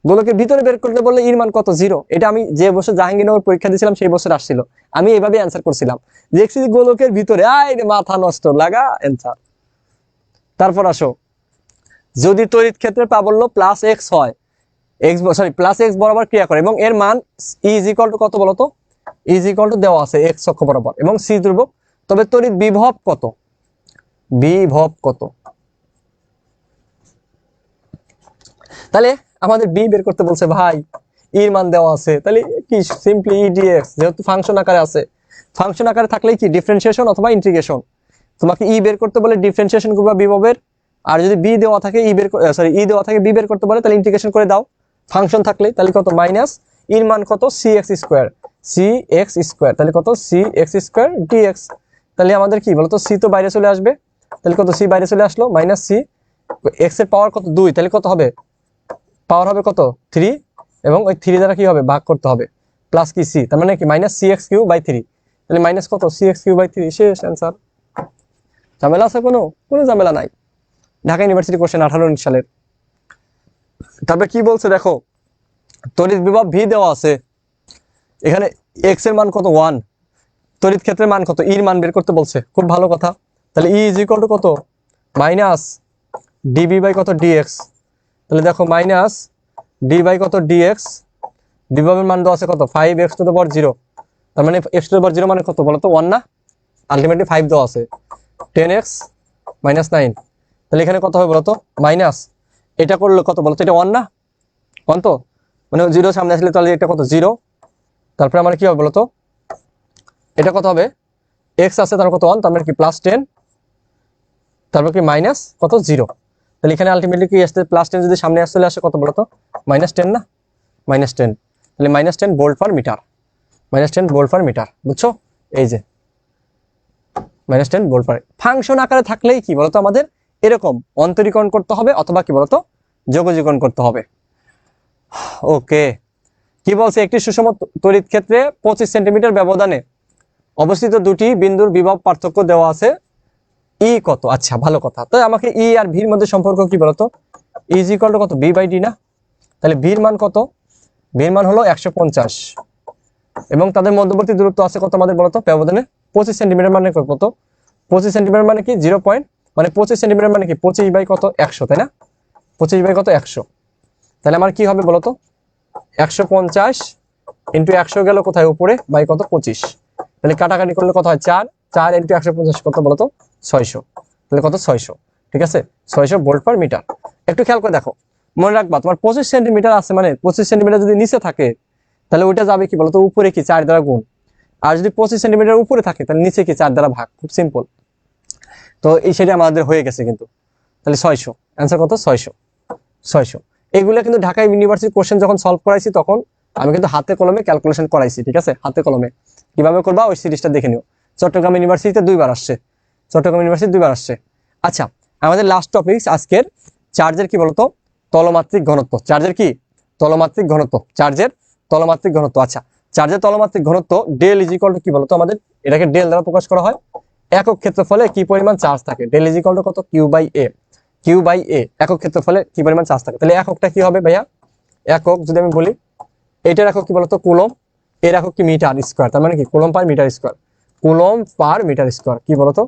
গোলকের ভিতরে বের করতে বললে ইর মান কত? 0। এটা আমি যে বছর জাহাঙ্গীরনগর পরীক্ষা দিয়েছিলাম সেই বছর আসছিল, আমি এইভাবে অ্যান্সার করছিলাম, দেখছি গোলকের ভিতরে, মাথা নষ্ট, লাগা অ্যান্সার। তারপর আসো, যদি তড়িৎ ক্ষেত্রের প্রাবল্য +x হয়, +x বরাবর ক্রিয়া করে এবং এর মান ইজ ইকুয়াল টু কত বলতো? ইজ ইকুয়াল টু দেওয়া আছে x অক্ষ বরাবর এবং c ধ্রুবক, তবে তড়িৎ বিভব কত? বিভব কত? তাহলে আমাদের বি বের করতে বলছে ভাই, এর মান দেওয়া আছে, তাহলে কি সিম্পলি dx, যেহেতু ফাংশন আকারে আছে, ফাংশন আকারে থাকলেই কি ডিফারেন্সিয়েশন অথবা ইন্টিগ্রেশন। তোমাকে বের করতে বলে ডিফারেন্সিয়েশন করবা বিভবের, আর যদি বি দেওয়া থাকে দেওয়া থাকে বি বের করতে বলে তাহলে ইন্টিগ্রেশন করে দাও ফাংশন থাকলে, তাহলে কত? মাইনাস এর মান কত? cx স্কয়ার, তাহলে কত? cx square dx। তাহলে আমাদের কি বলতো? c তো বাইরে চলে আসবে, তাহলে কত? c বাইরে চলে আসলো, মাইনাস c, x এর পাওয়ার কত? 2, তাহলে কত হবে? পাওয়ার হবে কত? 3, এবং ওই 3 দ্বারা কি হবে? ভাগ করতে হবে, প্লাস কি c, তার মানে কি -cx3/3, তাহলে মাইনাস কত? cx3/3। শেষ অ্যান্সার। ঝামেলা আছে কোনো? কোনো ঝামেলা নাই। ঢাকা ইউনিভার্সিটি কোশ্চেন 18 সালের। তারপরে কি বলছে দেখো, তড়িৎ বিভব ভি দেওয়া আছে, এখানে এক্স এর মান কত? 1, তড়িৎ ক্ষেত্রের মান কত? ইর মান বের করতে বলছে, খুব ভালো কথা। তাহলে ই ইজ ইকুয়াল টু কত? মাইনাস ডিবি বাই কত? ডিএক্স। তাহলে দেখো মাইনাস ডি বাই কত? ডিএক্স, বিভবের মান দেওয়া আছে কত? 5x⁻0, তার মানে x⁻0 মানে কত বলতো? 1 না, আলটিমেটলি 5 দেওয়া আছে, 10x - 9, তাহলে এখানে কত হবে বলতো? মাইনাস, এটা করলে কত বলতো? এটা 1 না, 1 তো, মানে 0 সামনে আসলে তাহলে এটা কত? 0। তারপরে আমার কি হবে বলতো? এটা কত হবে? x আছে তার কত? 1, তার মানে কি +10, তারপর কি মাইনাস কত? 0। তাহলে এখানে আলটিমেটলি কি আসছে? +10 যদি সামনে আসলে আসে কত বলতো? -10 না, -10, তাহলে -10 volt per metre, -10 volt per metre, বুঝছো? এই যে -10 ভোল্ট পার। ফাংশন আকারে থাকলেই কি বলতো আমাদের এরকম অন্তরীকরণ করতে হবে অথবা কি বলতো যোগজীকরণ করতে হবে। ওকে, কি বলছে, একটি সুষম তড়িৎ ক্ষেত্রে 25 সেন্টিমিটার ব্যবধানে অবস্থিত দুটি বিন্দুর বিভব পার্থক্য দেওয়া আছে, ই কত? আচ্ছা, ভালো কথা। তো আমাকে ই আর ভির মধ্যে সম্পর্ক কি বলতো, ইজ ইকুয়াল টু কত, বি বাই ডি না? তাহলে ভির মান কত? ভির মান হলো 150 এবং তাদের মধ্যবর্তী দূরত্ব আছে কত আমাদের বলতো ব্যবধানে 25 সেন্টিমিটার, মানে কত? 25 সেন্টিমিটার মানে কি 0 পয়েন্ট, মানে 25 সেন্টিমিটার মানে কি 25 বাই কত 100, তাই না? 25 বাই কত 100। তাহলে আমার কি হবে বলতো 150 ইন্টু 100 গেল কোথায় উপরে বাই কত 25, তাহলে কাটাকাটি করলে কত হয় 4, 4 ইন্টু 150 কত বলতো 600, তাহলে কত 600, ঠিক আছে 600 ভোল্ট পার মিটার। একটু খেয়াল করে দেখো, মনে রাখবা তোমার 25 সেন্টিমিটার আছে, মানে 25 সেন্টিমিটার যদি নিচে থাকে তাহলে ওইটা যাবে কি বলতো উপরে কি 4 দ্বারা গুণ, আর যদি 25 সেন্টিমিটার উপরে থাকে তাহলে নিচে কি 4 দ্বারা ভাগ, খুব সিম্পল। তো এই সেটা আমাদের হয়ে গেছে কিন্তু, তাহলে 600 অ্যান্সার কত 600। এগুলো কিন্তু ঢাকা ইউনিভার্সিটির কোশ্চেন যখন সলভ করাইছি তখন আমি কিন্তু হাতে কলমে ক্যালকুলেশন করাইছি, ঠিক আছে, হাতে কলমে কিভাবে করবা ওই সিরিজটা দেখে নিও। চট্টগ্রাম ইউনিভার্সিটিতে 2বার আসছে, চট্টগ্রাম ইউনিভার্সিটি 2বার আসছে। আচ্ছা, আমাদের লাস্ট টপিক আজকের চার্জের কি বলতো তলমাত্রিক ঘনত্ব। চার্জের কি তলমাত্রিক ঘনত্ব, চার্জের তলমাত্রিক ঘনত্ব। আচ্ছা, চার্জের তলমাত্রিক ঘনত্ব ডেল ইজ ইকুয়াল টু কি বলতো আমাদের, এটাকে ডেল দ্বারা প্রকাশ করা হয়। একক ক্ষেত্রফলে কি পরিমাণ চার্জ থাকে, ডেল ইজ ইকুয়াল টু কত Q by A, Q by A একক ক্ষেত্রফলে কি পরিমাণ চার্জ থাকে। তাহলে এককটা কি হবে ভাইয়া, একক যদি আমি বলি এইটার একক কি বলতো কুলম, এর একক কি মিটার স্কোয়ার, তার মানে কি coulomb per metre square, coulomb per metre square, কি বলতো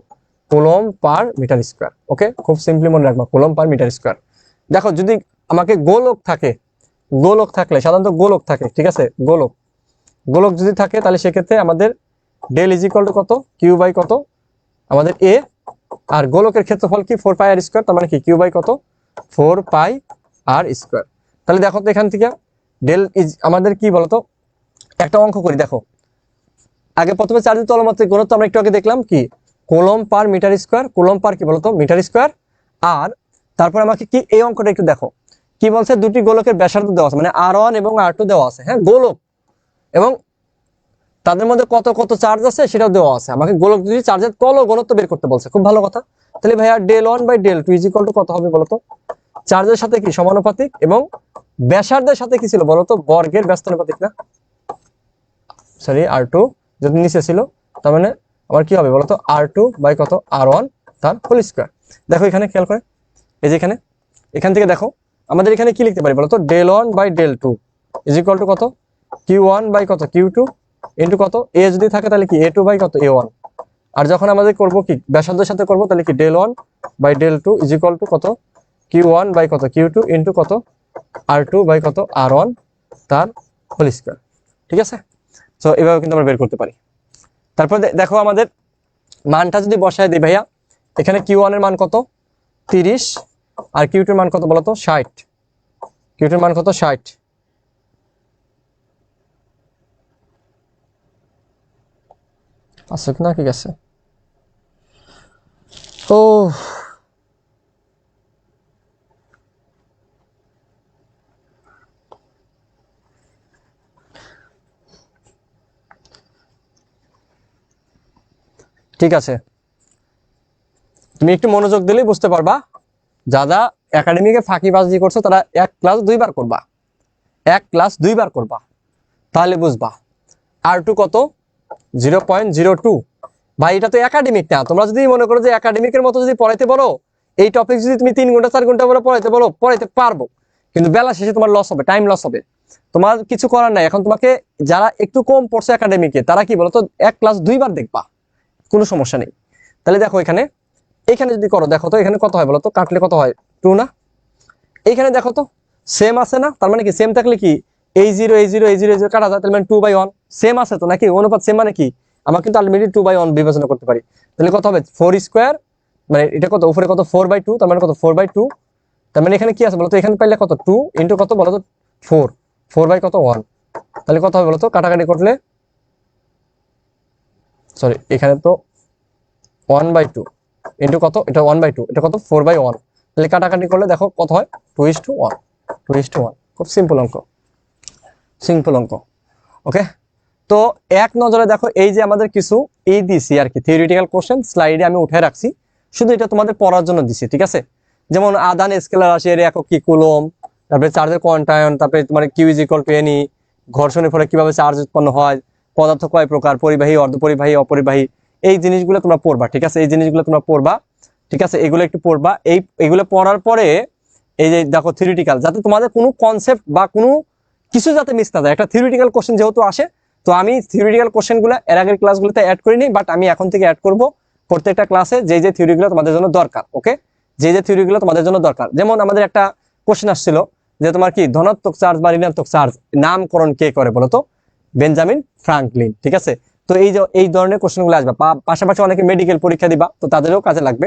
coulomb per metre square. Okay, খুব সিম্পলি মনে রাখবা কুলম পার মিটার স্কোয়ার। দেখো যদি আমাকে গোলক থাকে, গোলক থাকলে সাধারণত গোলক থাকে, ঠিক আছে, গোলক গোলক যদি থাকে তাহলে সেক্ষেত্রে আমাদের ডেল ইজ ইকুয়াল টু কত কিউ বাই কত আমাদের এ, আর গোলকের ক্ষেত্রফল কি 4 পাই আর স্কোয়ার, তার মানে কি কিউ বাই কত 4 পাই আর স্কোয়ার। তাহলে দেখো তো এখান থেকে ডেল ইজ আমাদের কি বলতো একটা অঙ্ক করি। দেখো আগে প্রথমে চার্জের তলমাত্রিক ঘনত্ব আমরা একটু আগে দেখলাম কি coulomb per metre square, coulomb per কি বলতো মিটার স্কোয়ার। আর তারপর আমাকে কি এই অঙ্কটা একটু দেখো কি বলছে, দুটি গোলকের ব্যাসার্ধ দেওয়া আছে, মানে R1 এবং R2 দেওয়া আছে, হ্যাঁ গোলক, এবং তাদের মধ্যে কত কত চার্জ আছে সেটাও দেওয়া আছে। আমাকে গোলক যদি চার্জের তল ঘনত্ব বের করতে বলছে, খুব ভালো কথা। তাহলে ভাইয়া del 1 by del 2 is equal to কত হবে বলতো, চার্জের সাথে কি সমানুপাতিক এবং ব্যাসার্ধের সাথে কি ছিল বলতো বর্গের ব্যস্তানুপাতিক না, সরি R2 যদি নিচে ছিল, তার মানে আমার কি হবে বলতো R2 বাই কত R1 তার হোল স্কয়ার। দেখো এখানে খেয়াল করে, এই যে এখান থেকে দেখো আমাদের এখানে কি লিখতে পারি বলতো del 1 by del 2 is equal to কত Q1 বাই কত Q2 ইন্টু কত এ যদি থাকে তাহলে কি A2 বাই কত A1, আর যখন আমাদের করব কি ব্যাসার্ধের সাথে করব তাহলে কি del 1 by del 2 is equal to কত Q1 বাই কত Q2 ইন্টু কত R2 বাই কত R1 তার হোল স্কয়ার, ঠিক আছে। সো এভাবে কিন্তু আমরা বের করতে পারি। তারপর দেখো আমাদের মানটা যদি বসায় দিই ভাইয়া, এখানে Q1 এর মান কত 30 আর Q2 এর মান কত বলতো 60, Q2 এর মান কত 60। আছে না, ঠিক আছে। ও ঠিক আছে, তুমি একটু মনোযোগ দিলেই বুঝতে পারবা। যারা একাডেমিকে ফাঁকিবাজি করছো তারা 1 ক্লাস 2 বার করবা, 1 ক্লাস 2 বার করবা, তাহলে বুঝবা। R2 কত 0.02। ভাই এটা তো একাডেমিক না, তোমরা যদি মনে করো যে একাডেমিকের মতো যদি পড়াইতে বলো, এই টপিক যদি তুমি 3 ঘন্টা 4 ঘন্টা করে পড়াইতে বলো, পড়াইতে পারবো, কিন্তু বেলা শেষে তোমার লস হবে, টাইম লস হবে, তোমার কিছু করার নাই। এখন তোমাকে যারা একটু কম পড়ছে একাডেমিকে তারা কি বলতো 1 ক্লাস 2 বার দেখবা, কোনো সমস্যা নেই। তাহলে দেখো এখানে যদি করো, দেখো তো এখানে কত হয় বলতো, কাটলে কত হয় 2 না, এইখানে দেখো তো সেম আছে না, তার মানে কি সেম থাকলে কি এই জিরো কাটা যায়, তাহলে মানে 2/1 সেম আছে তো নাকি, অনুপাত সেম মানে কি আমরা কিন্তু আলটিমেটলি 2/1 বিবেচনা করতে পারি। তাহলে কত হবে 4 স্কোয়ার, মানে এটা কত উপরে কত 4/2, তার মানে কত 4/2, তার মানে এখানে কি আছে বলতো এখানে পাইলে কত 2 ইন্টু কত বলতো 4 বাই কত 1, তাহলে কত হবে বলতো কাটাকাটি করলে, সরি এখানে তো 1/2 ইন্টু কত এটা 1/2, এটা কত 4/1, তাহলে কাটাকাটি করলে দেখো কত হয় 2:1, 2:1, খুব সিম্পল অঙ্ক, সিম্পল অঙ্ক। ওকে, তো এক নজরে দেখো এই যে আমাদের কিছু এই দিছি আর কি থিওরিটিক্যাল কোশ্চেন স্লাইডে আমি উঠে রাখছি, শুধু এটা তোমাদের পড়ার জন্য দিছি, ঠিক আছে। যেমন আদান স্কেলার রাশি এর একক কি কুলম, তারপরে চার্জের কোয়ান্টায়ন, তারপরে তোমার Q is equal to ne, ঘর্ষণের ফলে কিভাবে চার্জ উৎপন্ন হয়, পদার্থ কয় প্রকার, পরিবাহী, অর্ধপরিবাহী, অপরিবাহী, এই জিনিসগুলো তোমরা পড়বা, ঠিক আছে। এই জিনিসগুলো তোমরা পড়বা, ঠিক আছে, এগুলো একটু পড়বা। এগুলো পড়ার পরে এই যে দেখো থিওরিটিক্যাল, যাতে তোমাদের কোনো কনসেপ্ট বা কোনো কিছু যাতে মিস না যায়। একটা থিওরিটিক্যাল কোশ্চেন যেহেতু আসে, তো আমি থিওরিটিক্যাল কোশ্চেনগুলো এর আগের ক্লাসগুলোতে অ্যাড করিনি, বাট আমি এখন থেকে অ্যাড করব প্রত্যেকটা ক্লাসে, যে যে থিওরিগুলো তোমাদের জন্য দরকার। ওকে, যে যে থিওরিগুলো তোমাদের জন্য দরকার। যেমন আমাদের একটা কোশ্চেন আসছিল যে তোমার কি ধনাত্মক চার্জ বা ঋণাত্মক চার্জ নামকরণ কে করে বলো তো? বেঞ্জামিন ফ্রাঙ্কলিন, ঠিক আছে। তো এই ধরনের কোশ্চেনগুলো আসবে, পাশাপাশি অনেকে মেডিকেল পরীক্ষা দিবা, তো তাদেরও কাজে লাগবে।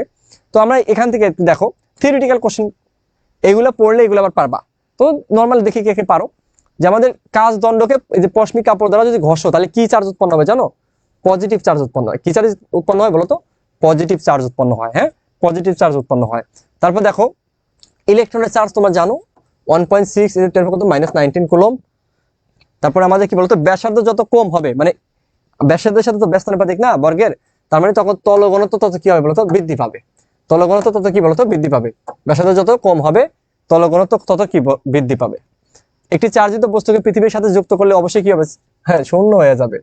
তো আমরা এখান থেকে একটু দেখো থিওরিটিক্যাল কোশ্চেন, এগুলো পড়লে এগুলো আবার পারবা। তো নর্মাল দেখি কে কে পারো। যে আমাদের কাজ দণ্ডকে এই যে পশমি কাপড় দ্বারা যদি ঘষো, তাহলে কি চার্জ উৎপন্ন হবে জানো? পজিটিভ চার্জ উৎপন্ন হয়। কি চার্জ উৎপন্ন হয় বলতো? পজিটিভ চার্জ উৎপন্ন হয়। হ্যাঁ, পজিটিভ চার্জ উৎপন্ন হয়। তারপর দেখো ইলেকট্রনের চার্জ তোমরা জানো 1.6 × 10⁻⁹ কুলম্ব। তারপরে আমাদের কি বলতো, ব্যাসার্ধ যত কম হবে, মানে ব্যাসার্ধের সাথে তো ব্যস্তানুপাতিক না বর্গের, তার মানে তখন তল ঘনত্ব তত কি হবে বলতো? বৃদ্ধি পাবে। তল ঘনত্ব তত কি বলতো? বৃদ্ধি পাবে। ব্যাসার্ধ যত কম হবে তল ঘনত্ব তত কি বৃদ্ধি পাবে। একটি চার্জিত বস্তুকে পৃথিবীর সাথে যুক্ত করলে অবশ্যই কি হবে? হ্যাঁ, শূন্য হয়ে যাবে,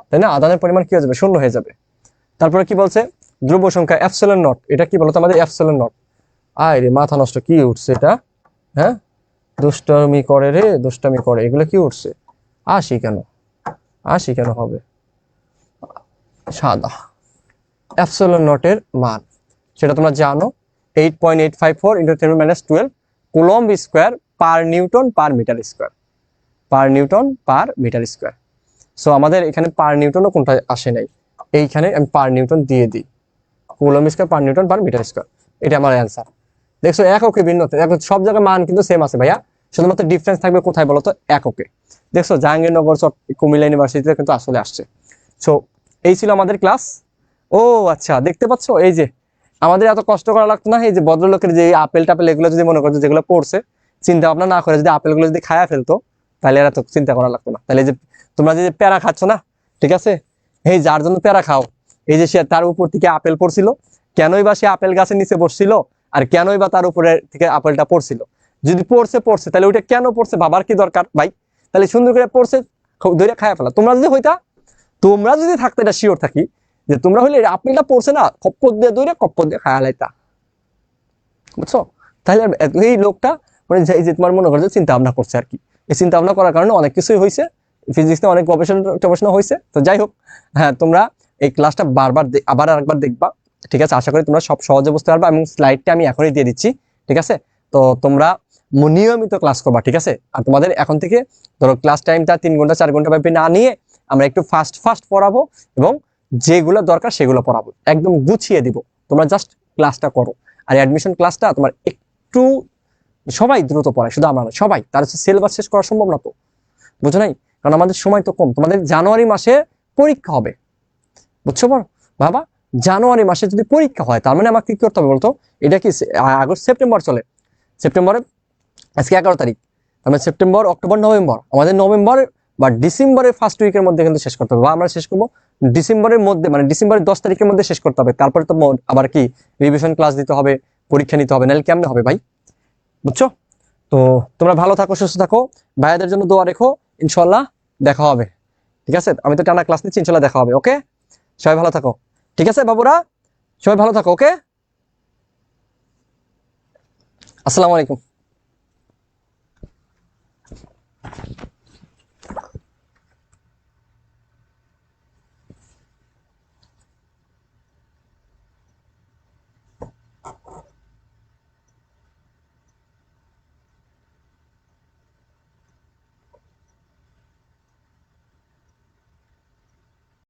তাই না? আদানের পরিমাণ কি হয়ে যাবে? শূন্য হয়ে যাবে। তারপরে কি বলছে? ধ্রুব সংখ্যা এপসিলন নট, এটা কি বলতো আমাদের? Epsilon not. আয় রে মাথা নষ্ট, কি উঠছে এটা? হ্যাঁ, দুষ্টামি করে রে, দুষ্টামি করে, এগুলো কি উঠছে? আশি কেন? আশি কেন হবে? সাদা। এপসিলন নটের মান সেটা তোমরা জানো 8.854 × 10⁻12 coulomb square per newton per metre square, per newton per metre square. So আমাদের এখানে পার নিউটনও কোনটা আসে নাই, এইখানে আমি পার নিউটন দিয়ে দিই, coulomb square per newton per metre square, এটা আমার অ্যান্সার। দেখছো এককে ভিন্নতা, এখন সব জায়গায় মান কিন্তু সেম আছে ভাইয়া, শুধুমাত্র ডিফারেন্স থাকবে কোথায় বলতো? এককে। দেখছো জাহাঙ্গীরনগর কুমিল্লা ইউনিভার্সিটিতে কিন্তু আসলে আসছে। সো এই ছিল আমাদের ক্লাস। ও আচ্ছা, দেখতে পাচ্ছ এই যে আমাদের এত কষ্ট করা লাগতো না। এই যে ভদ্রলোকের যে আপেল টাপেল এগুলো যদি মনে করছো যেগুলো পড়ছে, চিন্তা ভাবনা না করে যদি আপেলগুলো যদি খায়া ফেলতো, তাহলে এরা তো চিন্তা করা লাগতো না। তাহলে যে তোমরা যে প্যারা খাচ্ছ না, ঠিক আছে, এই যার জন্য প্যারা খাও, এই যে সে তার উপর থেকে আপেল পড়ছিল, কেনই বা সে আপেল গাছের নিচে বসছিল, আর কেনই বা তার উপরে থেকে আপেলটা পড়ছিল? যদি পড়ছে তাহলে ওইটা কেন পড়ছে ভাবার কি দরকার ভাই? তাহলে সুন্দর করে পড়ছে, ধরে খায়া ফেলা। তোমরা যদি থাকতে, এটা শিওর থাকি যে তোমরা হইলে আপেলটা পড়ছে না, কপ্পর দিয়ে ধরে কপ্পর দিয়ে খায়া লাইতা, বুঝছো? তাহলে এই লোকটা মানে এই যে তোমার মনে করছে চিন্তা ভাবনা করছে আর কি, এই চিন্তা ভাবনা করার কারণে অনেক কিছুই হয়েছে, ফিজিক্সে অনেক গবেষণা হয়েছে। তো যাই হোক, হ্যাঁ, তোমরা এই ক্লাসটা বারবার আবার আরেকবার দেখবা, ঠিক আছে। আশা করি তোমরা সব সহজে বুঝতে পারবা, এবং স্লাইডটা আমি এখনই দিয়ে দিচ্ছি, ঠিক আছে। তো তোমরা নিয়মিত ক্লাস করবা, ঠিক আছে। আর তোমাদের এখন থেকে ধরো ক্লাস টাইমটা 3 ঘন্টা 4 ঘন্টা ব্যাপী না নিয়ে আমরা একটু ফাস্ট পড়াবো, এবং যেগুলো দরকার সেগুলো পড়াবো, একদম গুছিয়ে দিব। তোমরা জাস্ট ক্লাসটা করো। আর অ্যাডমিশন ক্লাসটা তোমার একটু সবাই দ্রুত পড়ায়, শুধু আমরা না, সবাই। তার হচ্ছে সিলেবাস শেষ করা সম্ভব না, তো বুঝো নাই? কারণ আমাদের সময় তো কম। তোমাদের জানুয়ারি মাসে পরীক্ষা হবে, বুঝছো বাবা? জানুয়ারি মাসে যদি পরীক্ষা হয়, তার মানে আমাকে কি করতে হবে বলতো? এটা কি আগস্ট সেপ্টেম্বর চলে, সেপ্টেম্বরে আজকে 11 তারিখ, তার মানে সেপ্টেম্বর অক্টোবর নভেম্বর, আমাদের নভেম্বর বা ডিসেম্বরের ফার্স্ট উইকের মধ্যে কিন্তু শেষ করতে হবে, বা আমরা শেষ করবো ডিসেম্বরের মধ্যে, মানে ডিসেম্বরের 10 তারিখের মধ্যে শেষ করতে হবে। তারপরে তো আবার কি রিভিশন ক্লাস দিতে হবে, পরীক্ষা নিতে হবে, নাহলে কেমনে হবে ভাই? বুঝছো? তো তোমরা ভালো থাকো, সুস্থ থাকো, ভাইয়াদের জন্য দোয়া রেখো, ইনশাল্লাহ দেখা হবে, ঠিক আছে। আমি তো টানা ক্লাস নিচ্ছি, ইনশাল্লাহ দেখা হবে। ওকে, সবাই ভালো থাকো, ঠিক আছে বাবুরা, সবাই ভালো থাকো। ওকে, আসসালামু আলাইকুম।